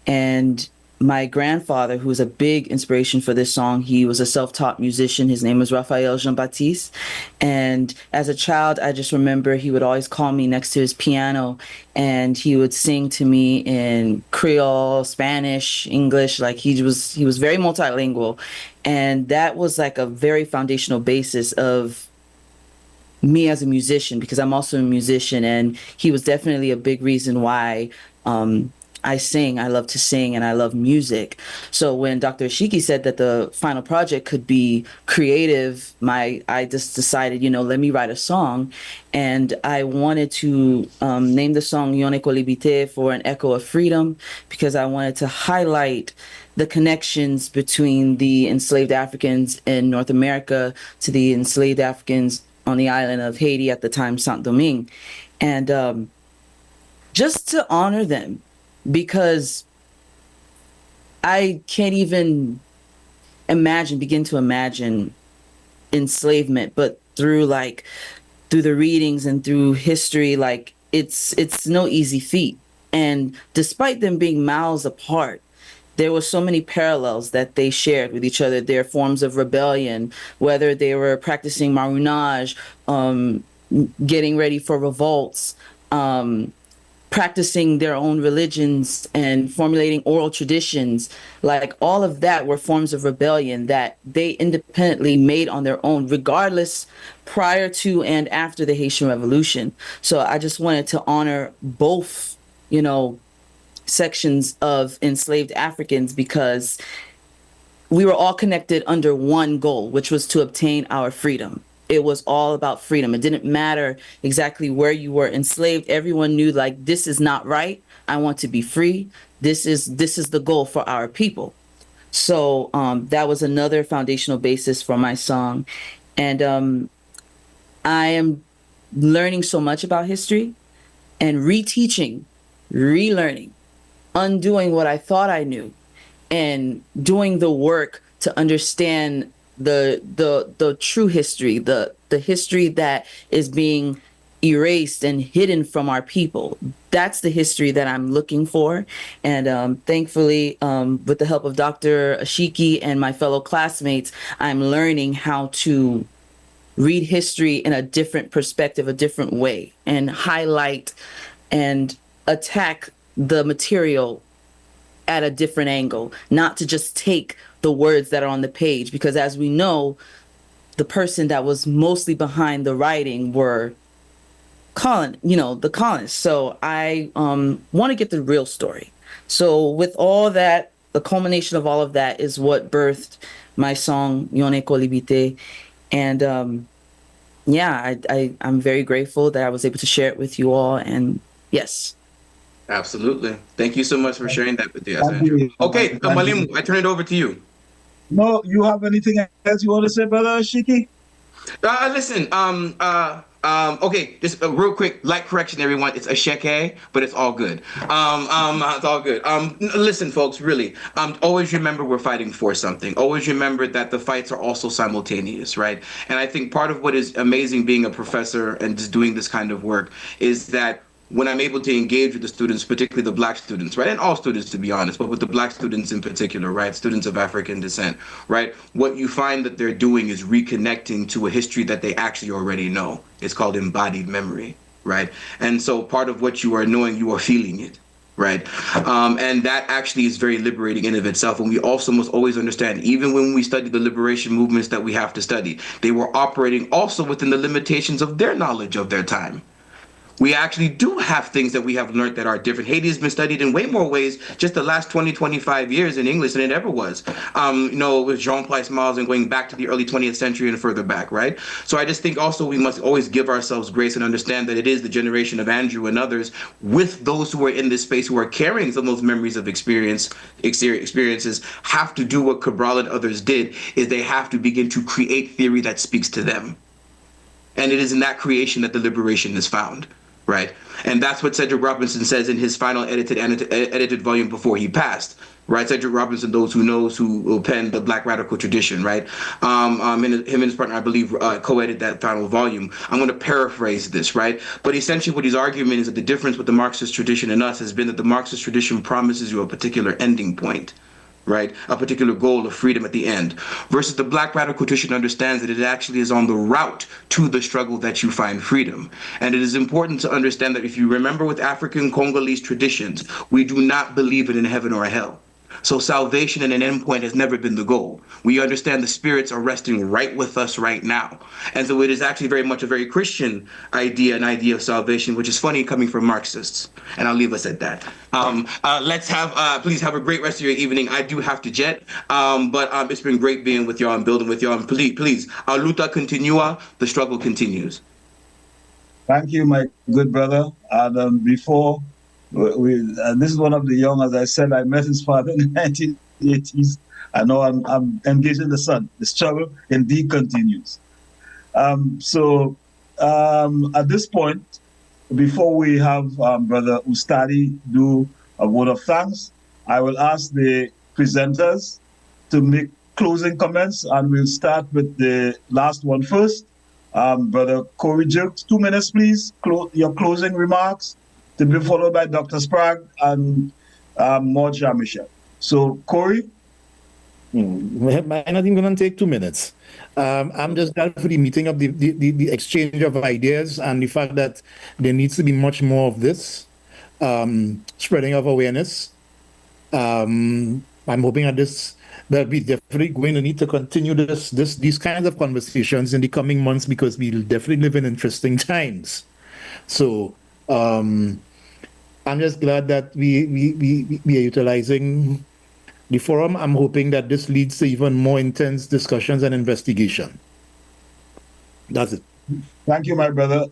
and my grandfather, who was a big inspiration for this song, he was a self-taught musician. His name was Raphael Jean-Baptiste. And as a child, I just remember he would always call me next to his piano, and he would sing to me in Creole, Spanish, English. Like he was very multilingual. And that was like a very foundational basis of me as a musician, because I'm also a musician, and he was definitely a big reason why I sing. I love to sing and I love music. So when Dr. Ashiki said that the final project could be creative, I just decided, let me write a song. And I wanted to name the song Yon Ekolibite for an echo of freedom, because I wanted to highlight the connections between the enslaved Africans in North America to the enslaved Africans on the island of Haiti, at the time Saint Domingue, and just to honor them, because I can't even begin to imagine enslavement, but through the readings and through history, like it's no easy feat. And despite them being miles apart, there were so many parallels that they shared with each other. Their forms of rebellion, whether they were practicing marronage, getting ready for revolts, practicing their own religions and formulating oral traditions, like all of that were forms of rebellion that they independently made on their own, regardless, prior to and after the Haitian Revolution. So I just wanted to honor both, sections of enslaved Africans, because we were all connected under one goal, which was to obtain our freedom. It was all about freedom. It didn't matter exactly where you were enslaved. Everyone knew, like, this is not right. I want to be free. This is the goal for our people. So that was another foundational basis for my song. And I am learning so much about history and reteaching, relearning, undoing what I thought I knew, and doing the work to understand the true history, the history that is being erased and hidden from our people. That's the history that I'm looking for. And thankfully, with the help of Dr. Ashiki and my fellow classmates, I'm learning how to read history in a different perspective, a different way, and highlight and attack the material at a different angle, not to just take the words that are on the page, because as we know, the person that was mostly behind the writing were the colonists. So I want to get the real story. So with all that, the culmination of all of that is what birthed my song Yone Kolibite. And I'm very grateful that I was able to share it with you all. And yes. Absolutely. Thank you so much for sharing that with us, Andrew. Okay, Malimu, I turn it over to you. No, you have anything else you want to say, Brother Shiki? Listen, okay, just a real quick light correction, everyone. It's a sheke, but it's all good. It's all good. Listen, folks, really, always remember we're fighting for something. Always remember that the fights are also simultaneous, right? And I think part of what is amazing being a professor and just doing this kind of work is that when I'm able to engage with the students, particularly the Black students, right, and all students to be honest, but with the Black students in particular, right, students of African descent, right, what you find that they're doing is reconnecting to a history that they actually already know. It's called embodied memory, right? And so part of what you are knowing, you are feeling it, right? And that actually is very liberating in of itself. And we also must always understand, even when we study the liberation movements that we have to study, they were operating also within the limitations of their knowledge of their time. We actually do have things that we have learned that are different. Haiti has been studied in way more ways just the last 20, 25 years in English than it ever was. With Jean Place Miles and going back to the early 20th century and further back, right? So I just think also we must always give ourselves grace and understand that it is the generation of Andrew and others with those who are in this space who are carrying some of those memories of experiences have to do what Cabral and others did, is they have to begin to create theory that speaks to them. And it is in that creation that the liberation is found. Right, and that's what Cedric Robinson says in his final edited volume before he passed. Right, Cedric Robinson, those who knows who penned the Black Radical tradition. Right, him and his partner, I believe, co-edited that final volume. I'm going to paraphrase this, right? But essentially, what his argument is that the difference with the Marxist tradition and us has been that the Marxist tradition promises you a particular ending point. Right, a particular goal of freedom at the end, versus the Black Radical tradition understands that it actually is on the route to the struggle that you find freedom. And it is important to understand that if you remember with African Congolese traditions, we do not believe in heaven or hell. So salvation and an endpoint has never been the goal. We understand the spirits are resting right with us right now. And so it is actually very much a very Christian idea, an idea of salvation, which is funny coming from Marxists. And I'll leave us at that. Please have a great rest of your evening. I do have to jet, but it's been great being with y'all and building with y'all. And please, our luta continua, the struggle continues. Thank you, my good brother. And before this is one of the young, as I said, I met his father in the 1980s. I know I'm engaged in the sun. The struggle indeed continues. At this point, before we have Brother Ustadi do a word of thanks, I will ask the presenters to make closing comments, and we'll start with the last one first. Brother Corey Gilkes, 2 minutes, please. Your closing remarks, to be followed by Dr. Sprague and more Jean-Michel. So, Corey? I'm not even going to take 2 minutes. I'm just glad for the meeting of the exchange of ideas and the fact that there needs to be much more of this spreading of awareness. I'm hoping that we definitely going to need to continue these kinds of conversations in the coming months, because we'll definitely live in interesting times. So I'm just glad that we are utilizing the forum. I'm hoping that this leads to even more intense discussions and investigation. That's it. Thank you, my brother.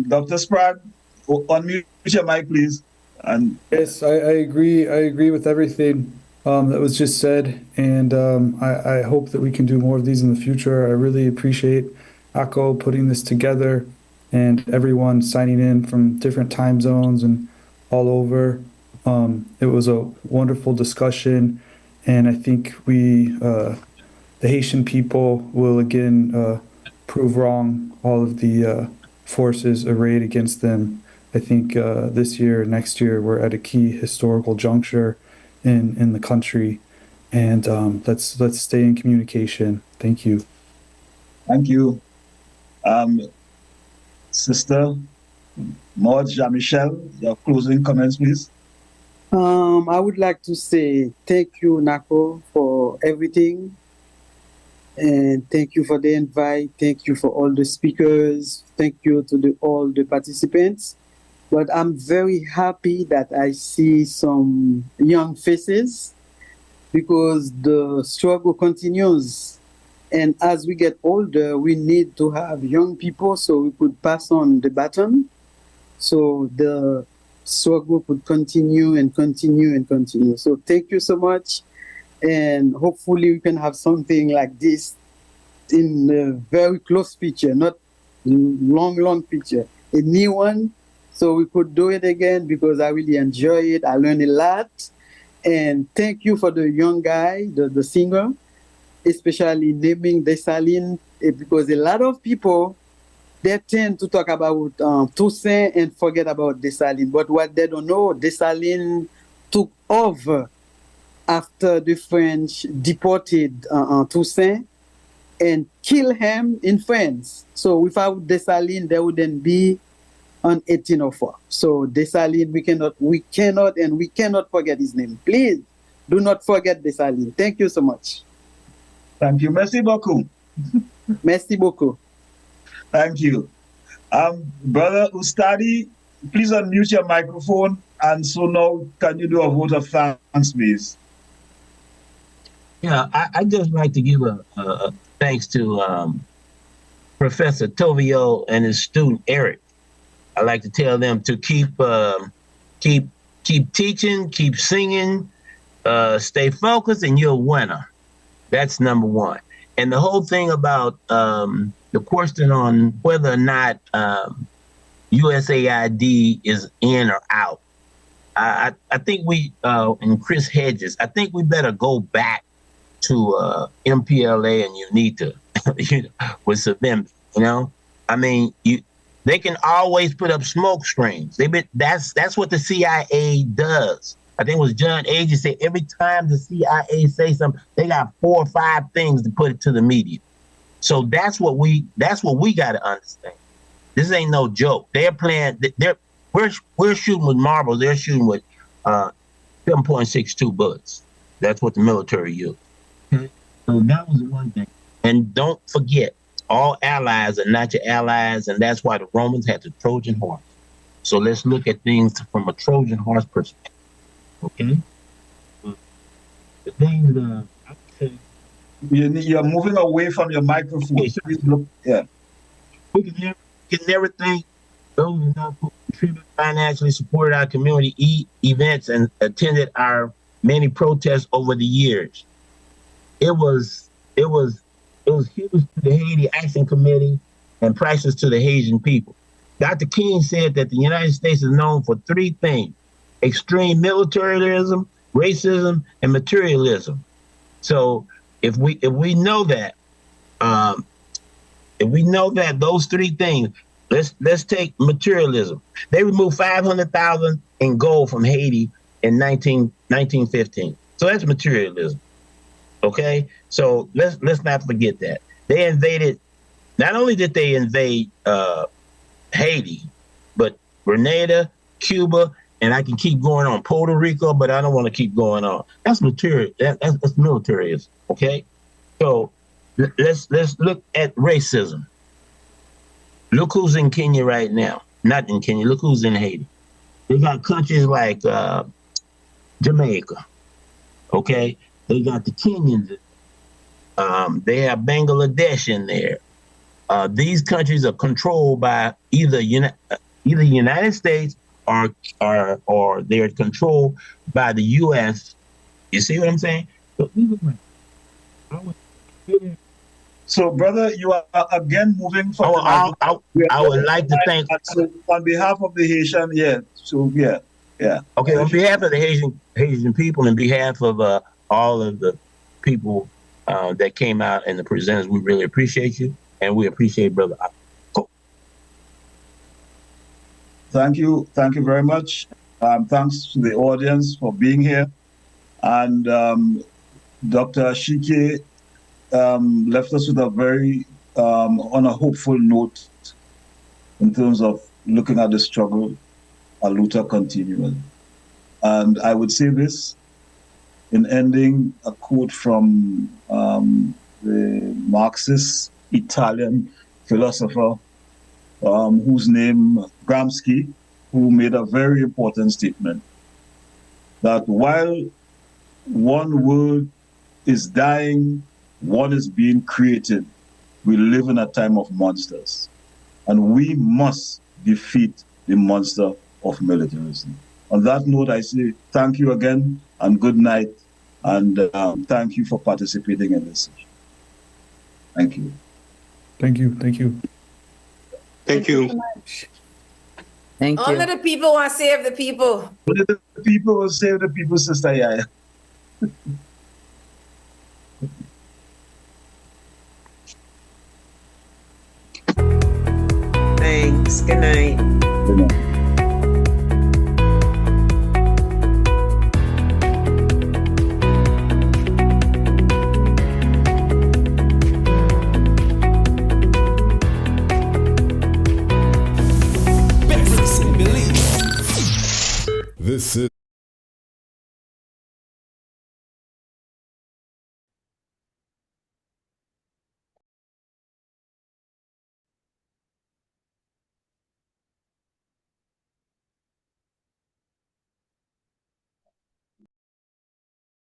Dr. Sprague, unmute your mic, please. And yes, I agree. I agree with everything that was just said, and I hope that we can do more of these in the future. I really appreciate ACO putting this together and everyone signing in from different time zones and all over. It was a wonderful discussion, and I think the Haitian people will again prove wrong all of the forces arrayed against them. I think this year, next year, we're at a key historical juncture in the country, and let's stay in communication. Thank you. Thank you. Sister Maud Jean-Michel, your closing comments, please. I would like to say thank you, Nako, for everything. And thank you for the invite. Thank you for all the speakers. Thank you to all the participants. But I'm very happy that I see some young faces because the struggle continues. And as we get older, we need to have young people so we could pass on the baton. So the struggle could continue and continue and continue. So thank you so much. And hopefully we can have something like this in a very close future, not long future, a new one. So we could do it again because I really enjoy it. I learned a lot. And thank you for the young guy, the singer, especially naming Dessalines, because a lot of people, they tend to talk about Toussaint and forget about Dessalines. But what they don't know, Dessalines took over after the French deported Toussaint and killed him in France. So without Dessalines, there wouldn't be on 1804. So Dessalines, we cannot forget his name. Please do not forget Dessalines. Thank you so much. Thank you. Merci beaucoup. Merci beaucoup. Thank you. Brother Ustadi, please unmute your microphone. And so now, can you do a vote of thanks, please? Yeah, I just like to give a thanks to Professor Tovio and his student Eric. I like to tell them to keep teaching, keep singing, stay focused, and you're a winner. That's number one. And the whole thing about the question on whether or not USAID is in or out, I think and Chris Hedges, I think we better go back to MPLA and UNITA with them. I mean, they can always put up smoke screens. That's what the CIA does. I think it was John Agee said every time the CIA say something, they got 4 or 5 things to put it to the media. So that's what we got to understand. This ain't no joke. They're playing. We're shooting with marbles. They're shooting with 7.62 bullets. That's what the military used. Okay? So that was one thing. And don't forget, all allies are not your allies, and that's why the Romans had the Trojan horse. So let's look at things from a Trojan horse perspective. Okay? The things I would say, you're moving away from your microphone. Okay, please look, yeah. We can never thank those who contributed financially, supported our community events, and attended our many protests over the years. It was huge to the Haiti Action Committee and priceless to the Haitian people. Dr. King said that the United States is known for 3 things: extreme militarism, racism, and materialism. So if we know that, those 3 things, let's take materialism. They removed 500,000 in gold from Haiti in 1915. So that's materialism. Okay, so let's not forget that they invaded. Not only did they invade Haiti, but Grenada, Cuba, and I can keep going on, Puerto Rico, but I don't want to keep going on. That's material. That's militarism. Okay, so let's look at racism. Look who's in Kenya right now. Not in Kenya. Look who's in Haiti. They got countries like Jamaica. Okay. They got the Kenyans. They have Bangladesh in there. These countries are controlled by either United States or they're controlled by the U.S. You see what I'm saying? So, brother, you are again moving from. I would like to thank on behalf of the Haitian. Yeah. So yeah. Okay, on behalf of the Haitian people, and behalf of all of the people that came out and the presenters, we really appreciate you, and we appreciate Brother. Thank you very much. Thanks to the audience for being here, and Dr. Ashike left us with a very on a hopeful note in terms of looking at the struggle, a Luther continuing. And I would say this in ending, a quote from the Marxist Italian philosopher whose name Gramsci, who made a very important statement that while one world is dying, one is being created. We live in a time of monsters, and we must defeat the monster of militarism. On that note, I say thank you again and good night, and thank you for participating in this session. Thank you. Thank you. Thank you. Thank you. So much. Thank you. Only the people want to save the people. Only the people will save the people, Sister Yaya. Thanks. Good night. Good night. This is